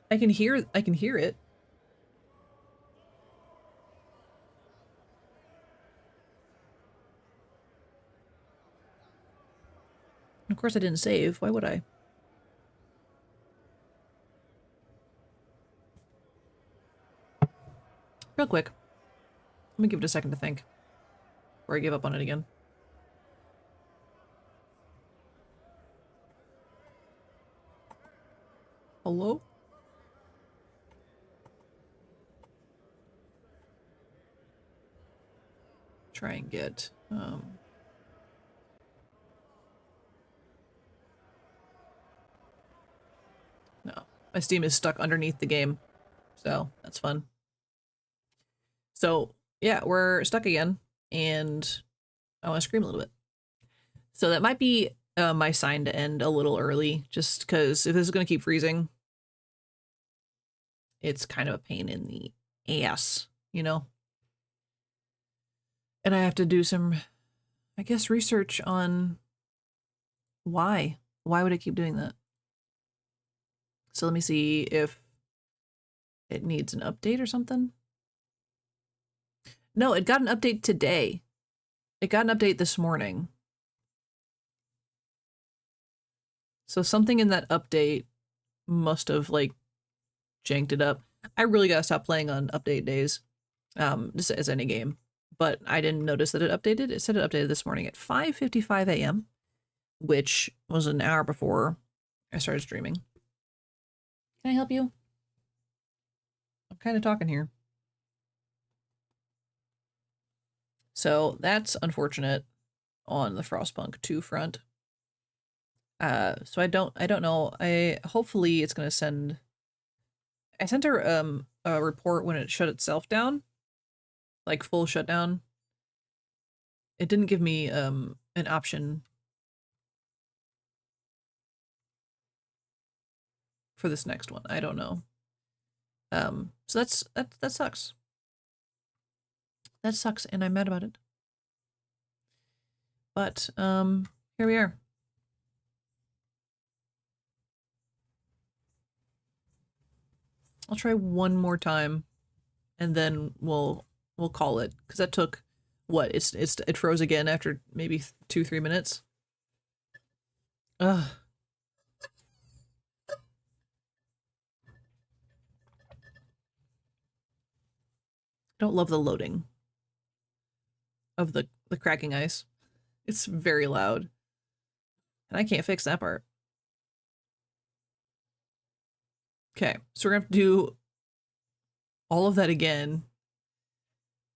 I can hear it. Of course I didn't save. Why would I? Real quick. Let me give it a second to think before I give up on it again. Hello? Try and get, no. My Steam is stuck underneath the game, so that's fun. So, yeah, we're stuck again, and I want to scream a little bit. So that might be my sign to end a little early, just because if this is going to keep freezing, it's kind of a pain in the ass, you know? And I have to do some, I guess, research on why. Why would it keep doing that? So let me see if it needs an update or something. No, it got an update today. It got an update this morning. So something in that update must have, like, janked it up. I really gotta stop playing on update days, just as any game. But I didn't notice that it updated. It said it updated this morning at 5:55 a.m., which was an hour before I started streaming. Can I help you? I'm kind of talking here. So that's unfortunate on the Frostpunk 2 front. So I don't know. Hopefully it's gonna send. I sent her a report when it shut itself down, like full shutdown. It didn't give me an option for this next one. I don't know. So that sucks. That sucks, and I'm mad about it. But here we are. I'll try one more time, and then we'll call it, because that took what? It froze again after maybe 2-3 minutes. Ugh. I don't love the loading of the cracking ice. It's very loud, and I can't fix that part. Okay, so we're gonna have to do all of that again.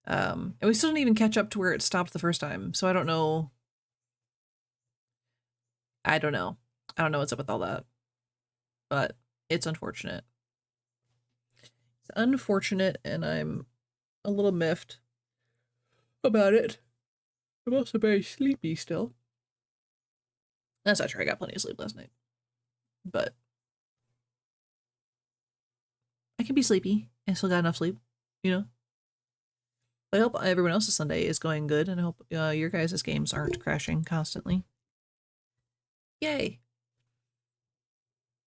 And we still didn't even catch up to where it stopped the first time, so I don't know. I don't know. I don't know what's up with all that. But it's unfortunate. It's unfortunate, and I'm a little miffed about it. I'm also very sleepy still. That's not true. I got plenty of sleep last night. But I can be sleepy and still got enough sleep, you know? But I hope everyone else's Sunday is going good, and I hope your guys' games aren't crashing constantly. Yay!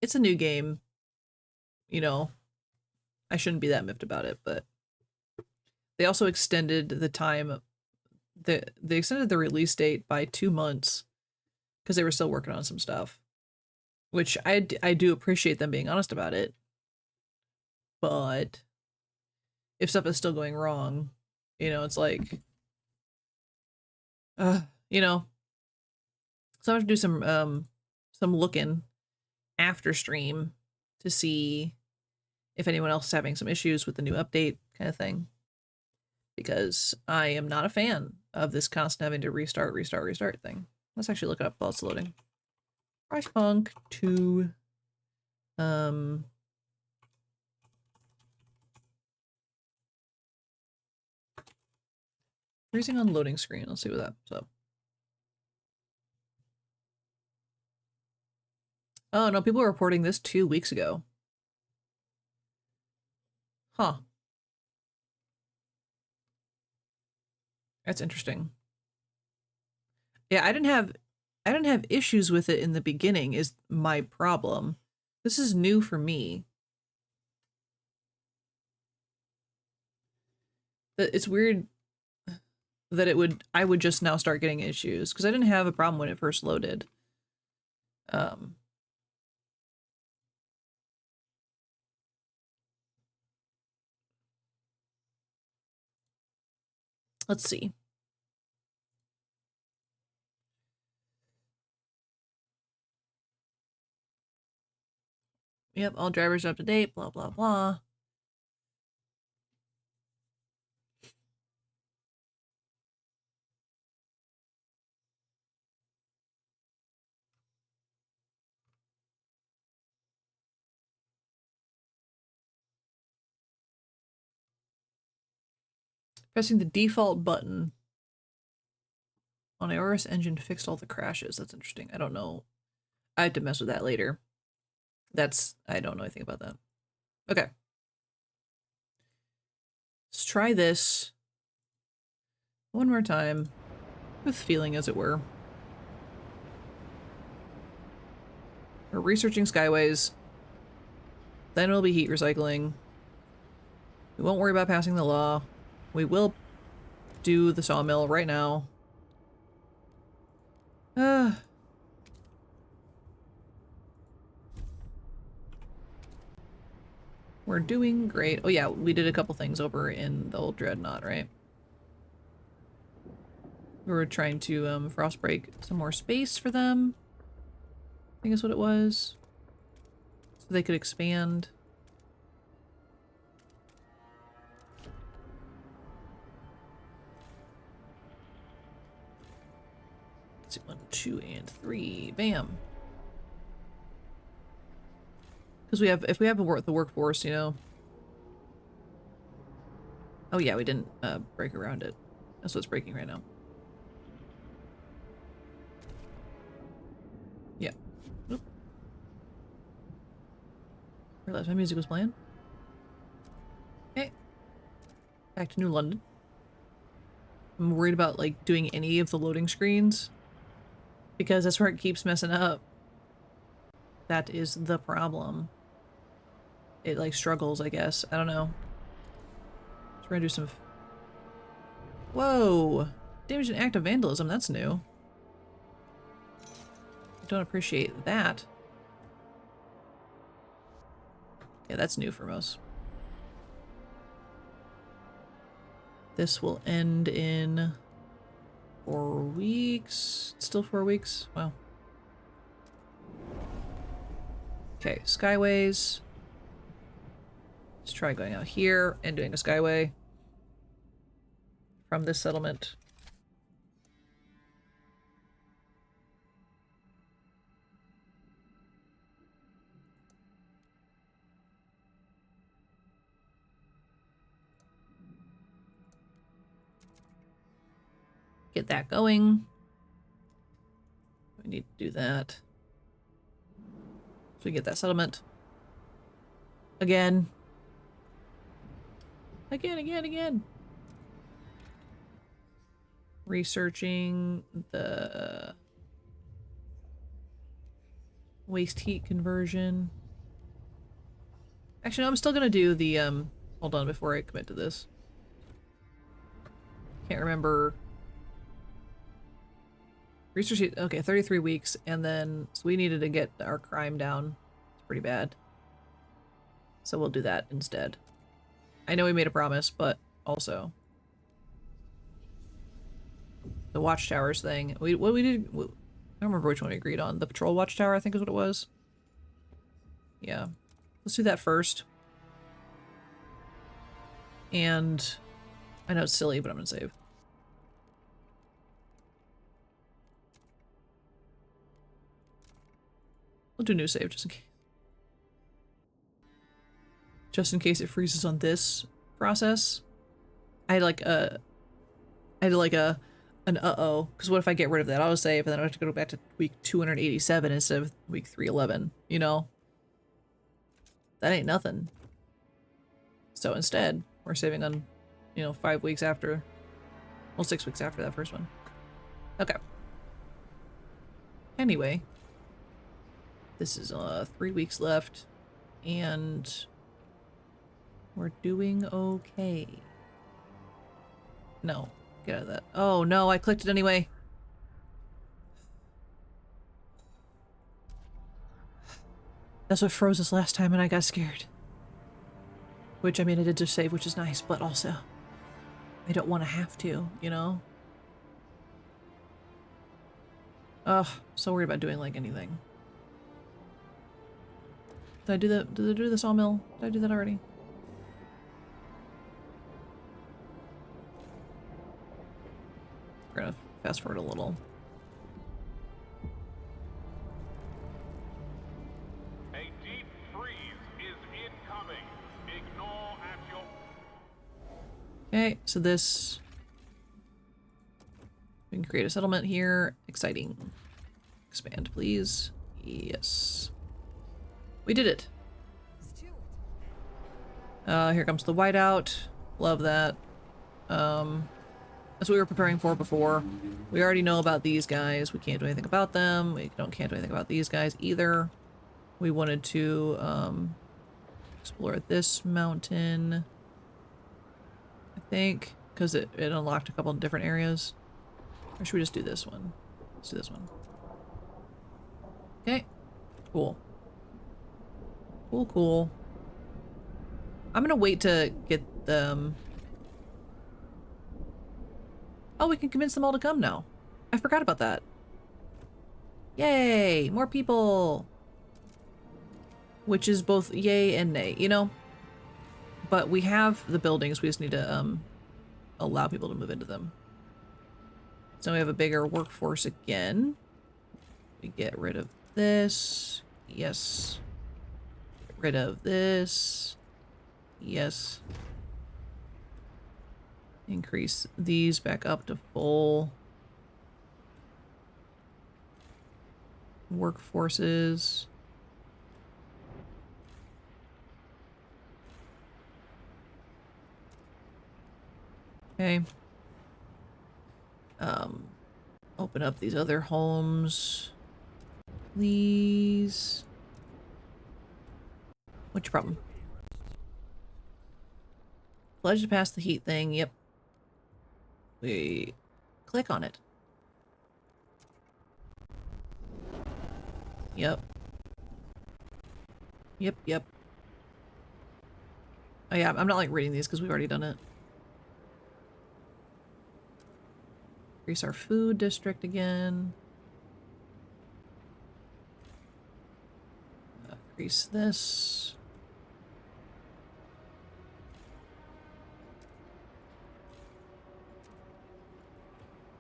It's a new game. You know, I shouldn't be that miffed about it, but they also extended the time. They extended the release date by 2 months because they were still working on some stuff, which I do appreciate them being honest about it. But if stuff is still going wrong, you know, it's like, you know, so I have to do some looking after stream to see if anyone else is having some issues with the new update kind of thing, because I am not a fan of this constant having to restart thing. Let's actually look it up while it's loading. Frostpunk 2. Freezing on loading screen. Let's see what that's up. Oh no, people were reporting this 2 weeks ago. Huh. That's interesting. Yeah, I didn't have issues with it in the beginning is my problem. This is new for me. It's weird that I would just now start getting issues, because I didn't have a problem when it first loaded. Let's see. Yep, all drivers are up to date, blah, blah, blah. Pressing the default button on iOS engine fixed all the crashes. That's interesting. I don't know. I have to mess with that later. I don't know anything about that. Okay. Let's try this one more time with feeling, as it were. We're researching skyways. Then it'll be heat recycling. We won't worry about passing the law. We will do the sawmill right now. We're doing great. Oh yeah, we did a couple things over in the old Dreadnought, right? We were trying to frostbreak some more space for them. I think that's what it was. So they could expand. Let's see, 1, 2, and 3. Bam. Because if we have the workforce, you know. Oh yeah, we didn't break around it. That's what's breaking right now. Yeah. Oop. Realized my music was playing. Okay. Back to New London. I'm worried about like doing any of the loading screens because that's where it keeps messing up. That is the problem. It like struggles, I guess. I don't know. So we're gonna do some. Whoa! Damage and act of vandalism. That's new. I don't appreciate that. Yeah, that's new for most. This will end in 4 weeks. Still 4 weeks? Wow. Okay, skyways. Let's try going out here and doing a skyway from this settlement. Get that going. We need to do that. So we get that settlement. Again. Again. Researching the waste heat conversion. Actually, no, I'm still gonna do the, hold on before I commit to this. Can't remember. Research, okay, 33 weeks, and then, so we needed to get our crime down. It's pretty bad. So we'll do that instead. I know we made a promise, but also. The watchtowers thing. What we did, I don't remember which one we agreed on. The patrol watchtower, I think is what it was. Yeah. Let's do that first. And I know it's silly, but I'm gonna save. We'll do new save just in case. Just in case it freezes on this process. I had like an uh-oh, because what if I get rid of that autosave and then I have to go back to week 287 instead of week 311, you know? That ain't nothing. So instead, we're saving on, you know, 5 weeks after, well, 6 weeks after that first one. Okay. Anyway. This is 3 weeks left, and we're doing okay. No, get out of that. Oh no, I clicked it anyway. That's what froze us last time and I got scared. Which, I mean, I did just save, which is nice, but also, I don't want to have to, you know? Ugh, so worried about doing, like, anything. Did I do the sawmill? Did I do that already? We're gonna fast forward a little. A deep freeze is incoming. Ignore at your... Okay, so this... We can create a settlement here. Exciting. Expand, please. Yes. We did it. Here comes the whiteout. Love that. That's what we were preparing for before. We already know about these guys. We can't do anything about them. We can't do anything about these guys either. We wanted to explore this mountain, I think, because it unlocked a couple of different areas. Or should we just do this one? Let's do this one. Okay. Cool. Cool. I'm gonna wait to get them. Oh, we can convince them all to come now. I forgot about that. Yay! More people! Which is both yay and nay, you know? But we have the buildings, we just need to allow people to move into them. So we have a bigger workforce again. We get rid of this. Yes. Get rid of this. Yes. Increase these back up to full. Workforces. Okay. Open up these other homes. Please. What's your problem? Pledge to pass the heat thing. Yep. We click on it. Yep. Yep, yep. Oh yeah, I'm not like reading these because we've already done it. Increase our food district again. Increase this.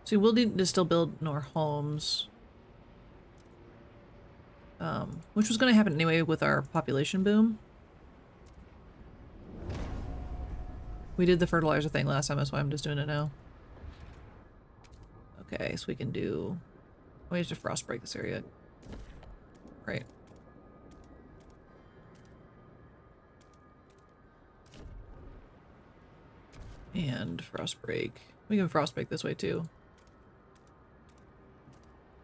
So we'll need to still build more homes. Which was going to happen anyway with our population boom. We did the fertilizer thing last time, that's why I'm just doing it now. Okay, so we can do... We have to frost break this area. Right. And frost break. We can frost break this way too.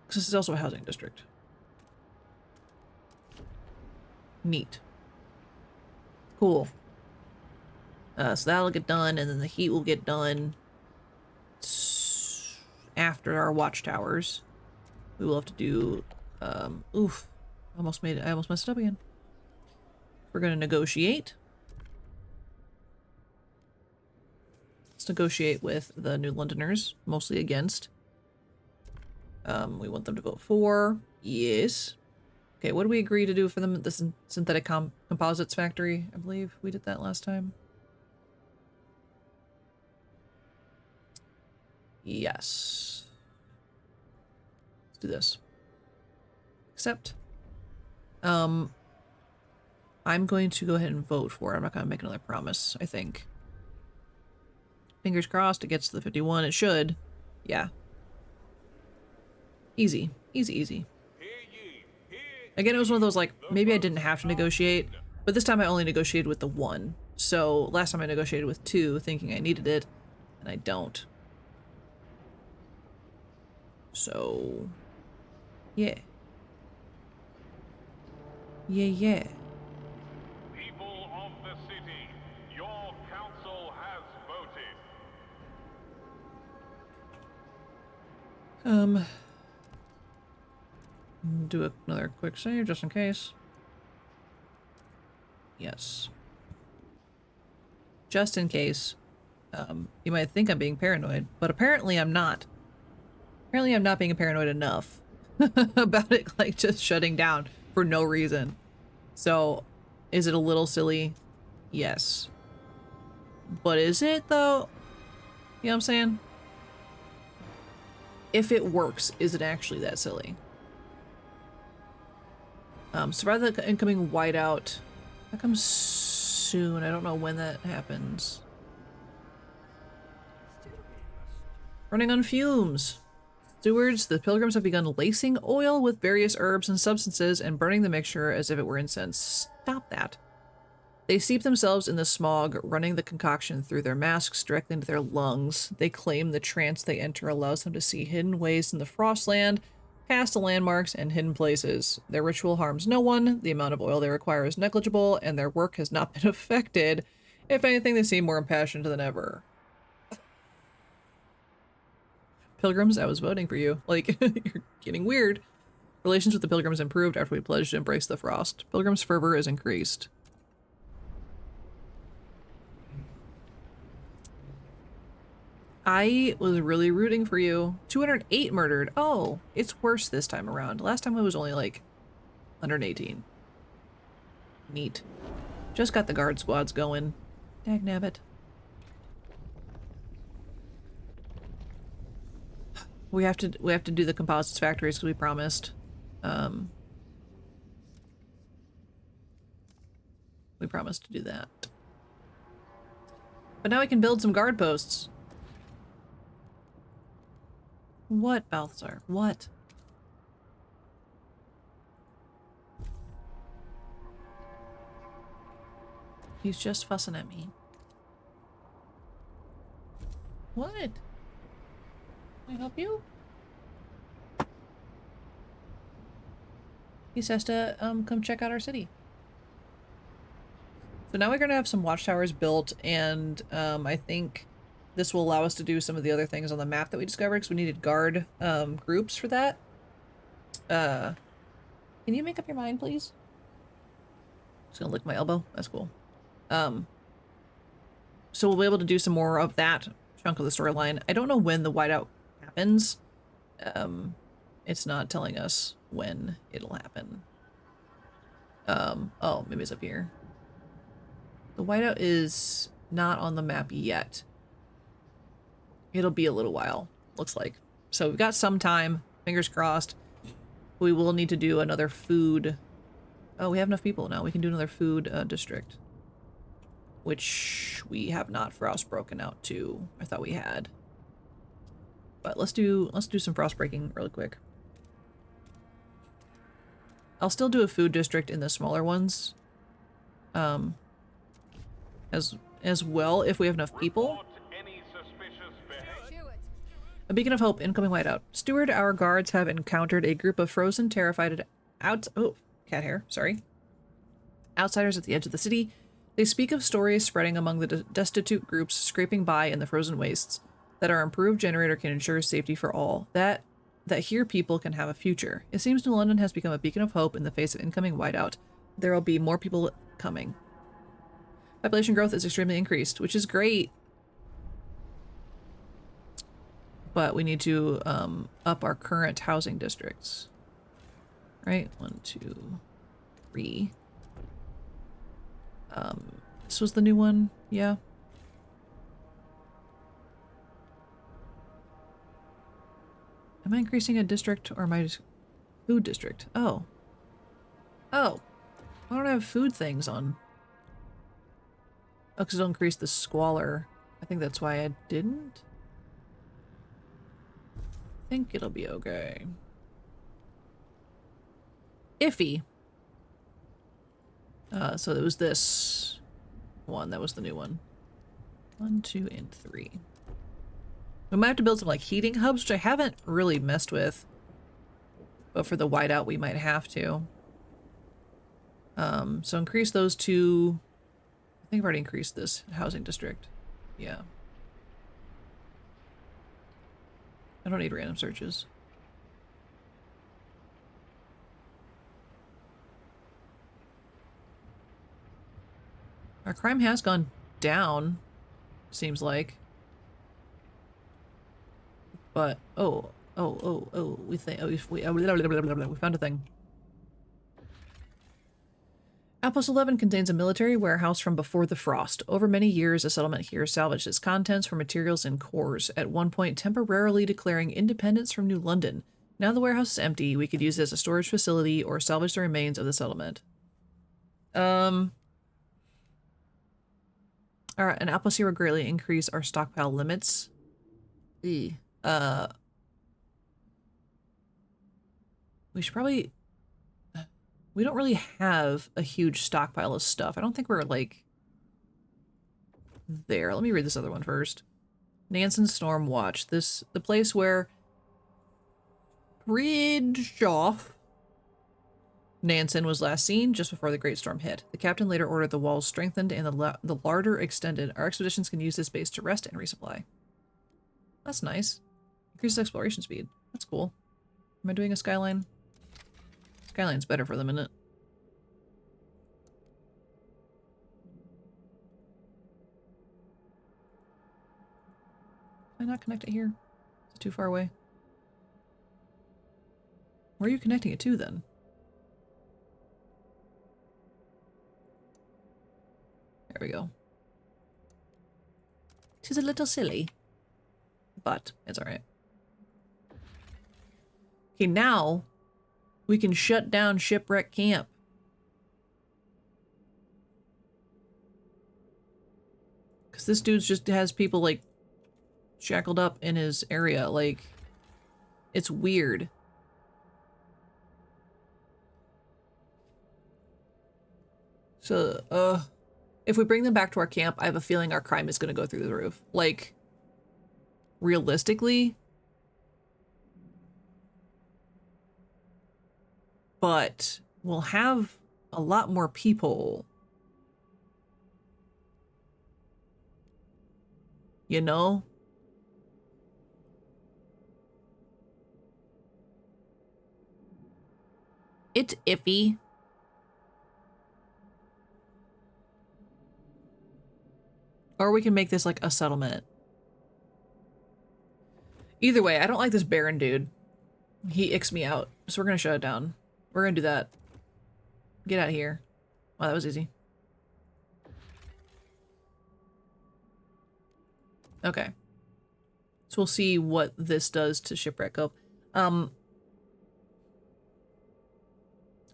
Because this is also a housing district. Neat. Cool. So that'll get done, and then the heat will get done after our watchtowers. We will have to do, oof. I almost messed it up again. We're gonna negotiate. Let's negotiate with the New Londoners, mostly against. We want them to vote for. Yes. Okay, what do we agree to do for them at the synthetic composites factory? I believe we did that last time. Yes. Let's do this. Accept. I'm going to go ahead and vote for it. I'm not going to make another promise, I think. Fingers crossed it gets to the 51. It should. Yeah. Easy. Easy, easy. Again, it was one of those, like, maybe I didn't have to negotiate, but this time I only negotiated with the 1. So last time I negotiated with 2, thinking I needed it, and I don't. So, yeah. Yeah. People of the city, your council has voted. Do another quick save just in case. Yes. Just in case. You might think I'm being paranoid, but apparently I'm not. Apparently I'm not being paranoid enough about it, like, just shutting down for no reason. So, is it a little silly? Yes. But is it, though? You know what I'm saying? If it works, is it actually that silly? Survive the incoming whiteout. That comes soon. I don't know when that happens. Running on fumes. Stewards, the pilgrims have begun lacing oil with various herbs and substances and burning the mixture as if it were incense. Stop that. They steep themselves in the smog, running the concoction through their masks directly into their lungs. They claim the trance they enter allows them to see hidden ways in the Frostland, past the landmarks, and hidden places. Their ritual harms no one, the amount of oil they require is negligible, and their work has not been affected. If anything, they seem more impassioned than ever. Pilgrims, I was voting for you. Like, you're getting weird. Relations with the Pilgrims improved after we pledged to embrace the frost. Pilgrims' fervor is increased. I was really rooting for you. 208 murdered. Oh, it's worse this time around. Last time it was only like 118. Neat. Just got the guard squads going. Dagnabbit. We have to do the composites factories because we promised. We promised to do that. But now we can build some guard posts. What, Balthazar? What? He's just fussing at me. What? Can I help you? He says to come check out our city. So now we're gonna have some watchtowers built, and I think this will allow us to do some of the other things on the map that we discovered because we needed guard groups for that. Can you make up your mind, please? Just gonna lick my elbow. That's cool. So we'll be able to do some more of that chunk of the storyline. I don't know when the whiteout happens. It's not telling us when it'll happen. Oh, maybe it's up here. The whiteout is not on the map yet. It'll be a little while, looks like. So we've got some time, fingers crossed. We will need to do another food. Oh, we have enough people now. We can do another food district. Which we have not frost broken out to. I thought we had. But let's do some frost breaking really quick. I'll still do a food district in the smaller ones. As well if we have enough people. A beacon of hope, incoming whiteout. Steward, our guards have encountered a group of frozen, terrified cat hair, sorry. Outsiders at the edge of the city. They speak of stories spreading among the destitute groups scraping by in the frozen wastes, that our improved generator can ensure safety for all, that here people can have a future. It seems New London has become a beacon of hope in the face of incoming whiteout. There will be more people coming. Population growth is extremely increased, which is great. But we need to up our current housing districts. Right? 1, 2, 3. This was the new one, yeah. Am I increasing a district or am I just food district? Oh. Oh. Why don't I have food things on? Oh, because it'll increase the squalor. I think that's why I didn't. I think it'll be okay. Iffy. So it was this one. That was the new one. 1, 2, and 3. We might have to build some like heating hubs, which I haven't really messed with. But for the whiteout, we might have to. So increase those two. I think I've already increased this housing district. Yeah. I don't need random searches. Our crime has gone down, seems like. But we found a thing. Outpost 11 contains a military warehouse from before the frost. Over many years, a settlement here salvaged its contents for materials and cores, at one point temporarily declaring independence from New London. Now the warehouse is empty. We could use it as a storage facility or salvage the remains of the settlement. Alright, an outpost here will greatly increase our stockpile limits. We should probably... We don't really have a huge stockpile of stuff. I don't think we're, like, there. Let me read this other one first. Nansen Storm Watch. The place where Bridgeoff Nansen was last seen just before the Great Storm hit. The captain later ordered the walls strengthened and the larder extended. Our expeditions can use this base to rest and resupply. That's nice. Increases exploration speed. That's cool. Am I doing a skyline? Skyline's better for the minute. Can I not connect it here? Is it too far away? Where are you connecting it to then? There we go. She's a little silly, but it's alright. Okay, now we can shut down Shipwreck Camp. Because this dude just has people, like, shackled up in his area. Like, it's weird. So, if we bring them back to our camp, I have a feeling our crime is going to go through the roof. Like, realistically. But we'll have a lot more people. You know? It's iffy. Or we can make this like a settlement. Either way, I don't like this Baron dude. He icks me out. So we're gonna shut it down. We're gonna do that. Get out of here. Wow, that was easy. Okay. So we'll see what this does to Shipwreck Cove.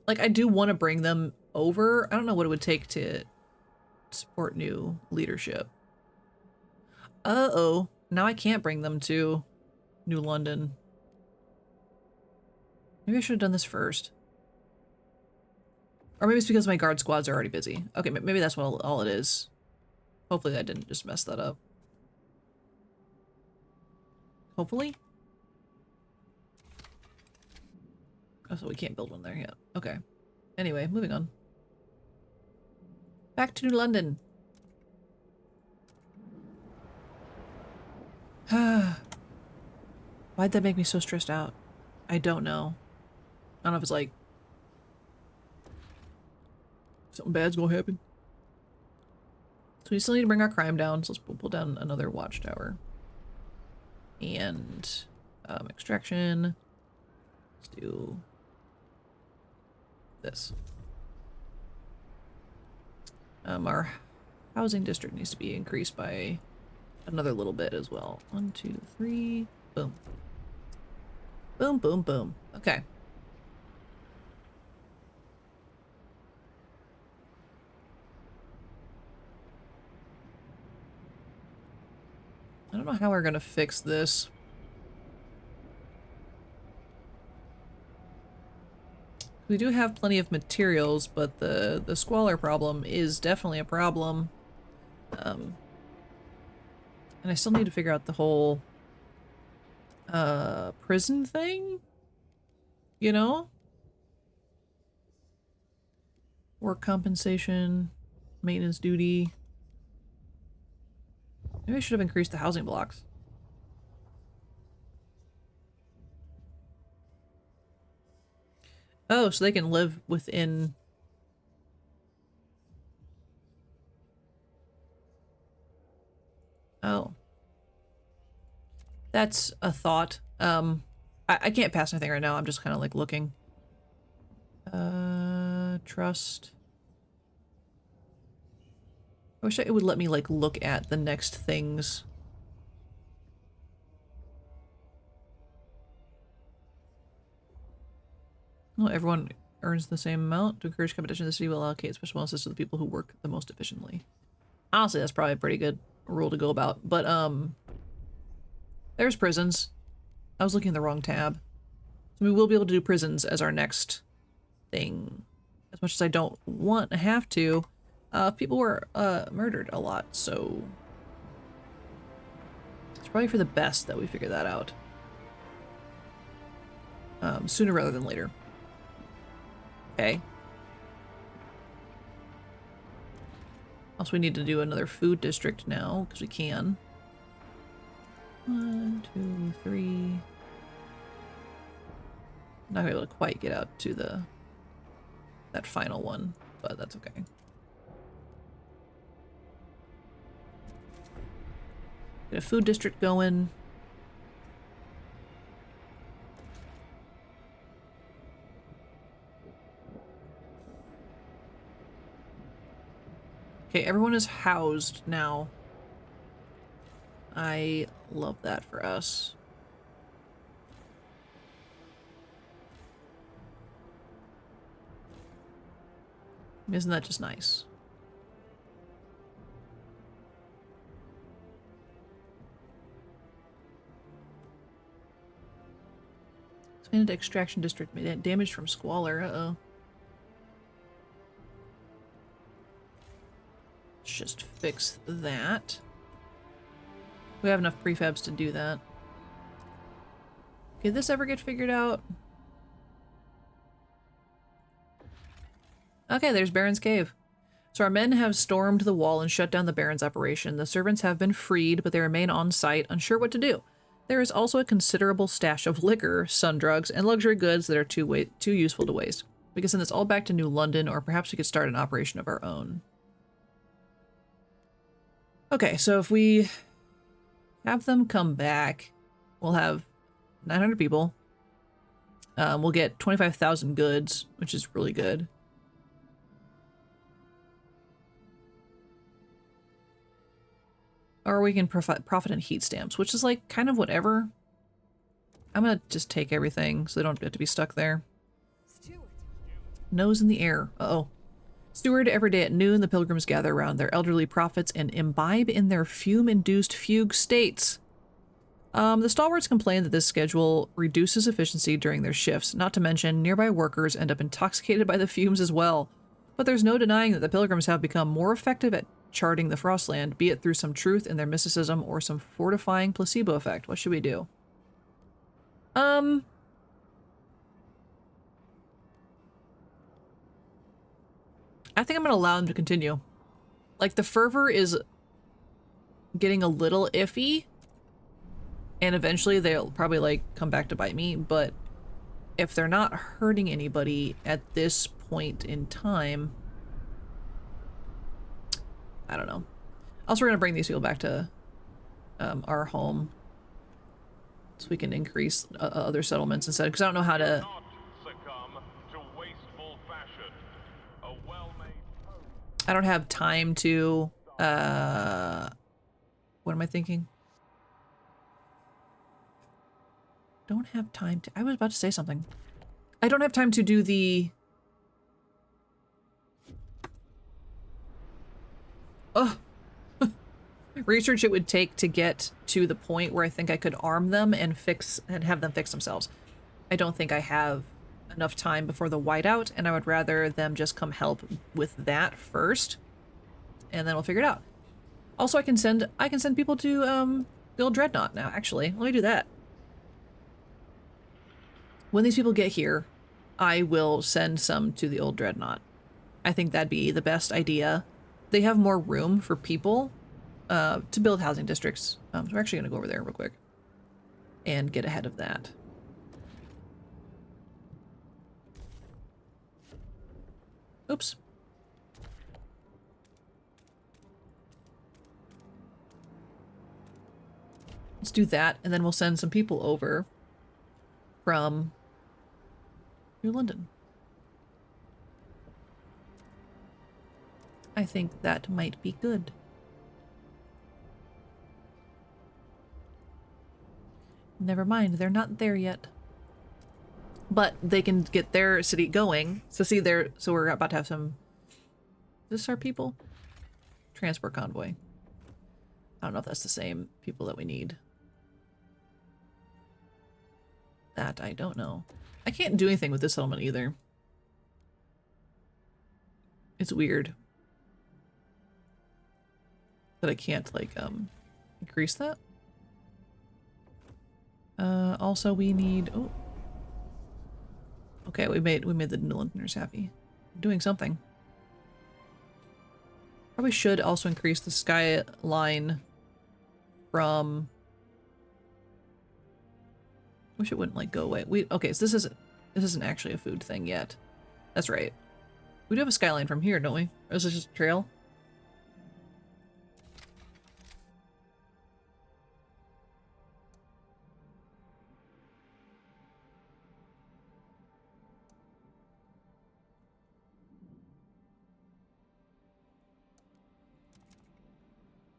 Like, I do want to bring them over. I don't know what it would take to support new leadership. Uh-oh. Now I can't bring them to New London. Maybe I should have done this first. Or maybe it's because my guard squads are already busy. Okay, maybe that's what all it is. Hopefully I didn't just mess that up. Hopefully? Oh, so we can't build one there yet. Okay. Anyway, moving on. Back to New London. Why'd that make me so stressed out? I don't know. I don't know if it's like something bad's gonna happen. So we still need to bring our crime down, so let's pull down another watchtower. And extraction. Let's do this. Our housing district needs to be increased by another little bit as well. 1, 2, 3, boom. Boom, boom, boom. Okay. I don't know how we're gonna fix this. We do have plenty of materials, but the squalor problem is definitely a problem. And I still need to figure out the whole prison thing, you know? Work compensation, maintenance duty. Maybe I should have increased the housing blocks. Oh, so they can live within... Oh. That's a thought. I can't pass anything right now. I'm just kind of like looking. Trust. I wish it would let me like look at the next things. Well, everyone earns the same amount. To encourage competition, the city will allocate special bonuses to the people who work the most efficiently. Honestly, that's probably a pretty good rule to go about. But, there's prisons. I was looking at the wrong tab. So we will be able to do prisons as our next thing. As much as I don't want to have to. People were, murdered a lot, so... It's probably for the best that we figure that out. Sooner rather than later. Okay. Also, we need to do another food district now, because we can. 1, 2, 3. Not gonna be able to quite get out to that final one, but that's okay. Get a food district going. Okay, everyone is housed now. I love that for us. Isn't that just nice? Expanded extraction district made damage from squalor. Uh-oh. Let's just fix that. We have enough prefabs to do that. Did this ever get figured out? Okay, there's Baron's Cave. So our men have stormed the wall and shut down the Baron's operation. The servants have been freed, but they remain on site, unsure what to do. There is also a considerable stash of liquor, sun drugs, and luxury goods that are too useful to waste. We can send this all back to New London, or perhaps we could start an operation of our own. Okay, so if we have them come back, we'll have 900 people. We'll get 25,000 goods, which is really good. Or we can profit in heat stamps, which is like kind of whatever. I'm gonna just take everything so they don't have to be stuck there. Steward. Nose in the air. Uh-oh. Steward, every day at noon, the pilgrims gather around their elderly prophets and imbibe in their fume-induced fugue states. The stalwarts complain that this schedule reduces efficiency during their shifts, not to mention nearby workers end up intoxicated by the fumes as well. But there's no denying that the pilgrims have become more effective at charting the Frostland, be it through some truth in their mysticism or some fortifying placebo effect. What should we do? I think I'm gonna allow them to continue. Like, the fervor is getting a little iffy, and eventually they'll probably, like, come back to bite me, but if they're not hurting anybody at this point in time, I don't know. Also, we're gonna bring these people back to our home so we can increase other settlements instead, because I don't know how to... Not succumb to wasteful fashion. A well-made home. I don't have time to... what am I thinking? Don't have time to... I was about to say something. I don't have time to do the... Ugh. Research it would take to get to the point where I think I could arm them and have them fix themselves. I don't think I have enough time before the whiteout, and I would rather them just come help with that first, and then we'll figure it out. Also, I can send people to the old Dreadnought now. Actually, let me do that. When these people get here, I will send some to the old Dreadnought. I think that'd be the best idea. They have more room for people to build housing districts. So we're actually going to go over there real quick and get ahead of that. Oops. Let's do that, and then we'll send some people over from New London. I think that might be good. Never mind, they're not there yet. But they can get their city going. So see there, so we're about to have some... Is this our people? Transport convoy. I don't know if that's the same people that we need. That I don't know. I can't do anything with this settlement either. It's weird that I can't, like, increase that. Also we need... Oh. Okay, we made the New Londoners happy. Doing something. Probably should also increase the skyline from... Wish it wouldn't, like, go away. Okay, so this isn't actually a food thing yet. That's right. We do have a skyline from here, don't we? Or is this just a trail?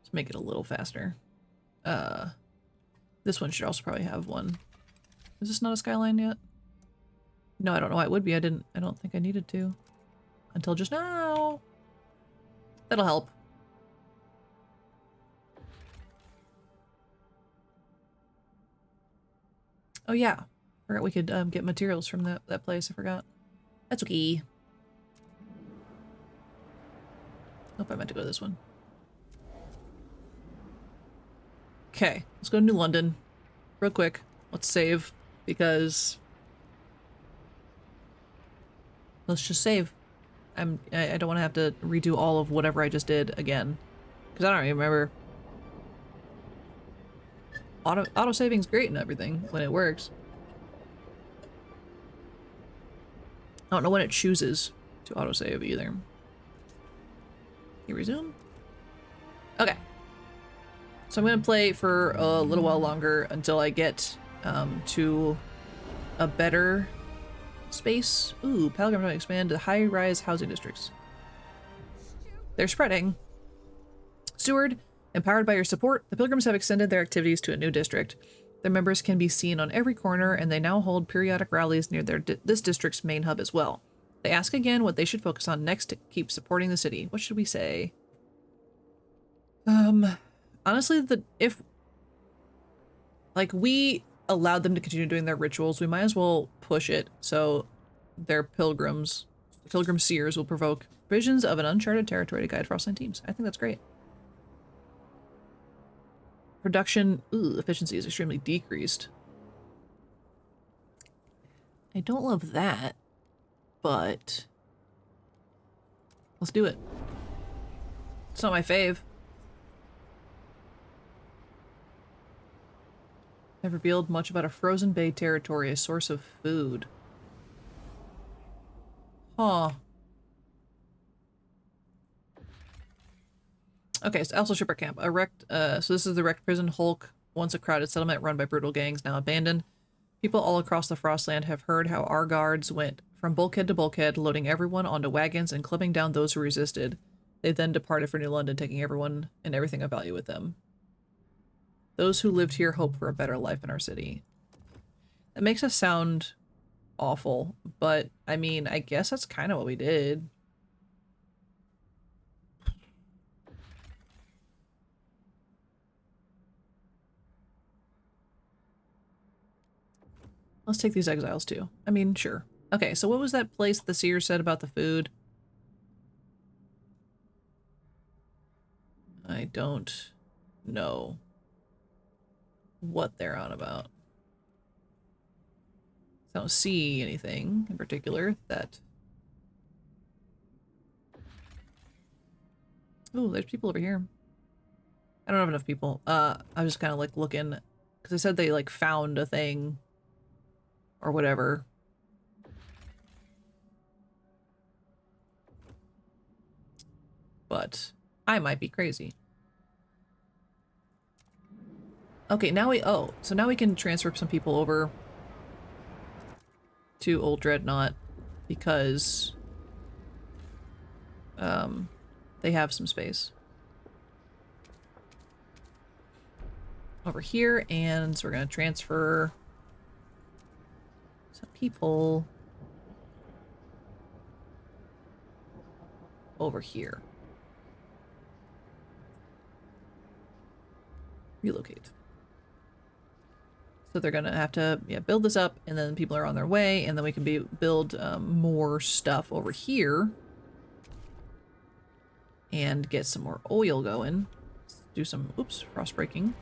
Let's make it a little faster. This one should also probably have one. Is this not a skyline yet? No, I don't know why it would be. I don't think I needed to. Until just now. That'll help. Oh yeah, forgot we could get materials from that place. I forgot. That's okay. Nope, I meant to go to this one. Okay, let's go to New London. Real quick. Let's save, because... Let's just save. I don't want to have to redo all of whatever I just did again. Because I don't even remember. Auto saving's great and everything when it works. I don't know when it chooses to autosave either. You resume? Okay. So I'm gonna play for a little while longer until I get to a better space. Ooh, Pilgrim to expand to high-rise housing districts. They're spreading. Steward, empowered by your support, the Pilgrims have extended their activities to a new district. Their members can be seen on every corner, and they now hold periodic rallies near this district's main hub as well. They ask again what they should focus on next to keep supporting the city. What should we say? Honestly, if we allowed them to continue doing their rituals, we might as well push it so their pilgrim seers will provoke visions of an uncharted territory to guide Frostland teams. I think that's great. Production efficiency is extremely decreased. I don't love that, but let's do it. It's not my fave. I've revealed much about a frozen bay territory, a source of food. Huh. Okay, so also shipper camp. So this is the wrecked prison Hulk, once a crowded settlement run by brutal gangs, now abandoned. People all across the Frostland have heard how our guards went from bulkhead to bulkhead, loading everyone onto wagons and clipping down those who resisted. They then departed for New London, taking everyone and everything of value with them. Those who lived here hope for a better life in our city. That makes us sound awful, but I mean, I guess that's kind of what we did. Let's take these exiles too. I mean, sure. Okay, so what was that place the seer said about the food? I don't know what they're on about. I don't see anything in particular that... Oh, there's people over here. I don't have enough people. I was just kind of like looking, because I said they like found a thing or whatever. But I might be crazy. Okay, now so now we can transfer some people over to Old Dreadnought because they have some space over here, and so we're gonna transfer some people over here. Relocate. So they're gonna have to build this up, and then people are on their way, and then we can build more stuff over here and get some more oil going. Let's do some frost breaking,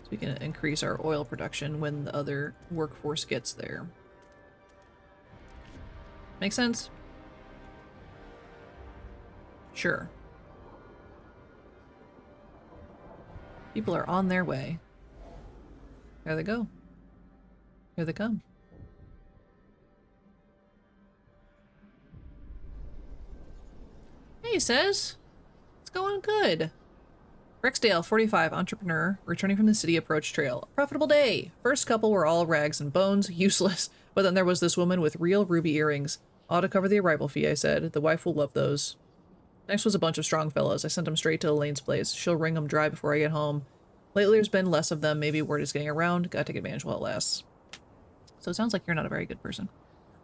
so we can increase our oil production when the other workforce gets there. Make sense? Sure. People are on their way. There they go. Here they come. Hey, says. It's going good. Rexdale, 45, entrepreneur, returning from the city approach trail. Profitable day. First couple were all rags and bones, useless. But then there was this woman with real ruby earrings. Ought to cover the arrival fee, I said. The wife will love those. Next was a bunch of strong fellows. I sent them straight to Elaine's place. She'll wring them dry before I get home. Lately there's been less of them. Maybe word is getting around. Gotta take advantage while it lasts. So it sounds like you're not a very good person.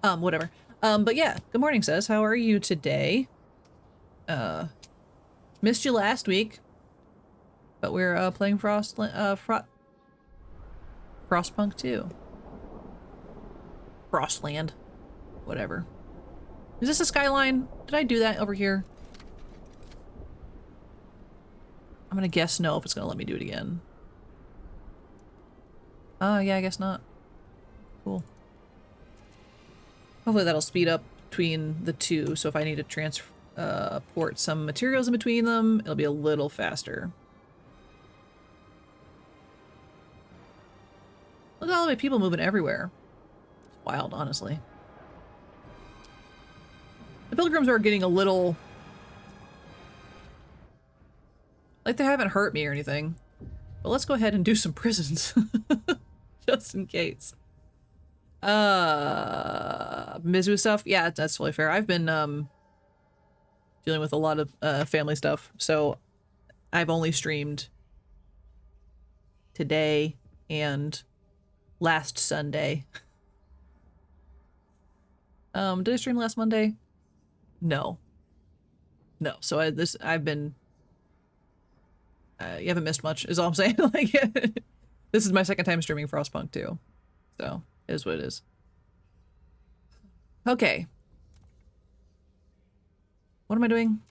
Whatever. But yeah, good morning, says. How are you today? Missed you last week, but we're playing Frostpunk 2. Frostland. Whatever. Is this a skyline? Did I do that over here? I'm gonna guess no if it's gonna let me do it again. Oh, yeah, I guess not. Cool. Hopefully that'll speed up between the two, so if I need to transport some materials in between them, it'll be a little faster. Look at all the people moving everywhere. It's wild, honestly. The pilgrims are getting a little... like they haven't hurt me or anything. But let's go ahead and do some prisons. Just in case. Busy with stuff? Yeah, that's totally fair. I've been dealing with a lot of family stuff, so I've only streamed today and last Sunday. Did I stream last Monday? No. No. So I've been you haven't missed much is all I'm saying. Like this is my second time streaming Frostpunk too. So it is what it is. Okay. What am I doing?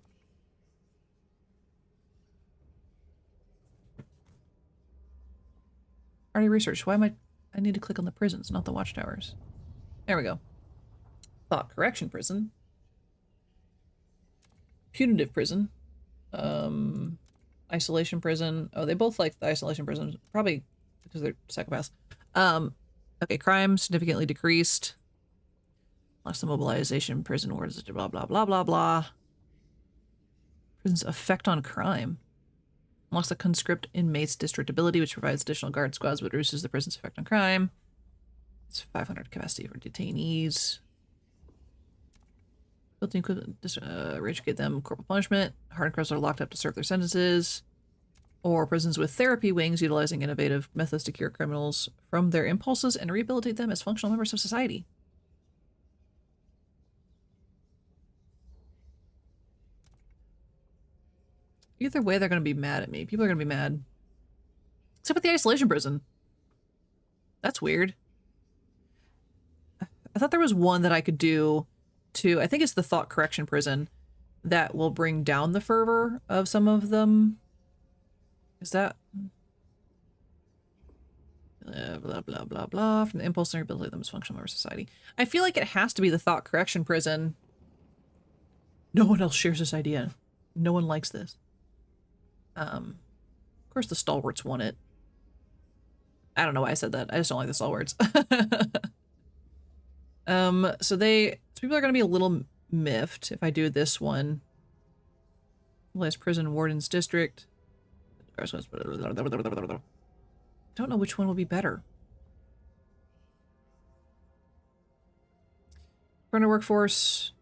Already researched. Why am I need to click on the prisons, not the watchtowers. There we go. Thought correction prison. Punitive prison. Isolation prison. Oh, they both like the isolation prison. Probably because they're psychopaths. Okay, crime significantly decreased. Lost the mobilization prison orders, blah, blah, blah, blah, blah. Prison's effect on crime. Unlocks the conscript inmates district ability, which provides additional guard squads, but reduces the prison's effect on crime. It's 500 capacity for detainees. Built-in equipment, re-educate them, corporal punishment. Hardened criminals are locked up to serve their sentences. Or prisons with therapy wings, utilizing innovative methods to cure criminals from their impulses and rehabilitate them as functional members of society. Either way, they're going to be mad at me. People are going to be mad. Except with the isolation prison. That's weird. I thought there was one that I could do to, I think it's the thought correction prison, that will bring down the fervor of some of them. Is that... blah, blah, blah, blah. From the impulse and rehabilitate them as functional members of society. I feel like it has to be the thought correction prison. No one else shares this idea. No one likes this. Of course the stalwarts want it. I don't know why I said that. I just don't like the stalwarts. So people are going to be a little miffed if I do this one. Last prison warden's district. I don't know which one will be better. Burner workforce.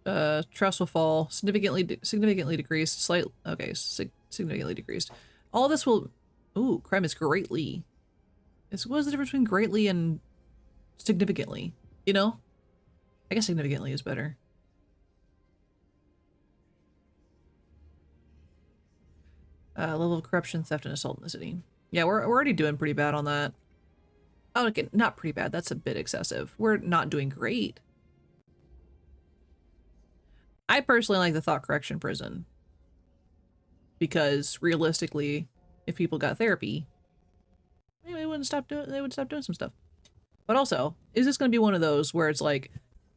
Trust will fall. Significantly decreased. Significantly decreased. All this will... Ooh, crime is greatly... What is the difference between greatly and significantly? You know? I guess significantly is better. Level of corruption, theft, and assault in the city. Yeah, we're already doing pretty bad on that. Oh, okay, not pretty bad. That's a bit excessive. We're not doing great. I personally like the thought correction prison. Because realistically, if people got therapy, they would stop doing some stuff. But also, is this going to be one of those where it's like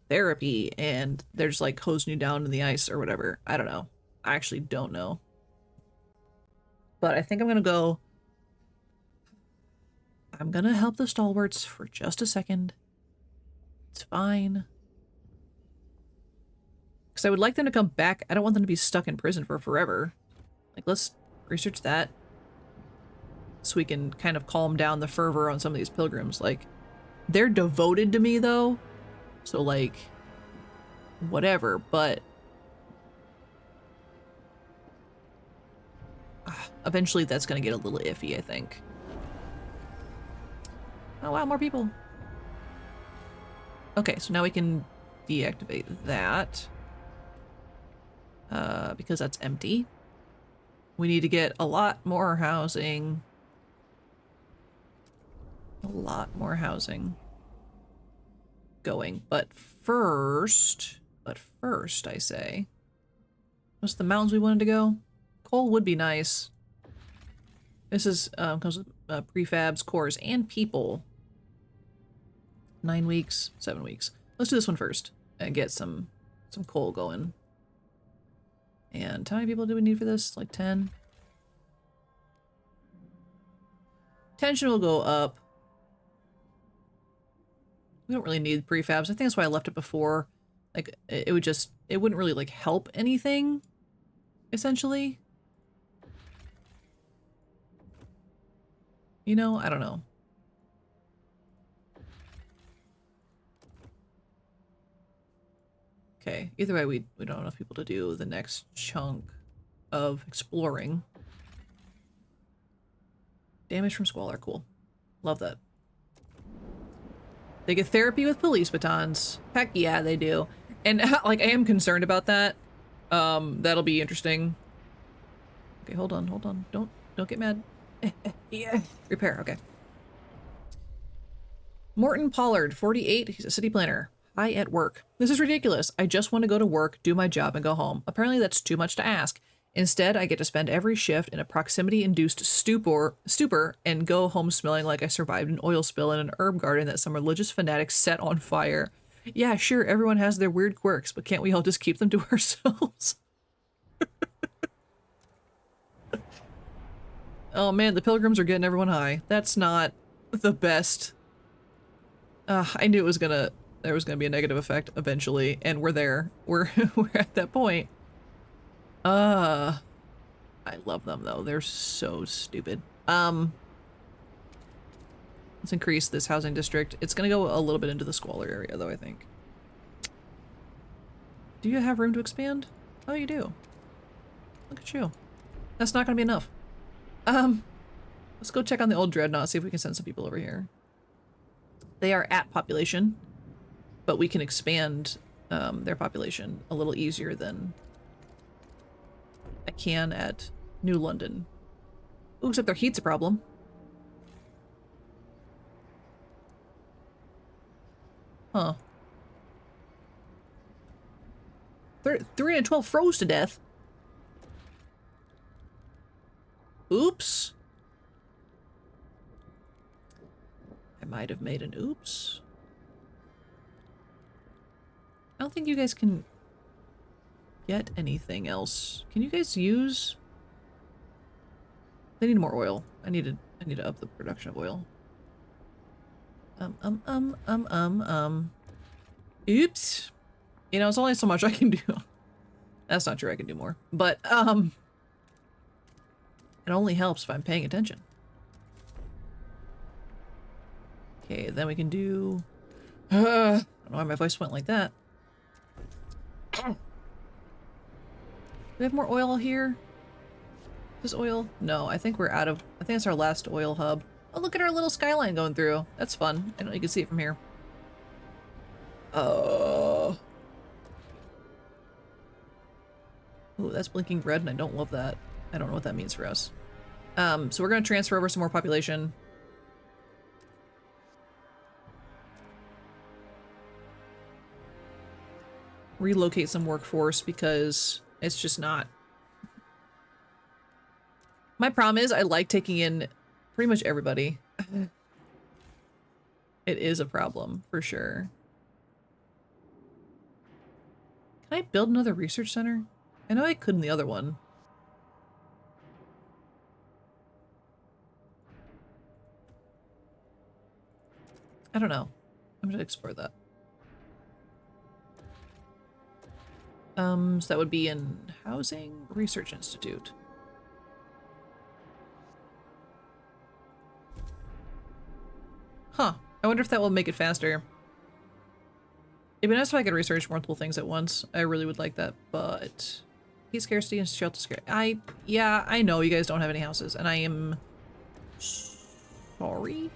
therapy and they're just like hosing you down in the ice or whatever? I don't know. I actually don't know. But I think I'm going to go... I'm going to help the stalwarts for just a second. It's fine. Because I would like them to come back. I don't want them to be stuck in prison for forever. Like, let's research that. So we can kind of calm down the fervor on some of these pilgrims. Like, they're devoted to me, though. So, like, whatever. But eventually that's going to get a little iffy, I think. Oh, wow, more people. Okay, so now we can deactivate that. because that's empty. We need to get a lot more housing. A lot more housing going. But first, I say, what's the mountains we wanted to go? Coal would be nice. This is comes with prefabs, cores, and people. 9 weeks, 7 weeks. Let's do this one first and get some coal going. And how many people do we need for this? Like 10? Tension will go up. We don't really need prefabs. I think that's why I left it before. Like, it wouldn't really, like, help anything, essentially. You know, I don't know. Okay, either way, we don't have enough people to do the next chunk of exploring. Damage from squalor, cool. Love that. They get therapy with police batons. Heck yeah, they do. And, like, I am concerned about that. That'll be interesting. Okay, hold on. Don't get mad. Yeah. Repair, okay. Morton Pollard, 48, he's a city planner. Hi at work. This is ridiculous. I just want to go to work, do my job, and go home. Apparently that's too much to ask. Instead, I get to spend every shift in a proximity-induced stupor and go home smelling like I survived an oil spill in an herb garden that some religious fanatics set on fire. Yeah, sure, everyone has their weird quirks, but can't we all just keep them to ourselves? Oh man, the pilgrims are getting everyone high. That's not the best. I knew there was gonna be a negative effect eventually, and we're there. We're at that point. I love them though. They're so stupid. Let's increase this housing district. It's gonna go a little bit into the squalor area though, I think. Do you have room to expand? Oh, you do. Look at you. That's not gonna be enough. Let's go check on the old dreadnought, see if we can send some people over here. They are at population, but we can expand their population a little easier than I can at New London. Ooh, except their heat's a problem. Huh. 312 froze to death. Oops. I might have made an oops. I don't think you guys can get anything else. Can you guys use? They need more oil. I need to up the production of oil. Oops. You know, it's only so much I can do. That's not true, I can do more. But, it only helps if I'm paying attention. Okay, then we can do... I don't know why my voice went like that. Do we have more oil here? Is this oil? No, I think we're out of... I think it's our last oil hub. Oh, look at our little skyline going through. That's fun. I know you can see it from here. Oh. Ooh, that's blinking red and I don't love that. I don't know what that means for us. So we're gonna transfer over some more population. Relocate some workforce because it's just not... My problem is I like taking in pretty much everybody. It is a problem, for sure. Can I build another research center? I know I could in the other one. I don't know. I'm gonna explore that. So that would be in Housing Research Institute. Huh. I wonder if that will make it faster. It'd be nice if I could research multiple things at once. I really would like that, but... Heat scarcity and shelter scarcity. Yeah, I know you guys don't have any houses, and I am... sorry?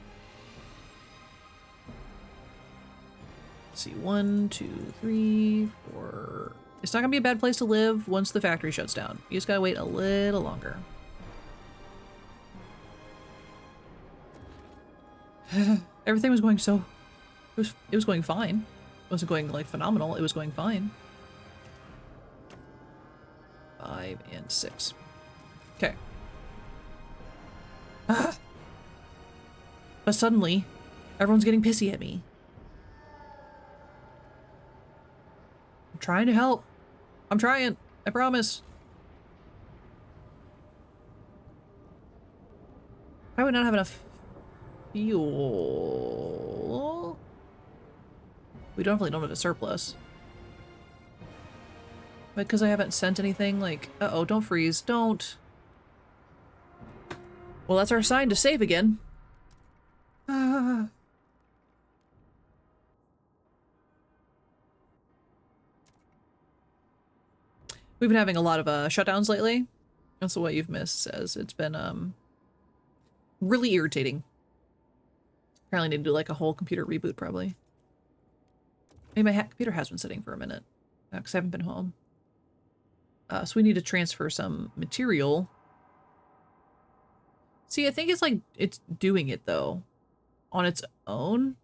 Let's see, 1, 2, 3, 4... It's not gonna be a bad place to live once the factory shuts down. You just gotta wait a little longer. Everything was going so... it was going fine. It wasn't going, like, phenomenal. It was going fine. 5 and 6. Okay. Ah! But suddenly, everyone's getting pissy at me. I'm trying to help. I'm trying. I promise. I would not have enough fuel. We definitely don't have a surplus. Because I haven't sent anything, like, uh-oh, don't freeze, don't. Well, that's our sign to save again. Ah. We've been having a lot of shutdowns lately. That's what you've missed says. It's been really irritating. Apparently need to do like a whole computer reboot probably. Maybe my computer has been sitting for a minute because I haven't been home. So we need to transfer some material. See, I think it's like it's doing it though on its own.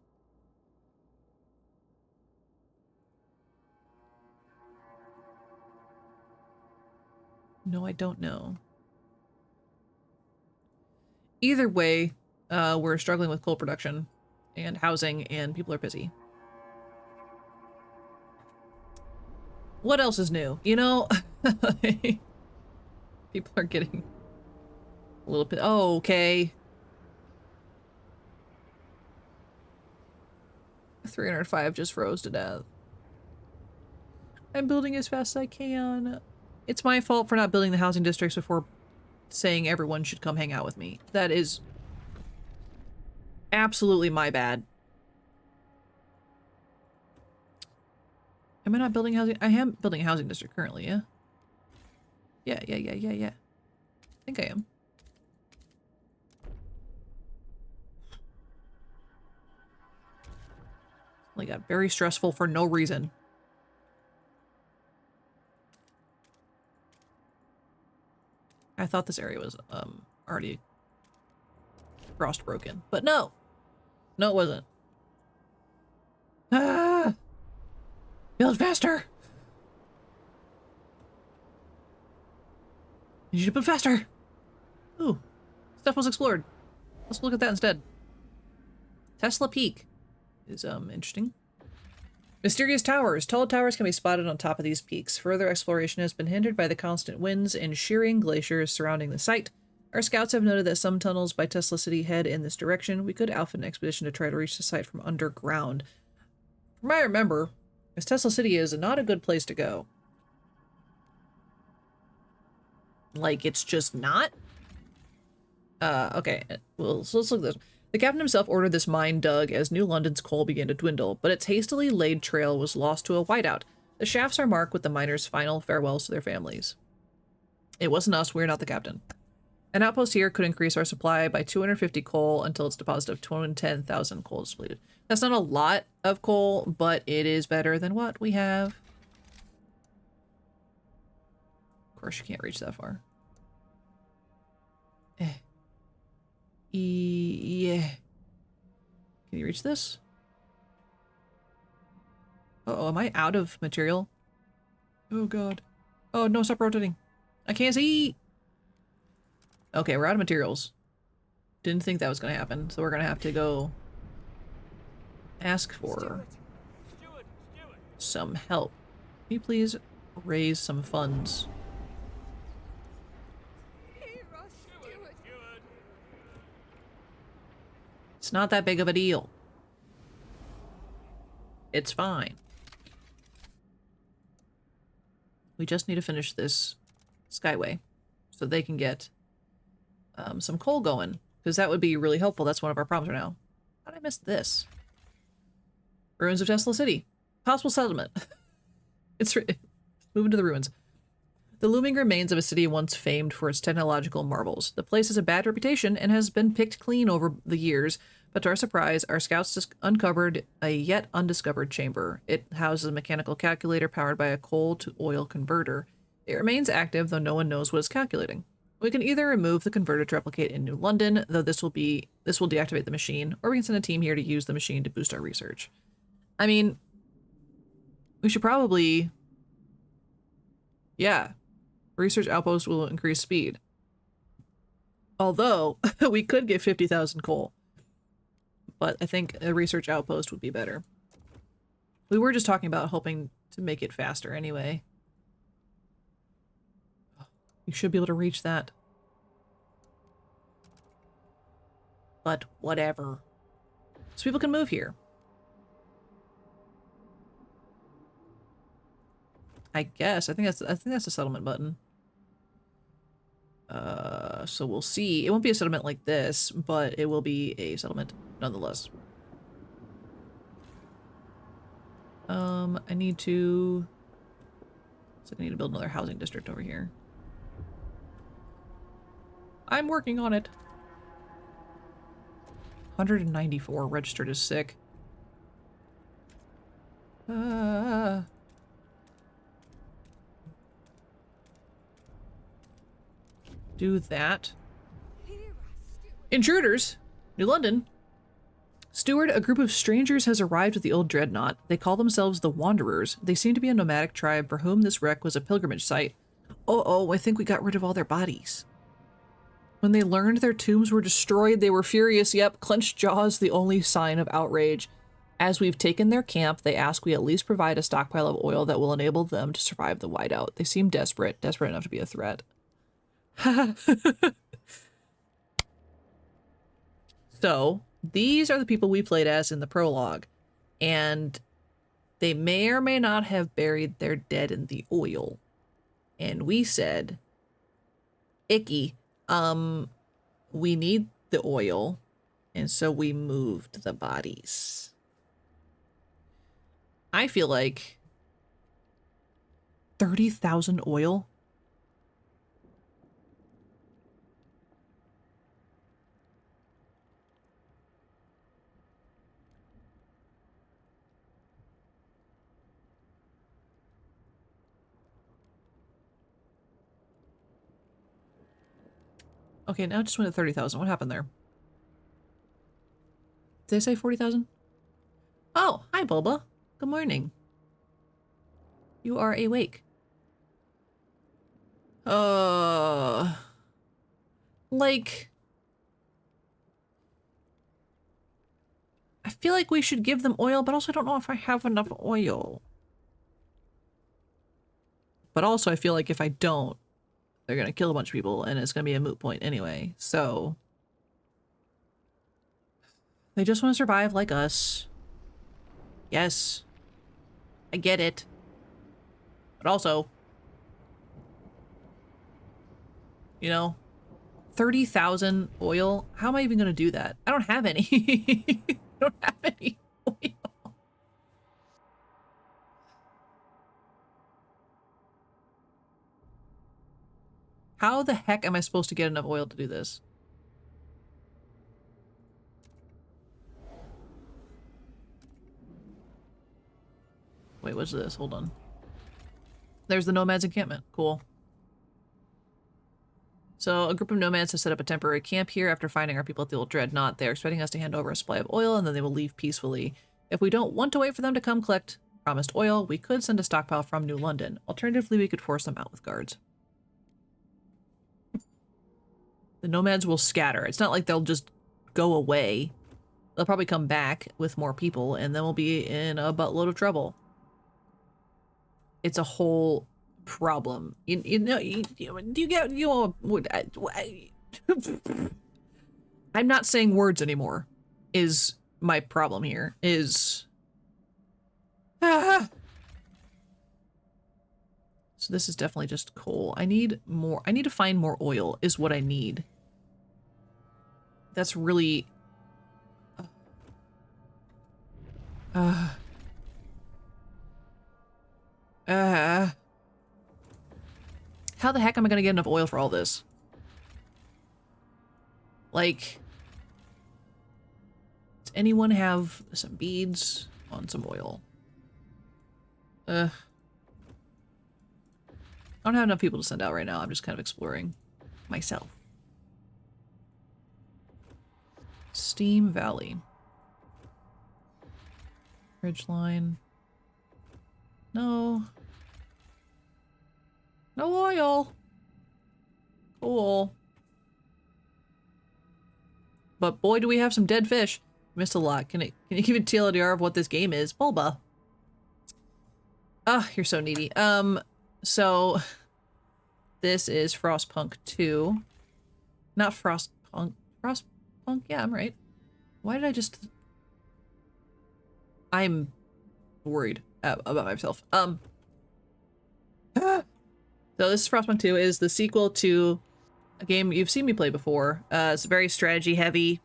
No, I don't know. Either way, we're struggling with coal production and housing, and people are busy. What else is new? You know, people are getting a little bit. Oh, okay. 305 just froze to death. I'm building as fast as I can. It's my fault for not building the housing districts before saying everyone should come hang out with me. That is absolutely my bad. Am I not building housing? I am building a housing district currently, yeah? Yeah. I think I am. Like, got very stressful for no reason. I thought this area was already frost broken, but no. No, it wasn't. Ah! Build faster! You need to build faster! Ooh, stuff was explored. Let's look at that instead. Tesla Peak is interesting. Mysterious towers. Tall towers can be spotted on top of these peaks. Further exploration has been hindered by the constant winds and shearing glaciers surrounding the site. Our scouts have noted that some tunnels by Tesla City head in this direction. We could outfit an expedition to try to reach the site from underground. From what I remember, as Tesla City is not a good place to go. Like, it's just not? Okay. Well, so let's look at this. The captain himself ordered this mine dug as New London's coal began to dwindle, but its hastily laid trail was lost to a whiteout. The shafts are marked with the miners' final farewells to their families. It wasn't us, we're not the captain. An outpost here could increase our supply by 250 coal until its deposit of 210,000 coal is depleted. That's not a lot of coal, but it is better than what we have. Of course, you can't reach that far. Yeah. Can you reach this? Uh-oh, am I out of material? Oh god. Oh no, stop rotating. I can't see! Okay, we're out of materials. Didn't think that was gonna happen, so we're gonna have to go ask for some help. Can you please raise some funds? It's not that big of a deal. It's fine. We just need to finish this skyway so they can get some coal going, because that would be really helpful. That's one of our problems right now. How did I miss this? Ruins of Tesla City. Possible settlement. It's moving to the ruins. The looming remains of a city once famed for its technological marvels. The place has a bad reputation and has been picked clean over the years, But to our surprise, our scouts just uncovered a yet undiscovered chamber. It houses a mechanical calculator powered by a coal to oil converter. It remains active, though no one knows what it's calculating. We can either remove the converter to replicate in New London, though this will deactivate the machine, or we can send a team here to use the machine to boost our research. I mean, we should probably, yeah, research outpost will increase speed. Although we could get 50,000 coal, but I think a research outpost would be better. We were just talking about hoping to make it faster anyway. You should be able to reach that. But whatever. So people can move here. I guess. I think that's the settlement button. So we'll see. It won't be a settlement like this, but it will be a settlement nonetheless. I need to... So I need to build another housing district over here. I'm working on it. 194 registered as sick. Do that. Intruders! New London. Steward, a group of strangers has arrived at the old dreadnought. They call themselves the Wanderers. They seem to be a nomadic tribe for whom this wreck was a pilgrimage site. Oh, I think we got rid of all their bodies. When they learned their tombs were destroyed, they were furious. Yep, clenched jaws, the only sign of outrage. As we've taken their camp, they ask we at least provide a stockpile of oil that will enable them to survive the whiteout. They seem desperate enough to be a threat. So, these are the people we played as in the prologue, and they may or may not have buried their dead in the oil. And we said, icky, we need the oil, and so we moved the bodies. I feel like 30,000 oil? Okay, now it just went at 30,000. What happened there? Did they say 40,000? Oh, hi, Bulba. Good morning. You are awake. Like... I feel like we should give them oil, but also I don't know if I have enough oil. But also I feel like if I don't, they're gonna kill a bunch of people and it's gonna be a moot point anyway, so... They just want to survive like us. Yes. I get it. But also... You know? 30,000 oil? How am I even gonna do that? I don't have any. I don't have any oil. How the heck am I supposed to get enough oil to do this? Wait, what's this? Hold on. There's the Nomads encampment. Cool. So a group of nomads has set up a temporary camp here after finding our people at the old dreadnought. They're expecting us to hand over a supply of oil and then they will leave peacefully. If we don't want to wait for them to come collect promised oil, we could send a stockpile from New London. Alternatively, we could force them out with guards. The nomads will scatter. It's not like they'll just go away. They'll probably come back with more people and then we'll be in a buttload of trouble. It's a whole problem. You know, I'm not saying words anymore is my problem here, is... So this is definitely just coal. I need more. I need to find more oil is what I need. That's really... How the heck am I gonna get enough oil for all this? Like... anyone have some beads on some oil? I don't have enough people to send out right now. I'm just kind of exploring myself. Steam Valley. Ridgeline. No. No oil. Cool. But boy, do we have some dead fish. Missed a lot. Can you give a TLDR of what this game is? Bulba. Ah, you're so needy. So this is Frostpunk 2. Not Frostpunk. Frostpunk? Yeah, I'm right. Why did I just... I'm worried about myself. So this is Frostpunk 2. It is the sequel to a game you've seen me play before. It's very strategy heavy.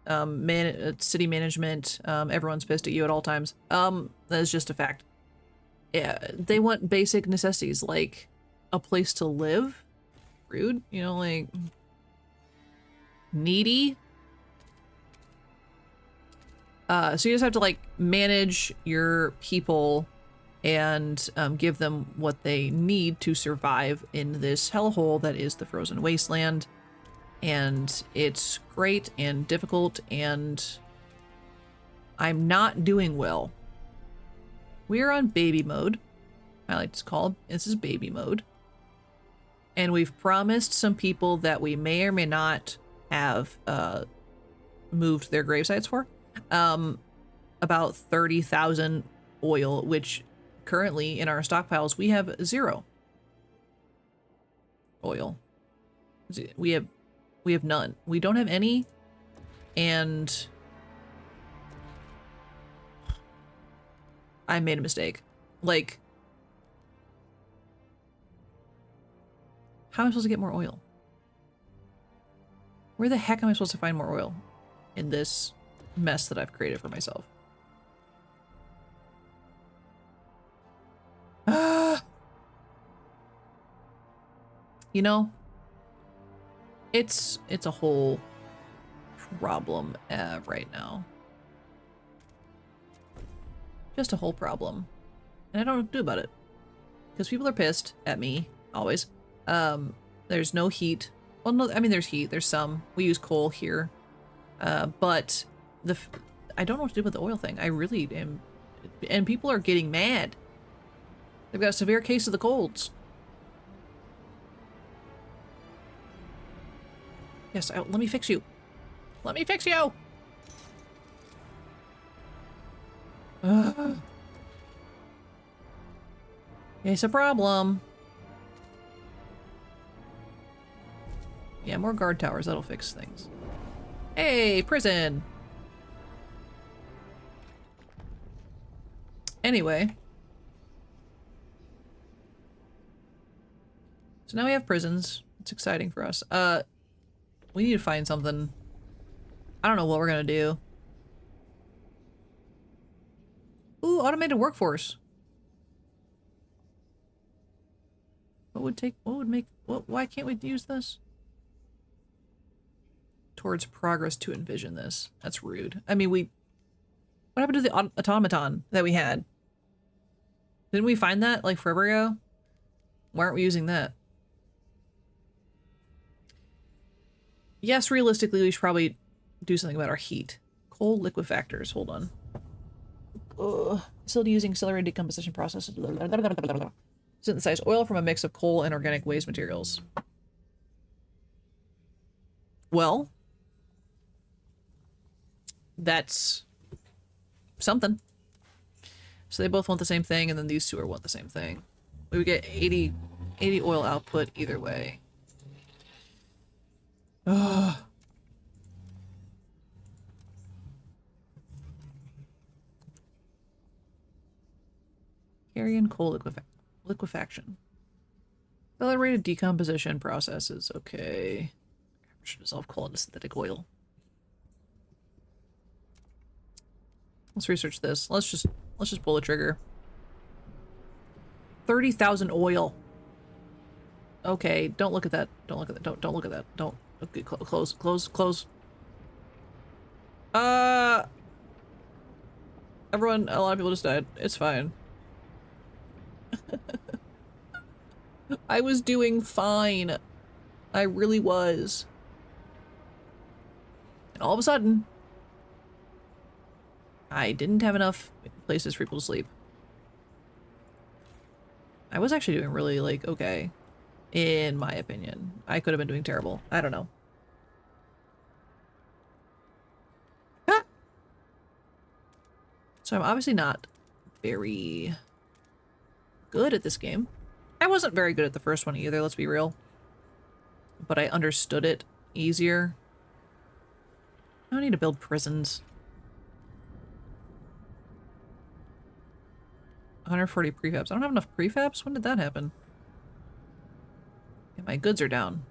City management. Everyone's pissed at you at all times. That's just a fact. Yeah, they want basic necessities like a place to live. Rude, you know, like needy. So you just have to like manage your people and give them what they need to survive in this hellhole that is the frozen wasteland. And it's great and difficult, and I'm not doing well. We're on baby mode. I like to call it. This is baby mode. And we've promised some people that we may or may not have moved their gravesites for about 30,000 oil, which currently in our stockpiles we have 0 oil. We have none. We don't have any, and I made a mistake. Like, how am I supposed to get more oil? Where the heck am I supposed to find more oil in this mess that I've created for myself? You know, it's a whole problem right now. Just a whole problem. And I don't know what to do about it. Because people are pissed at me, always. There's no heat. Well, no, I mean, there's heat. There's some. We use coal here. But I don't know what to do with the oil thing. I really am. And people are getting mad. They've got a severe case of the colds. Yes, let me fix you. Let me fix you! It's a problem. Yeah, more guard towers. That'll fix things. Hey, prison! Anyway. So now we have prisons. It's exciting for us. We need to find something. I don't know what we're gonna do. Ooh, automated workforce. Why can't we use this? Towards progress to envision this. That's rude. I mean, what happened to the automaton that we had? Didn't we find that like forever ago? Why aren't we using that? Yes, realistically, we should probably do something about our heat. Coal liquefactors. Hold on. Still using accelerated decomposition processes. Synthesize oil from a mix of coal and organic waste materials. Well, that's something. So they both want the same thing, and then these two want the same thing. We would get 80 oil output either way. Ugh. Carrion coal liquefaction. Accelerated decomposition processes. Okay. Should dissolve coal into synthetic oil. Let's research this. Let's just pull the trigger. 30,000 oil. Okay, don't look at that. Don't look at that. Don't look at that. Don't. Okay, close. Everyone, a lot of people just died. It's fine. I was doing fine. I really was. And all of a sudden, I didn't have enough places for people to sleep. I was actually doing really, like, okay. In my opinion. I could have been doing terrible. I don't know. Ah! So I'm obviously not very good at this game. I wasn't very good at the first one either, let's be real. But I understood it easier. I don't need to build prisons. 140 prefabs. I don't have enough prefabs? When did that happen? Yeah, my goods are down.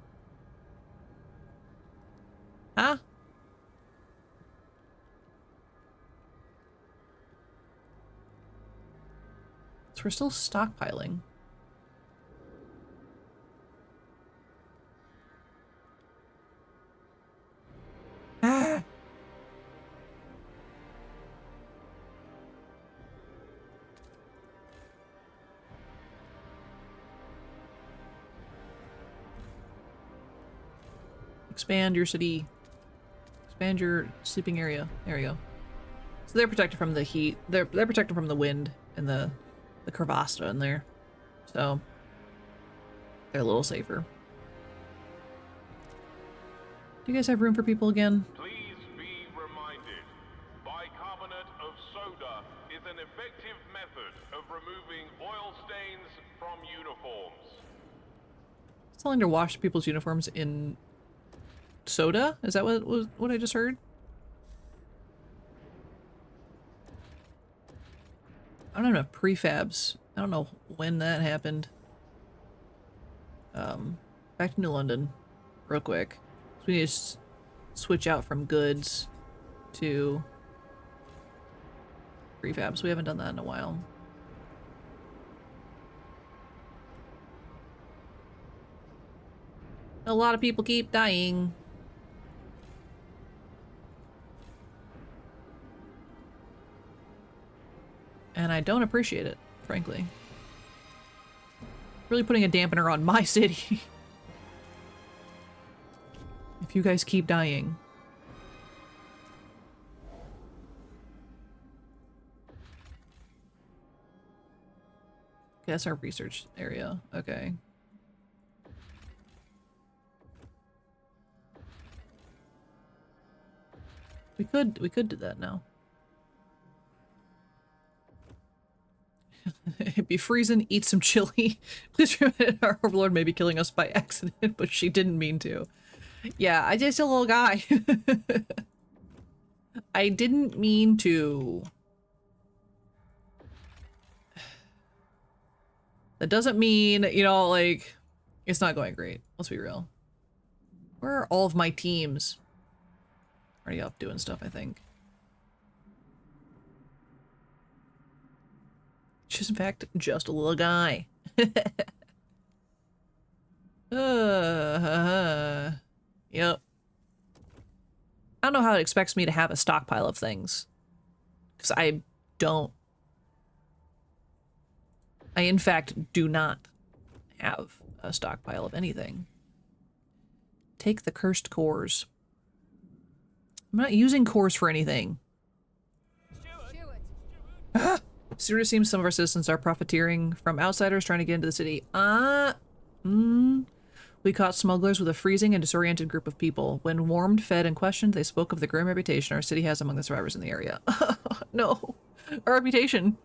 Huh? So we're still stockpiling. Ah! Expand your city. Expand your sleeping area. There you go. So they're protected from the heat. They're protected from the wind and the crevasta in there. So they're a little safer. Do you guys have room for people again? Please be reminded, bicarbonate of soda is an effective method of removing oil stains from uniforms. It's telling to wash people's uniforms in soda? Is that what I just heard? I don't have enough prefabs. I don't know when that happened. Back to New London, real quick. So we need to switch out from goods to prefabs. We haven't done that in a while. A lot of people keep dying. And I don't appreciate it, frankly. Really putting a dampener on my city. If you guys keep dying. Okay, that's our research area. Okay. We could do that now. It'd be freezing, eat some chili. Please remember our overlord may be killing us by accident, but she didn't mean to. Yeah, I just a little guy. I didn't mean to. That doesn't mean, you know, like, it's not going great. Let's be real. Where are all of my teams? Already up doing stuff, I think. She's in fact just a little guy. Yep. I don't know how it expects me to have a stockpile of things. Because I don't. I, in fact, do not have a stockpile of anything. Take the cursed cores. I'm not using cores for anything. Stuart seems some of our citizens are profiteering from outsiders trying to get into the city. We caught smugglers with a freezing and disoriented group of people. When warmed, fed, and questioned, they spoke of the grim reputation our city has among the survivors in the area. No. Our reputation.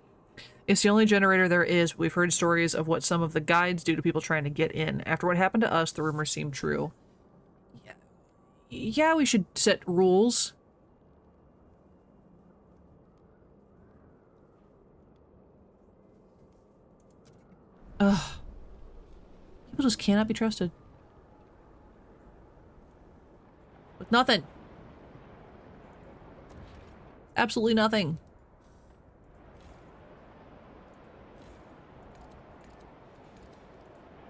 It's the only generator there is. We've heard stories of what some of the guides do to people trying to get in. After what happened to us, the rumors seem true. Yeah, we should set rules. Ugh. People just cannot be trusted. With nothing. Absolutely nothing.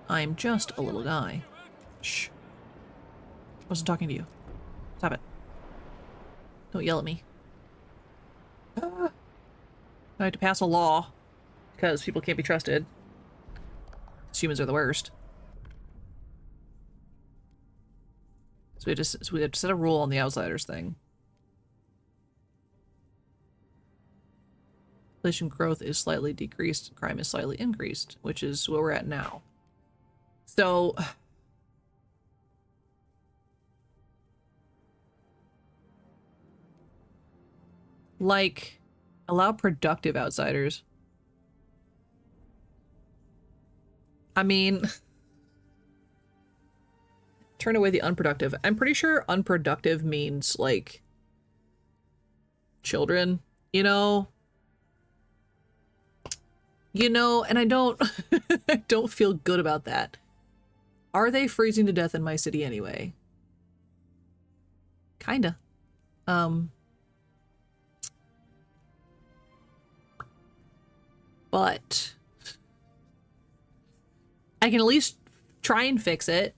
I'm just a little guy. Shh. Wasn't talking to you. Stop it. Don't yell at me. I have to pass a law because people can't be trusted. Humans are the worst. So we have to set a rule on the outsiders thing. Population growth is slightly decreased, crime is slightly increased, which is where we're at now. So like, allow productive outsiders. I mean, turn away the unproductive. I'm pretty sure unproductive means, like, children, you know? You know, and I don't, I don't feel good about that. Are they freezing to death in my city anyway? Kinda. But I can at least try and fix it.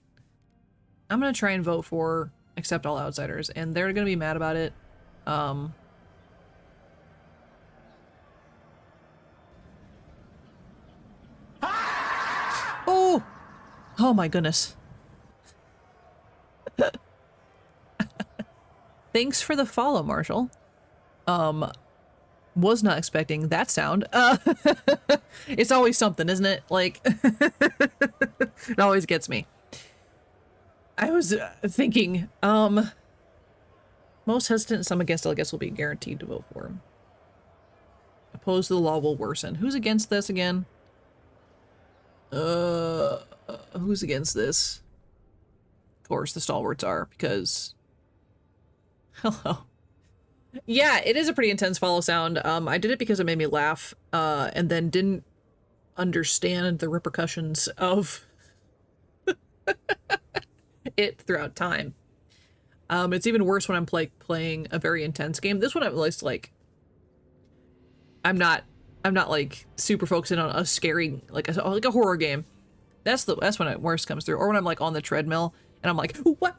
I'm gonna try and vote for accept all outsiders, and they're gonna be mad about it. Oh! Oh my goodness. Thanks for the follow, Marshall. Was not expecting that sound. It's always something, isn't it? Like, it always gets me. I was thinking, most hesitant, some against, I guess, will be guaranteed to vote for. Opposed to the law will worsen. Who's against this again? Who's against this? Of course, the stalwarts are, because... Hello. Yeah, it is a pretty intense follow sound. I did it because it made me laugh, and then didn't understand the repercussions of it throughout time. It's even worse when I'm playing a very intense game. This one, at least, like, I'm not like super focusing on a scary, like a horror game. That's when it worst comes through. Or when I'm like on the treadmill and I'm like, what?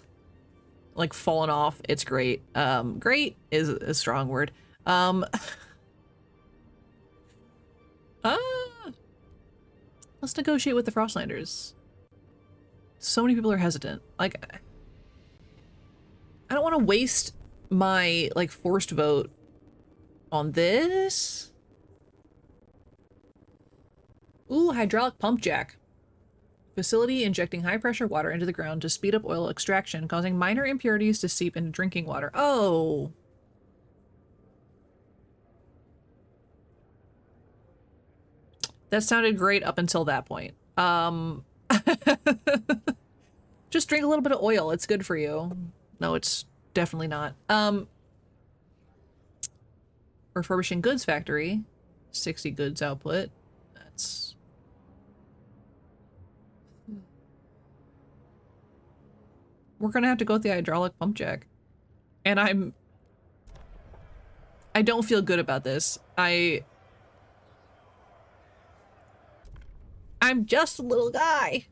Like falling off. It's great. Great is a strong word. Let's negotiate with the Frostlanders. So many people are hesitant. Like, I don't want to waste my, like, forced vote on this. Ooh, hydraulic pump jack. Facility injecting high-pressure water into the ground to speed up oil extraction, causing minor impurities to seep into drinking water. Oh. That sounded great up until that point. Just drink a little bit of oil. It's good for you. No, it's definitely not. Refurbishing goods factory. 60 goods output. That's... We're gonna have to go with the hydraulic pump jack. And I don't feel good about this. I'm just a little guy.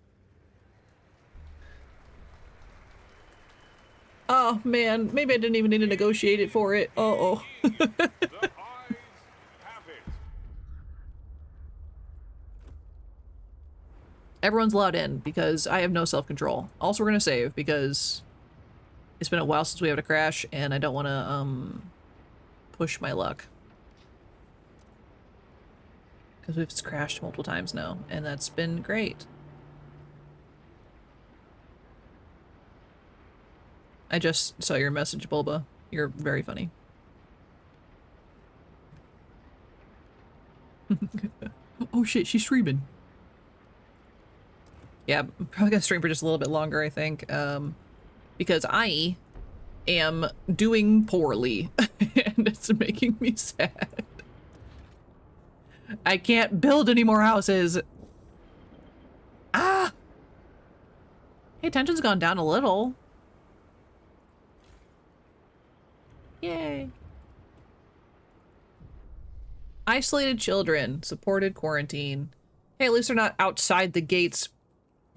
Oh man, maybe I didn't even need to negotiate it for it. Uh-oh. Everyone's allowed in because I have no self-control. Also, we're gonna save because it's been a while since we had a crash and I don't want to push my luck. Because we've crashed multiple times now and that's been great. I just saw your message, Bulba. You're very funny. Oh shit, she's streaming. Yeah, I'm probably gonna stream for just a little bit longer, I think, because I am doing poorly, and it's making me sad. I can't build any more houses. Ah! Hey, tension's gone down a little. Yay. Isolated children, supported quarantine. Hey, at least they're not outside the gates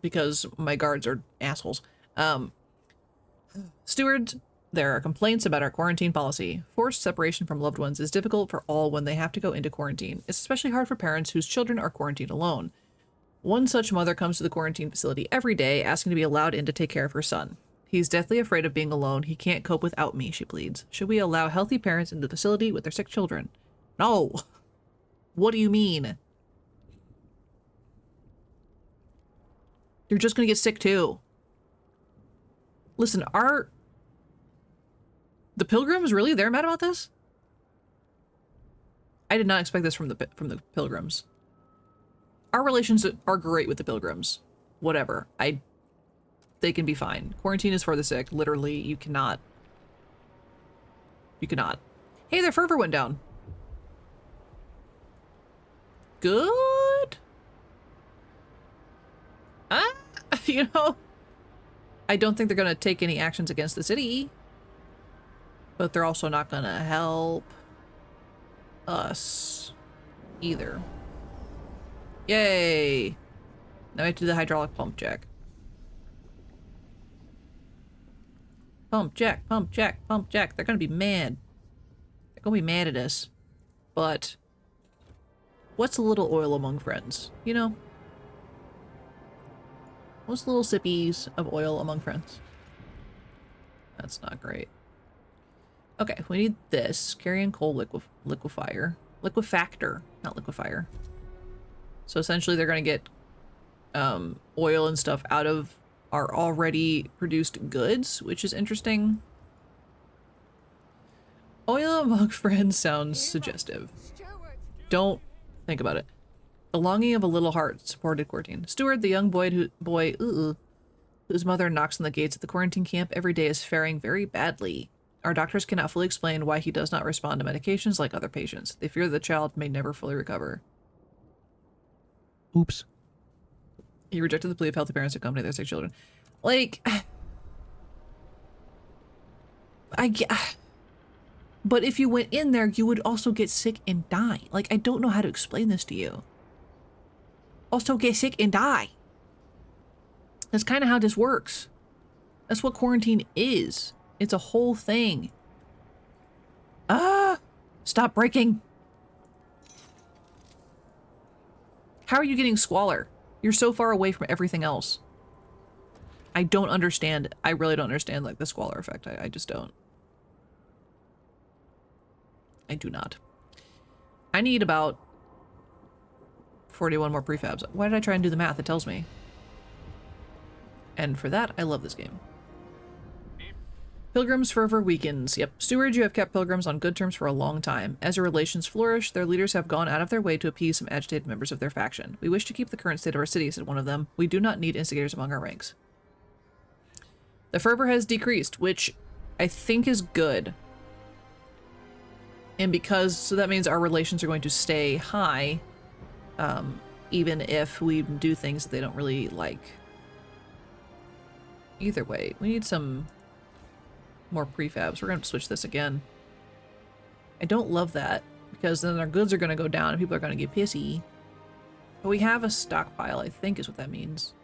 because my guards are assholes. Stewards, There are complaints about our quarantine policy. Forced separation from loved ones is difficult for all when they have to go into quarantine. It's especially hard for parents whose children are quarantined alone. One such mother comes to the quarantine facility every day asking to be allowed in to take care of her son. He's deathly afraid of being alone. He can't cope without me, she pleads. Should we allow healthy parents into the facility with their sick children? No. What do you mean? You're just gonna get sick too. Listen, the Pilgrims really? They're mad about this? I did not expect this from the Pilgrims. Our relations are great with the Pilgrims. Whatever. They can be fine. Quarantine is for the sick. Literally, you cannot. You cannot. Hey, their fervor went down. Good? You know, I don't think they're gonna take any actions against the city. But they're also not gonna help us either. Yay! Now we have to do the hydraulic pump jack. Pump jack, pump jack, pump jack. They're gonna be mad. They're gonna be mad at us. But what's a little oil among friends? You know? What's little sippies of oil among friends? That's not great. Okay, we need this. Carrying coal liquefier. Liquefactor, not liquefier. So essentially they're going to get oil and stuff out of our already produced goods, which is interesting. Oil among friends sounds suggestive. Don't think about it. The longing of a little heart supported quarantine. Stuart, the young boy whose mother knocks on the gates at the quarantine camp every day, is faring very badly. Our doctors cannot fully explain why he does not respond to medications like other patients. They fear the child may never fully recover. Oops. He rejected the plea of healthy parents to accompany their sick children. Like, but if you went in there, you would also get sick and die. Like, I don't know how to explain this to you. Also get sick and die. That's kind of how this works. That's what quarantine is. It's a whole thing. Stop breaking. How are you getting squalor? You're so far away from everything else. I don't understand. I really don't understand, like, the squalor effect. I just don't. I do not. I need about 41 more prefabs. Why did I try and do the math? It tells me. And for that, I love this game. Pilgrims' fervor weakens. Yep. Steward, you have kept pilgrims on good terms for a long time. As your relations flourish, their leaders have gone out of their way to appease some agitated members of their faction. We wish to keep the current state of our city, said one of them. We do not need instigators among our ranks. The fervor has decreased, which I think is good. And so that means our relations are going to stay high, even if we do things that they don't really like. Either way, we need some more prefabs. We're going to switch this again. I don't love that, because then our goods are going to go down and people are going to get pissy. But we have a stockpile, I think is what that means.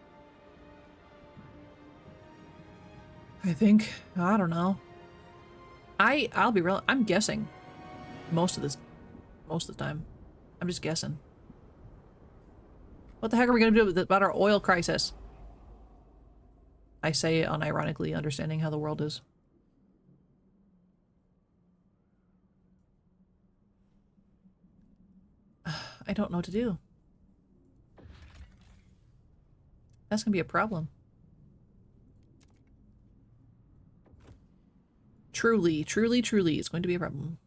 I think. I don't know. I'll be real. I'm guessing most of the time. I'm just guessing. What the heck are we going to do about our oil crisis? I say it unironically, understanding how the world is. I don't know what to do. That's gonna be a problem. Truly, truly, truly, it's going to be a problem.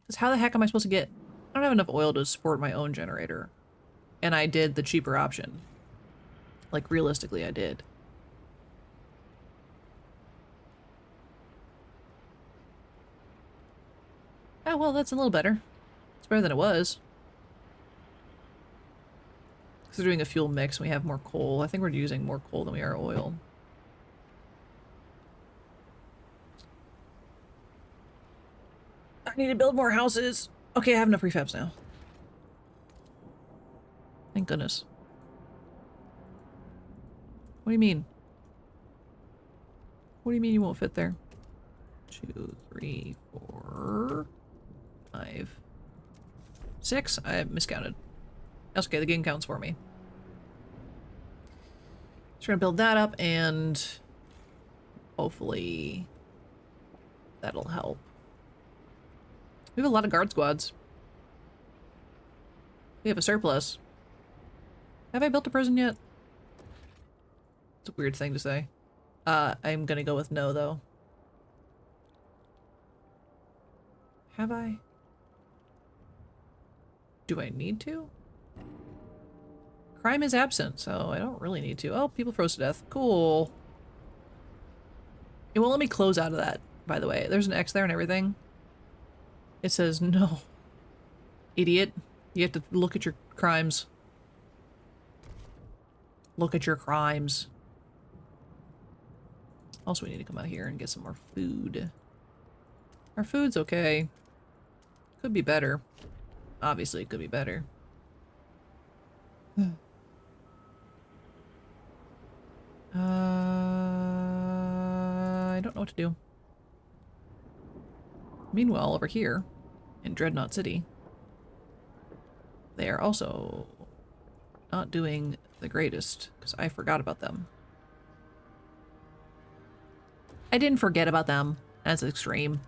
Because how the heck am I supposed to get... I don't have enough oil to support my own generator. And I did the cheaper option. Like, realistically, I did. Oh, well, that's a little better. It's better than it was. Because we're doing a fuel mix and we have more coal. I think we're using more coal than we are oil. I need to build more houses. Okay, I have enough prefabs now. Thank goodness. What do you mean? What do you mean you won't fit there? 2, 3, 4, 5, 6. I miscounted. That's okay, the game counts for me. Just gonna build that up and hopefully that'll help. We have a lot of guard squads. We have a surplus. Have I built a prison yet? It's a weird thing to say. I'm gonna go with no, though. Have I? Do I need to? Crime is absent, so I don't really need to. Oh, people froze to death. Cool. It won't let me close out of that, by the way. There's an X there and everything. It says no. Idiot. You have to look at your crimes. Look at your crimes. Also, we need to come out here and get some more food. Our food's okay. Could be better. Obviously, it could be better. I don't know what to do. Meanwhile, over here, in Dreadnought City, they are also not doing the greatest, because I forgot about them. I didn't forget about them. That's extreme.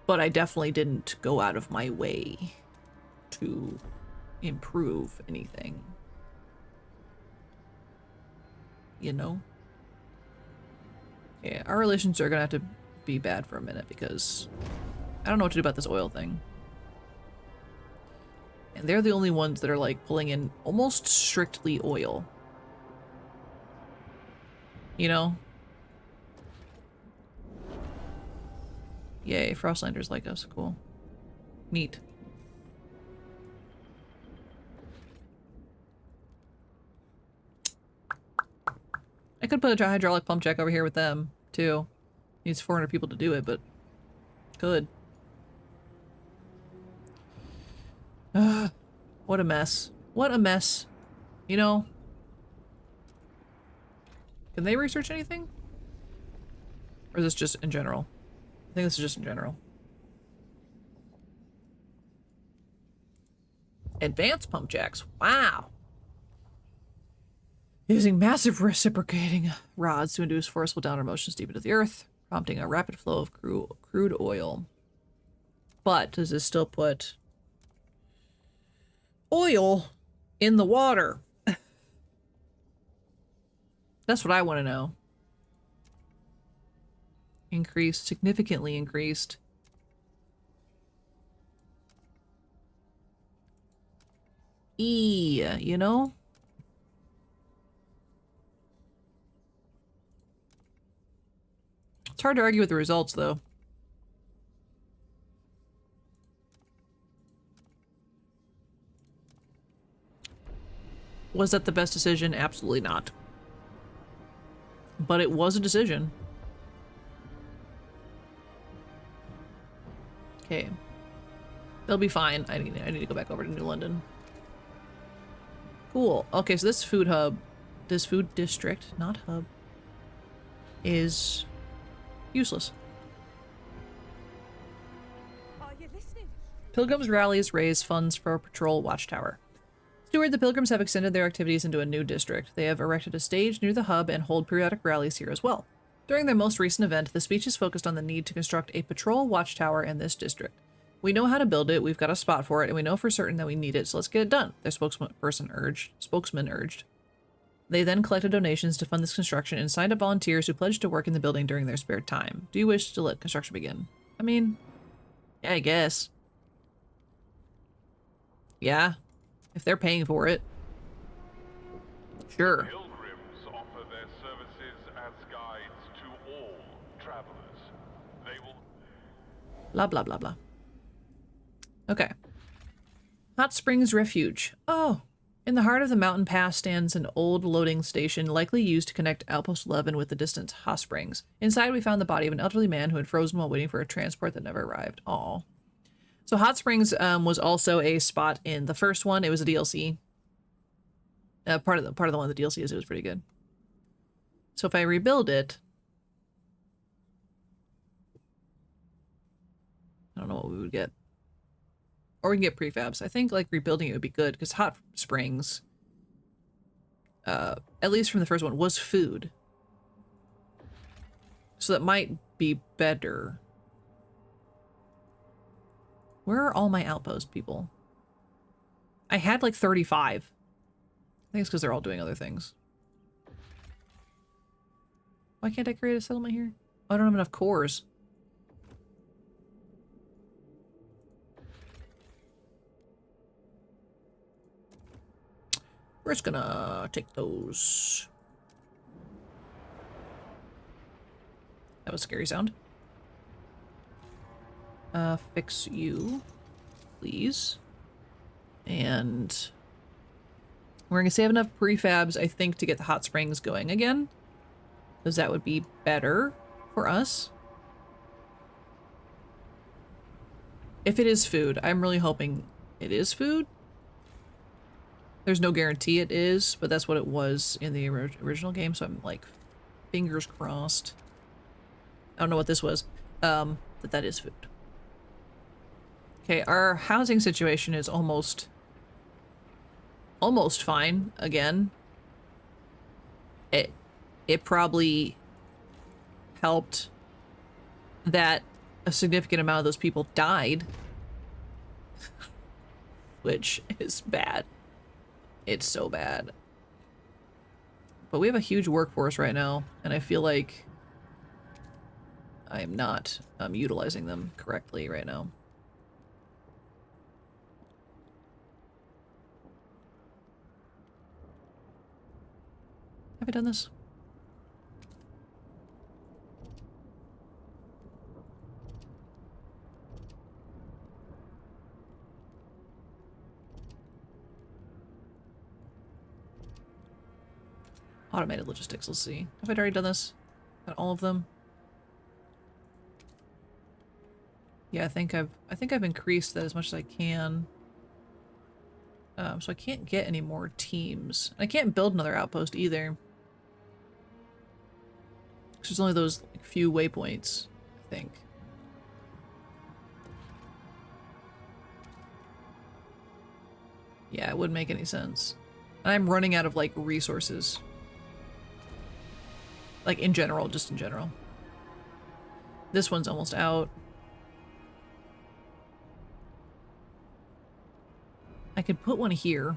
But I definitely didn't go out of my way to improve anything. You know? Yeah, our relations are gonna have to be bad for a minute because I don't know what to do about this oil thing. And they're the only ones that are like pulling in almost strictly oil. You know? Yay, Frostlanders like us. Cool. Neat. I could put a hydraulic pump jack over here with them, too. Needs 400 people to do it, but could. What a mess. What a mess. You know? Can they research anything? Or is this just in general? I think this is just in general. Advanced pump jacks. Wow. Using massive reciprocating rods to induce forceful downward motions deep into the earth, prompting a rapid flow of crude oil. But does this still put oil in the water? That's what I want to know. Increased, significantly increased. You know? It's hard to argue with the results, though. Was that the best decision? Absolutely not. But it was a decision. Okay. They'll be fine. I need to go back over to New London. Cool. Okay, so this food hub, this food district, not hub, is useless. Are you listening? Pilgrims' rallies raise funds for a patrol watchtower. Steward, the Pilgrims have extended their activities into a new district. They have erected a stage near the hub and hold periodic rallies here as well. During their most recent event, the speech is focused on the need to construct a patrol watchtower in this district. We know how to build it, we've got a spot for it, and we know for certain that we need it, so let's get it done, their spokesman urged. They then collected donations to fund this construction and signed up volunteers who pledged to work in the building during their spare time. Do you wish to let construction begin? I mean, yeah, I guess. Yeah, if they're paying for it. Sure. Pilgrims offer their services as guides to all travelers. They will... Blah, blah, blah, blah. Okay. Hot Springs Refuge. Oh. In the heart of the mountain pass stands an old loading station likely used to connect Outpost 11 with the distant Hot Springs. Inside we found the body of an elderly man who had frozen while waiting for a transport that never arrived. Aww. So Hot Springs was also a spot in the first one. It was a DLC. Part of the one of the DLC is it was pretty good. So if I rebuild it, I don't know what we would get. Or we can get prefabs. I think like rebuilding it would be good because hot springs, at least from the first one, was food. So that might be better. Where are all my outpost people? I had like 35. I think it's because they're all doing other things. Why can't I create a settlement here? Oh, I don't have enough cores. We're just gonna take those. That was a scary sound. Fix you, please. And we're gonna save enough prefabs, I think, to get the hot springs going again. Because that would be better for us. If it is food, I'm really hoping it is food. There's no guarantee it is, but that's what it was in the original game, so I'm like, fingers crossed. I don't know what this was, but that is food. Okay, our housing situation is almost fine again. It probably helped that a significant amount of those people died, which is bad. It's so bad. But we have a huge workforce right now, and I feel like I'm not utilizing them correctly right now. Have I done this? Automated logistics, let's see. Have I already done this? Got all of them? Yeah, I think I've increased that as much as I can. So I can't get any more teams. I can't build another outpost either. There's only those like, few waypoints, I think. Yeah, it wouldn't make any sense. And I'm running out of like resources. Like in general, just in general. This one's almost out. I could put one here.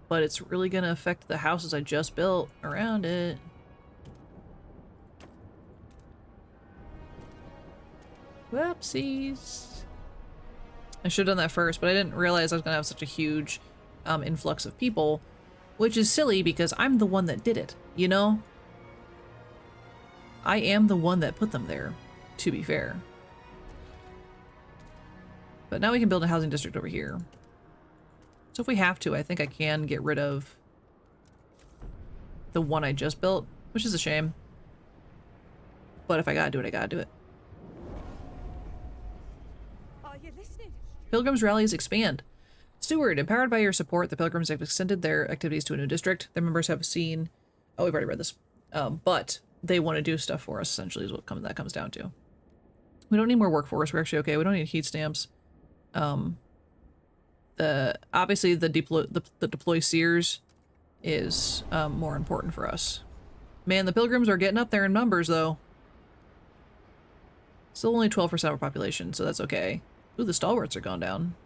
But it's really gonna affect the houses I just built around it. Whoopsies. I should have done that first, but I didn't realize I was gonna have such a huge influx of people. Which is silly because I'm the one that did it, you know? I am the one that put them there, to be fair. But now we can build a housing district over here. So if we have to, I think I can get rid of the one I just built, which is a shame. But if I gotta do it, I gotta do it. Are you listening? Pilgrims' rallies expand. Steward, empowered by your support, the Pilgrims have extended their activities to a new district. Their members have seen... Oh, we've already read this. But they want to do stuff for us, essentially, is what that comes down to. We don't need more workforce. We're actually okay. We don't need heat stamps. Obviously, the deploy seers is more important for us. Man, the Pilgrims are getting up there in numbers, though. Still only 12% of our population, so that's okay. Ooh, the stalwarts are gone down.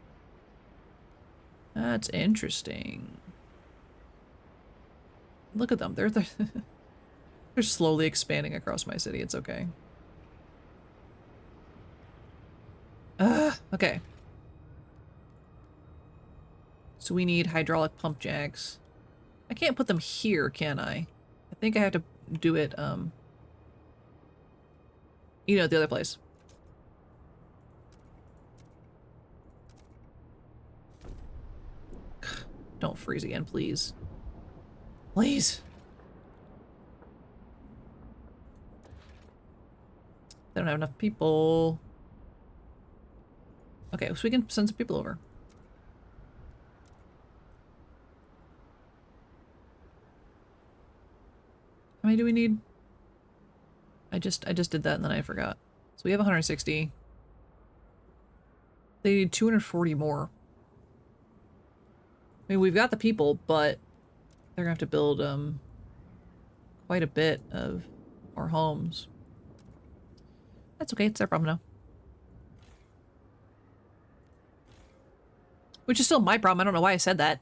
That's interesting. Look at them. They're slowly expanding across my city. It's okay. Okay. So we need hydraulic pump jacks. I can't put them here, can I? I think I have to do it, you know, the other place. Don't freeze again, please. Please. They don't have enough people. Okay, so we can send some people over. How many do we need? I just did that and then I forgot. So we have 160. They need 240 more. I mean, we've got the people, but they're gonna have to build quite a bit of more homes. That's okay, it's their problem now. Which is still my problem. I don't know why I said that.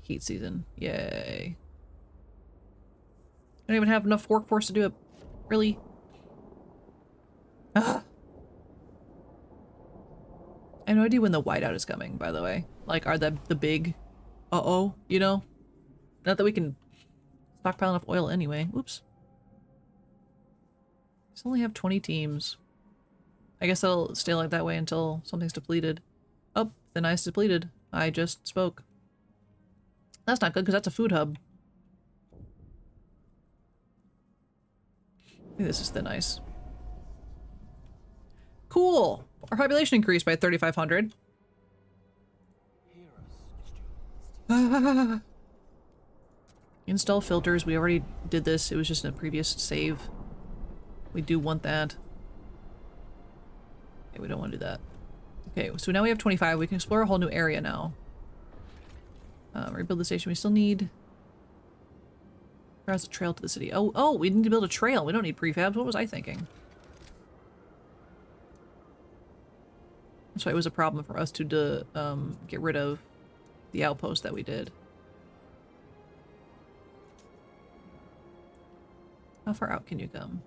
Heat season. Yay. I don't even have enough workforce to do it. Really? Ugh. I have no idea when the whiteout is coming, by the way. Like, are the big uh-oh, you know? Not that we can stockpile enough oil anyway. Oops. Just only have 20 teams. I guess that'll stay like that way until something's depleted. Oh, the ice depleted. I just spoke. That's not good because that's a food hub. Maybe this is thin ice. Cool! Our population increased by 3,500. Install filters. We already did this. It was just in a previous save. We do want that. Okay, we don't want to do that. Okay, so now we have 25. We can explore a whole new area now. Rebuild the station. We still need... Browse a trail to the city. Oh, we need to build a trail. We don't need prefabs. What was I thinking? That's why it was a problem for us to get rid of the outpost that we did. How far out can you come?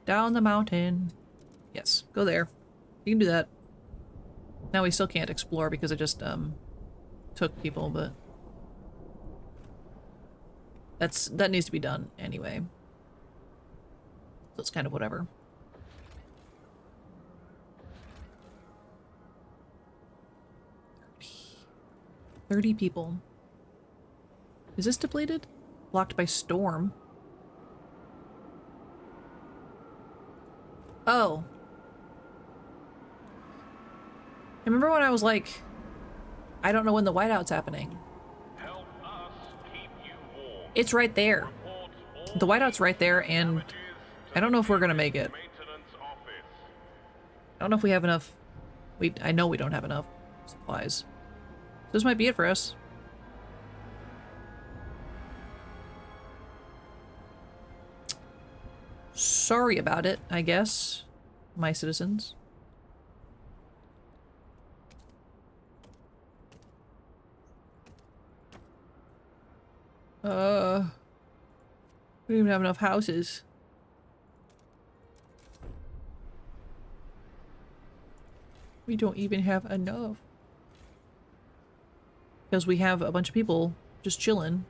Down the mountain. Yes, go there. You can do that. Now we still can't explore because I just took people, but that needs to be done anyway. So it's kind of whatever. $30 people. Is this depleted? Blocked by storm. Oh. I remember when I was like, I don't know when the whiteout's happening. Help us keep you warm. It's right there. The whiteout's right there, and I don't know if we're gonna make it. Maintenance office. I don't know if we have enough. I know we don't have enough supplies. This might be it for us. Sorry about it, I guess, my citizens. We don't even have enough houses. We don't even have enough. Because we have a bunch of people just chilling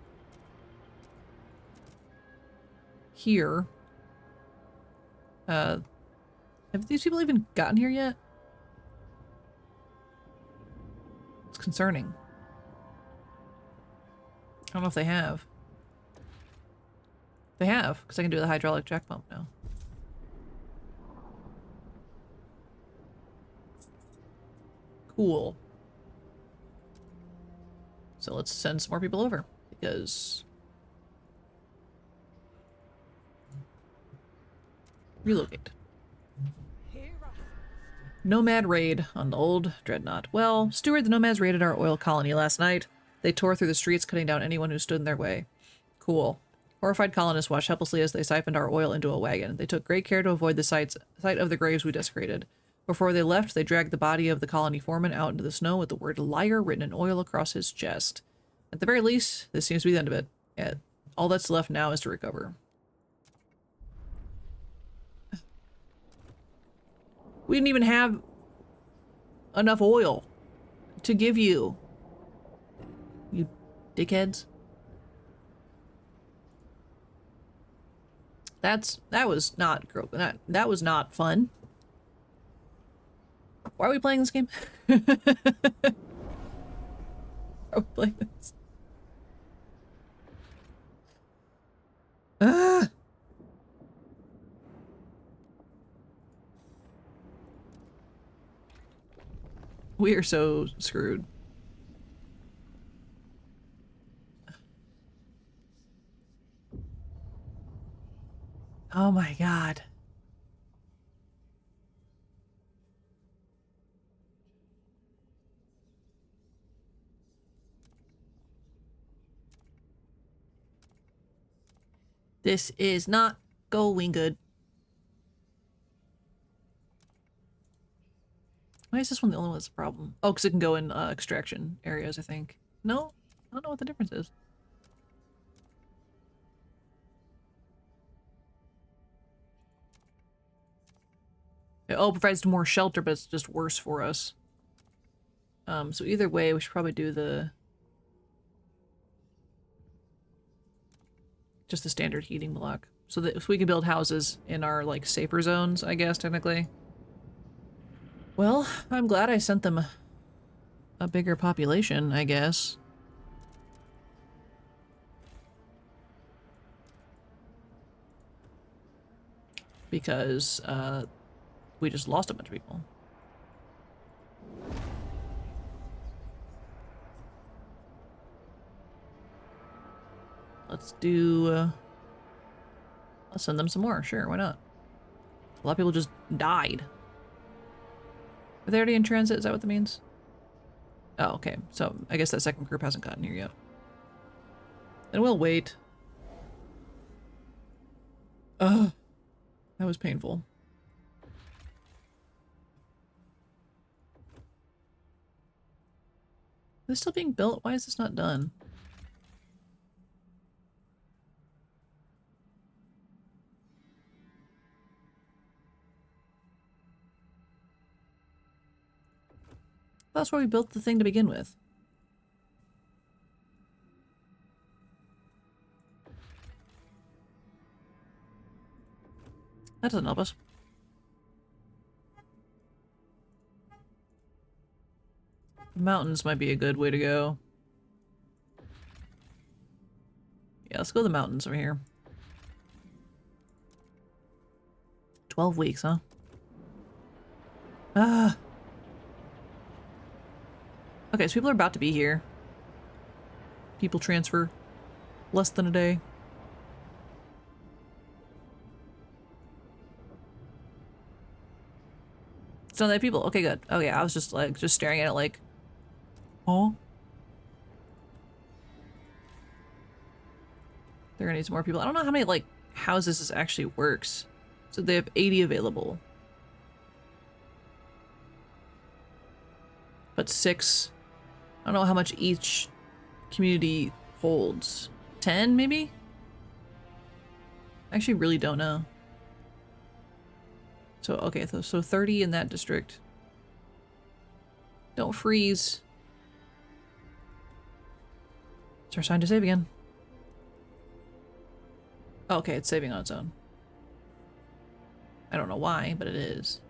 here. Have these people even gotten here yet? It's concerning. I don't know if they have. They have, because I can do the hydraulic jack pump now. Cool. So let's send some more people over, because... Relocate. Nomad raid on the old dreadnought. Well, Steward, the nomads raided our oil colony last night. They tore through the streets, cutting down anyone who stood in their way. Cool. Horrified colonists watched helplessly as they siphoned our oil into a wagon. They took great care to avoid the sight of the graves we desecrated. Before they left, they dragged the body of the colony foreman out into the snow with the word liar written in oil across his chest. At the very least, this seems to be the end of it. Yeah, all that's left now is to recover. We didn't even have enough oil to give you. You dickheads. That was not that was not fun. Why are we playing this game? Why are we playing this? Ah! We are so screwed. Oh my god. This is not going good. Why is this one the only one that's a problem? Oh, because it can go in extraction areas, I think. No? I don't know what the difference is. Oh, provides more shelter, but it's just worse for us. So either way, we should probably do the... just the standard heating block. So that if we can build houses in our, like, safer zones, I guess, technically. Well, I'm glad I sent them a bigger population, I guess. Because, we just lost a bunch of people. Let's do, let's send them some more. Sure, why not? A lot of people just died. Are they already in transit? Is that what that means? Oh, okay. So I guess that second group hasn't gotten here yet. Then we'll wait. Ugh. That was painful. Is this still being built? Why is this not done? That's where we built the thing to begin with. That doesn't help us. The mountains might be a good way to go. Yeah, let's go to the mountains over here. 12 weeks, huh? Ah. Okay, so people are about to be here. People transfer. Less than a day. It's not that people. Okay, good. Okay, I was just like, just staring at it like, oh. They're gonna need some more people. I don't know how many, like, houses this actually works. So they have 80 available. But 6. I don't know how much each community holds. 10, maybe? I actually really don't know. So, okay, so 30 in that district. Don't freeze. It's our sign to save again. Oh, okay, it's saving on its own. I don't know why, but it is.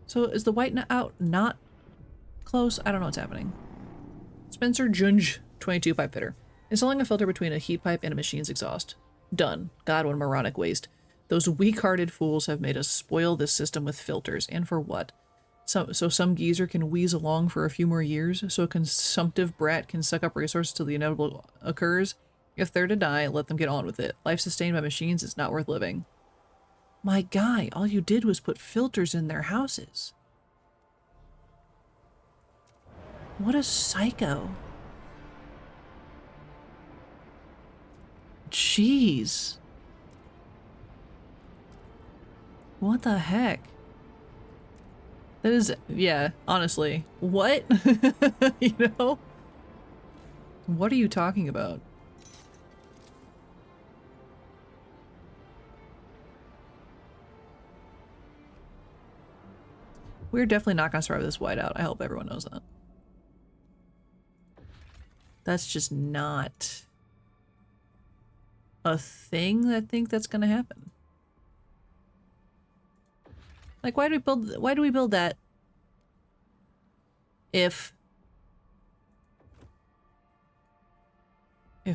So is the white out not close? I don't know what's happening. Spencer Junge, 22 pipe fitter. Installing a filter between a heat pipe and a machine's exhaust. Done. God, what moronic waste. Those weak-hearted fools have made us spoil this system with filters. And for what? So some geezer can wheeze along for a few more years, so a consumptive brat can suck up resources till the inevitable occurs? If they're to die, let them get on with it. Life sustained by machines is not worth living. My guy, all you did was put filters in their houses. What a psycho. Jeez. What the heck? That is, yeah, honestly. What? You know? What are you talking about? We're definitely not gonna survive this whiteout. I hope everyone knows that. That's just not a thing I think that's gonna happen. Like, why do we build that if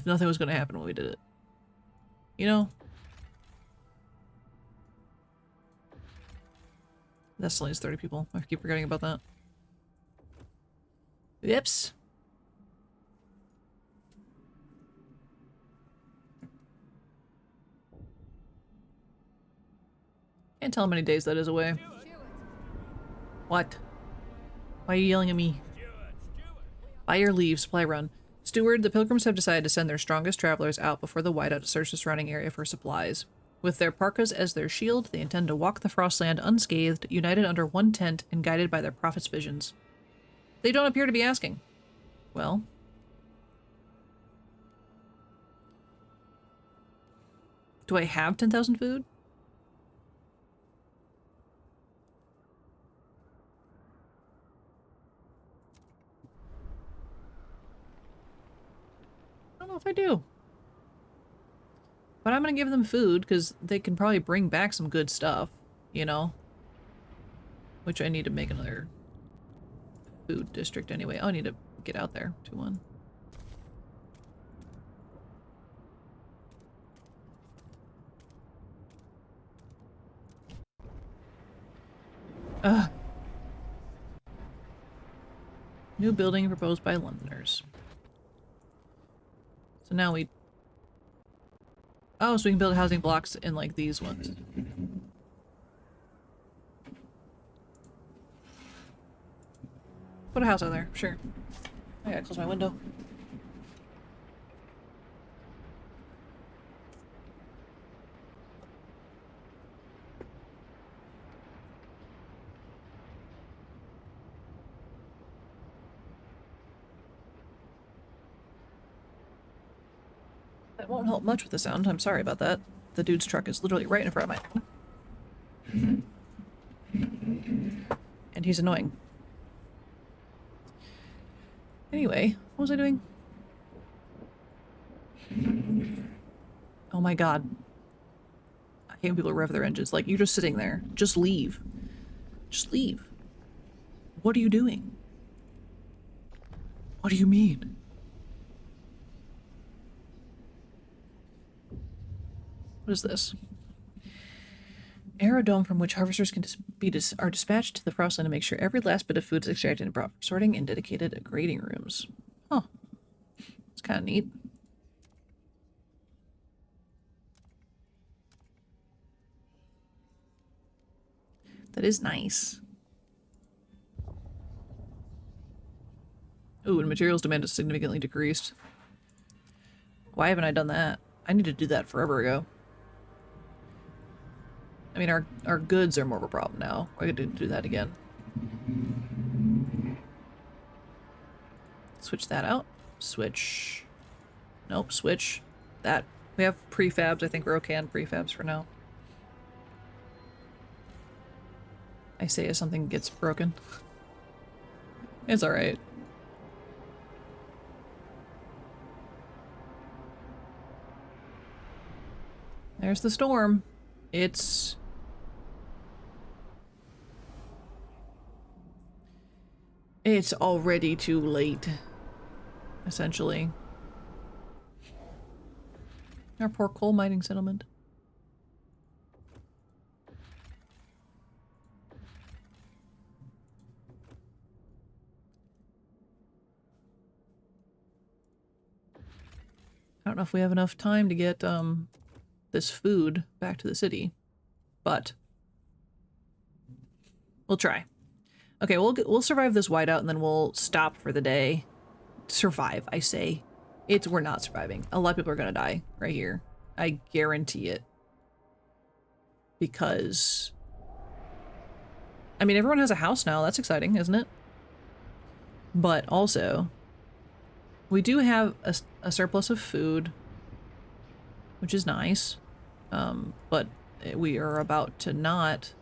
nothing was gonna happen when we did it? You know? That still needs 30 people. I keep forgetting about that. Yips. Can't tell how many days that is away. What? Why are you yelling at me? By your leave, supply run. Steward, the pilgrims have decided to send their strongest travelers out before the whiteout to search the surrounding area for supplies. With their parkas as their shield, they intend to walk the Frostland unscathed, united under one tent, and guided by their prophet's visions. They don't appear to be asking. Well. Do I have 10,000 food? I don't know if I do. But I'm gonna give them food, because they can probably bring back some good stuff, you know? Which I need to make another food district anyway. Oh, I need to get out there. 2-1. Ugh. New building proposed by Londoners. So now we... Oh, so we can build housing blocks in, like, these ones. Put a house out there, sure. I gotta close my window. That won't help much with the sound. I'm sorry about that. The dude's truck is literally right in front of my... And he's annoying. Anyway, what was I doing? Oh my god. I hate when people rev their engines. Like, you're just sitting there. Just leave. Just leave. What are you doing? What do you mean? What is this? Aerodome from which harvesters can are dispatched to the Frostland to make sure every last bit of food is extracted and brought for sorting in dedicated grading rooms. Huh. It's kind of neat. That is nice. Ooh, and materials demand is significantly decreased. Why haven't I done that? I need to do that forever ago. I mean, our goods are more of a problem now. I get to do that again. Switch that out. Switch. Nope, switch. That. We have prefabs. I think we're okay on prefabs for now. I say as something gets broken. It's alright. There's the storm. It's already too late, essentially. Our poor coal mining settlement. I don't know if we have enough time to get this food back to the city, but we'll try. Okay, we'll survive this whiteout and then we'll stop for the day. Survive, I say. We're not surviving. A lot of people are gonna die right here. I guarantee it. Because I mean, everyone has a house now. That's exciting, isn't it? But also, we do have a surplus of food, which is nice. But we are about to not...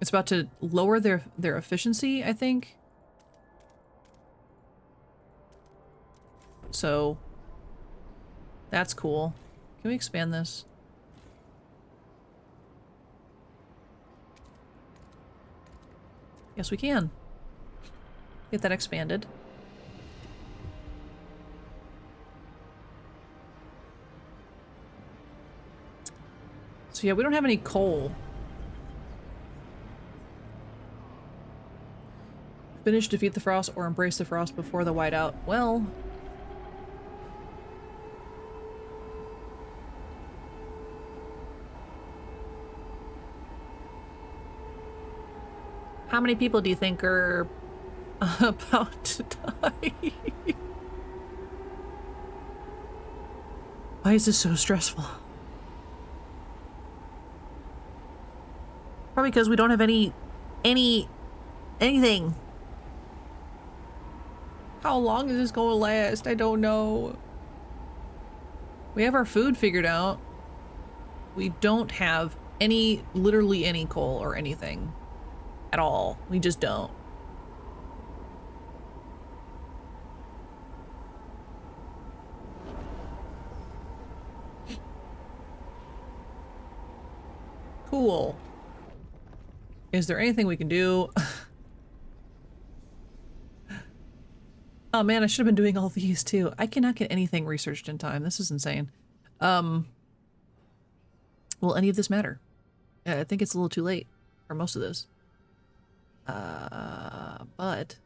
it's about to lower their efficiency, I think. So, that's cool. Can we expand this? Yes, we can. Get that expanded. So yeah, we don't have any coal. Finish, defeat the frost, or embrace the frost before the whiteout. Well... How many people do you think are about to die? Why is this so stressful? Probably because we don't have anything. How long is this going to last? I don't know. We have our food figured out. We don't have literally any coal or anything at all. We just don't. Cool. Is there anything we can do? Oh man, I should have been doing all these too. I cannot get anything researched in time. This is insane. Will any of this matter? I think it's a little too late for most of this. But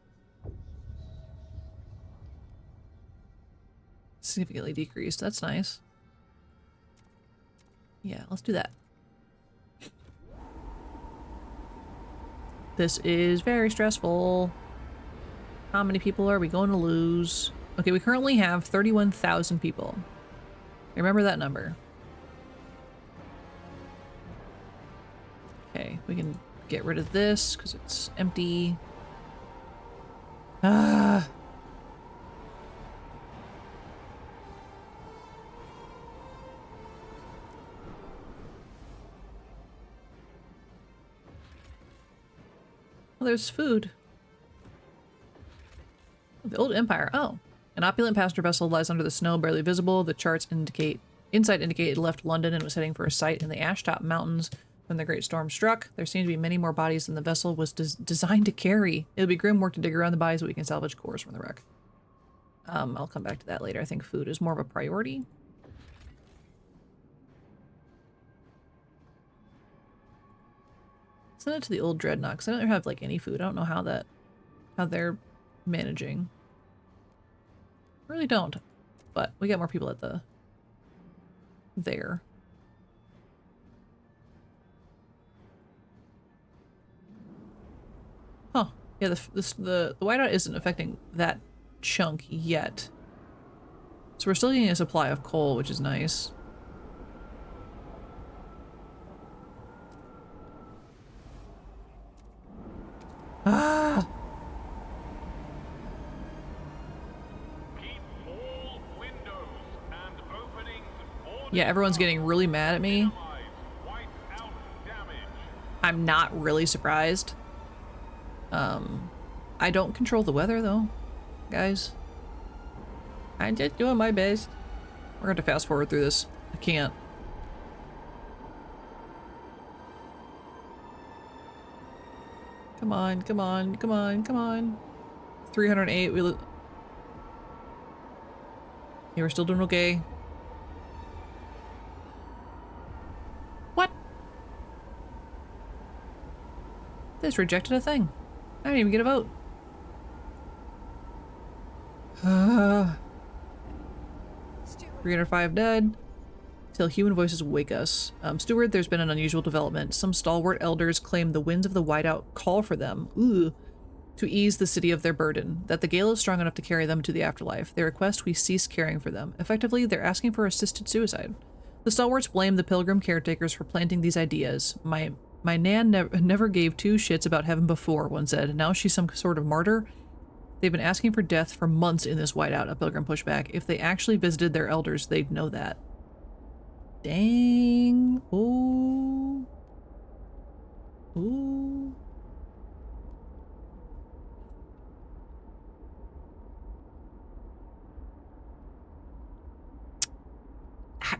significantly decreased. That's nice. Yeah, let's do that. This is very stressful. How many people are we going to lose? Okay, we currently have 31,000 people. Remember that number. Okay, we can get rid of this because it's empty. Ah. Well, there's food. The old empire. Oh. An opulent passenger vessel lies under the snow, barely visible. The charts inside indicate it left London and was heading for a site in the Ashtop Mountains when the great storm struck. There seem to be many more bodies than the vessel was designed to carry. It'll be grim work to dig around the bodies, but we can salvage cores from the wreck. I'll come back to that later. I think food is more of a priority. Send it to the old dreadnought because I don't have like any food. I don't know how they're managing. I really don't. But we got more people at there. Huh. Yeah, the whiteout isn't affecting that chunk yet. So we're still getting a supply of coal, which is nice. Ah! Keep all windows and openings Yeah, everyone's getting really mad at me. wipe out damage. I'm not really surprised. I don't control the weather though, guys. I'm just doing my best. We're going to fast forward through this. I can't. Come on, come on, come on, come on. 308. Yeah, we're still doing okay. What? This rejected a thing. I didn't even get a vote. 305 dead. Till human voices wake us. Steward, there's been an unusual development. Some stalwart elders claim the winds of the whiteout call for them, to ease the city of their burden, that the gale is strong enough to carry them to the afterlife. They request we cease caring for them. Effectively, they're asking for assisted suicide. The stalwarts blame the pilgrim caretakers for planting these ideas. My nan never gave two shits about heaven before, one said. Now she's some sort of martyr. They've been asking for death for months in this whiteout, a pilgrim pushback. If they actually visited their elders, they'd know that. Dang. Ooh. Ooh. I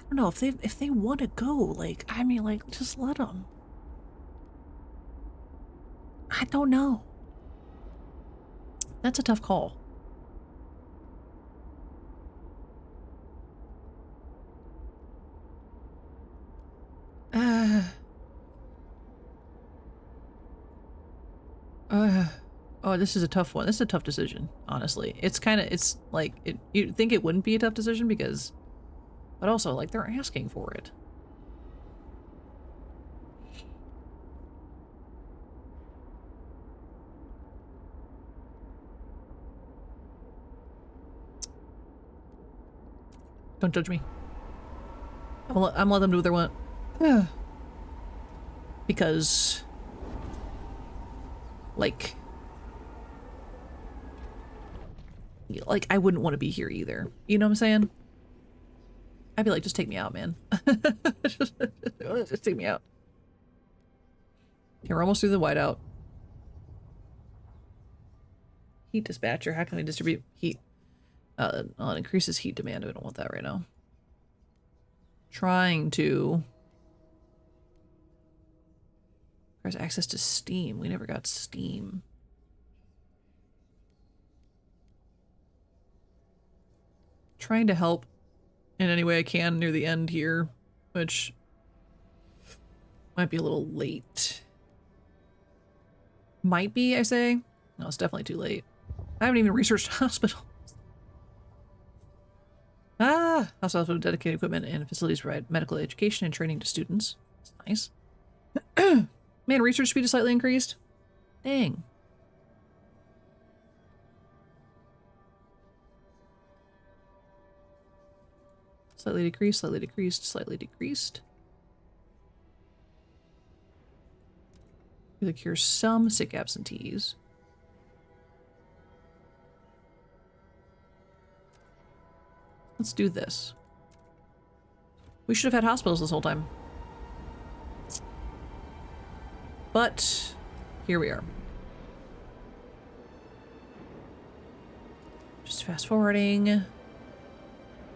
don't know if they want to go, like, I mean, like, just let them. I don't know. That's a tough call. Oh, this is a tough one. This is a tough decision, honestly. It's like, you'd think it wouldn't be a tough decision because, but also, like, they're asking for it. Don't judge me. I'm gonna let them do what they want. Because, like, I wouldn't want to be here either. You know what I'm saying? I'd be like, just take me out, man. just take me out. Okay, we're almost through the whiteout. Heat dispatcher. How can we distribute heat? Well, it increases heat demand. We don't want that right now. Trying to. There's access to Steam. We never got Steam. Trying to help in any way I can near the end here, which might be a little late. Might be, I say. No, it's definitely too late. I haven't even researched hospitals. Hospitals with dedicated equipment and facilities provide medical education and training to students. That's nice. Man, research speed is slightly increased. Dang. Slightly decreased, slightly decreased, slightly decreased. We cure some sick absentees. Let's do this. We should have had hospitals this whole time. But here we are. Just fast forwarding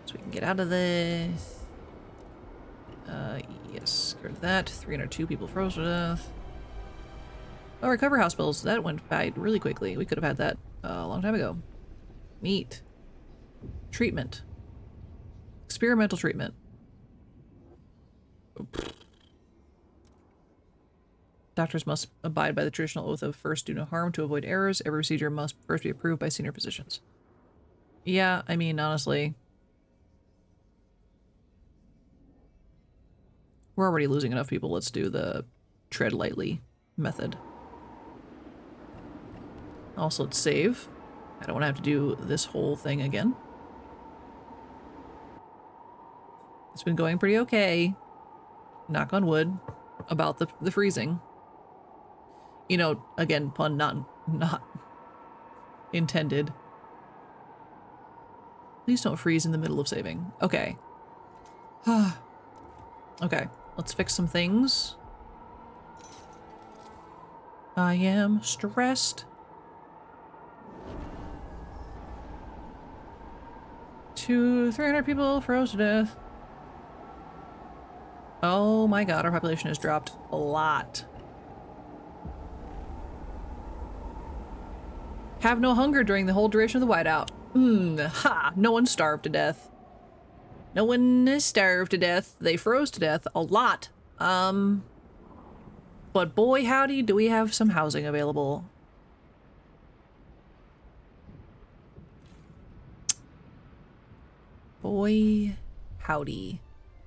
so we can get out of this. Yes, go to that. 302 people froze to death. Oh, recover hospitals. That went by really quickly. We could have had that a long time ago. Neat. Treatment. Experimental treatment. Doctors must abide by the traditional oath of first do no harm to avoid errors. Every procedure must first be approved by senior physicians. Yeah, I mean, honestly. We're already losing enough people. Let's do the tread lightly method. Also, let's save. I don't want to have to do this whole thing again. It's been going pretty okay. Knock on wood. About the freezing. You know, again, pun not intended. Please don't freeze in the middle of saving. Okay. Okay, let's fix some things. I am stressed. 300 people froze to death. Oh my god, our population has dropped a lot. Have no hunger during the whole duration of the whiteout. Ha! No one starved to death. No one is starved to death. They froze to death a lot. But boy howdy, do we have some housing available. Boy howdy.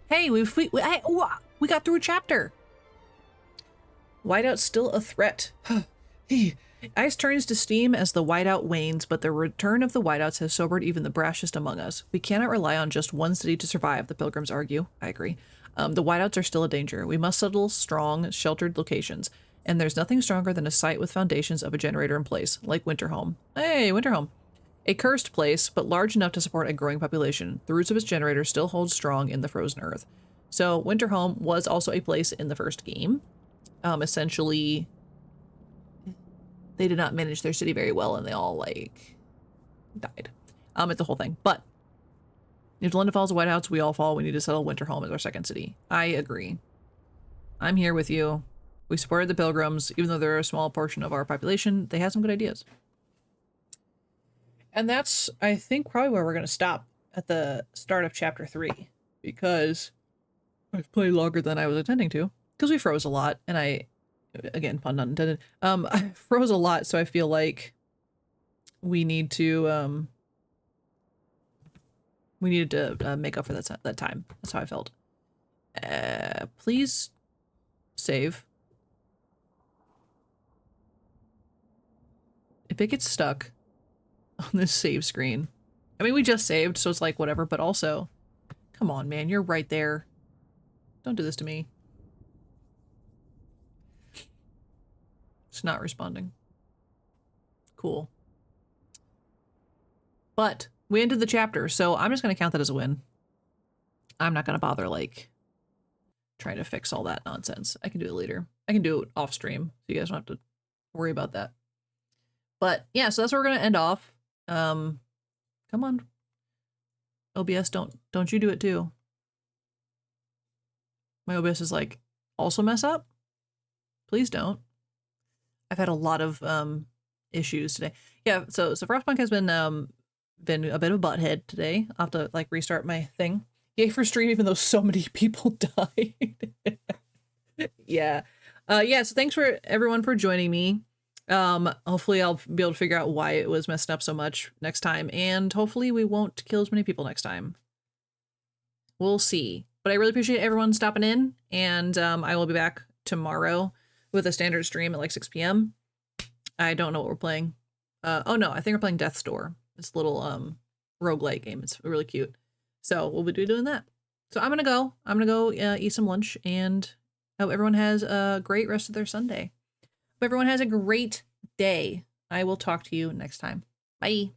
Hey, we got through a chapter. Whiteout's still a threat. Ice turns to steam as the whiteout wanes, but the return of the whiteouts has sobered even the brashest among us. We cannot rely on just one city to survive, the pilgrims argue. I agree. The whiteouts are still a danger. We must settle strong, sheltered locations. And there's nothing stronger than a site with foundations of a generator in place, like Winterhome. Hey, Winterhome. A cursed place, but large enough to support a growing population. The roots of its generator still hold strong in the frozen earth. So Winterhome was also a place in the first game. Essentially, they did not manage their city very well, and they all, like, died. It's the whole thing. But if London falls, whiteouts, we all fall. We need to settle Winterhome as our second city. I agree. I'm here with you. We supported the Pilgrims, even though they're a small portion of our population. They had some good ideas. And that's, I think, probably where we're going to stop at the start of chapter 3, because I've played longer than I was intending to, because we froze a lot, and again, pun not intended, I froze a lot, so I feel like we need to, we needed to make up for that time. That's how I felt. Please save. If it gets stuck on this save screen, I mean, we just saved, so it's like whatever, but also Come on, man. You're right there. Don't do this to me. It's not responding. Cool. But we ended the chapter, so I'm just going to count that as a win. I'm not going to bother, like, trying to fix all that nonsense. I can do it later. I can do it off stream, so you guys don't have to worry about that. But yeah, so that's where we're going to end off. Come on. OBS, don't you do it too. My OBS is like, also mess up? Please don't. I've had a lot of issues today. Yeah, so Frostpunk has been a bit of a butthead today. I'll have to like restart my thing. Yay for stream, even though so many people died. Yeah. Yeah, so thanks for everyone for joining me. Hopefully I'll be able to figure out why it was messed up so much next time, and hopefully we won't kill as many people next time. We'll see. But I really appreciate everyone stopping in, and I will be back tomorrow with a standard stream at like 6 p.m. I don't know what we're playing. Oh no, I think we're playing Death's Door. It's a little roguelike game. It's really cute. So we'll be doing that. So I'm gonna go eat some lunch, and hope everyone has a great rest of their Sunday. Hope everyone has a great day. I will talk to you next time. Bye.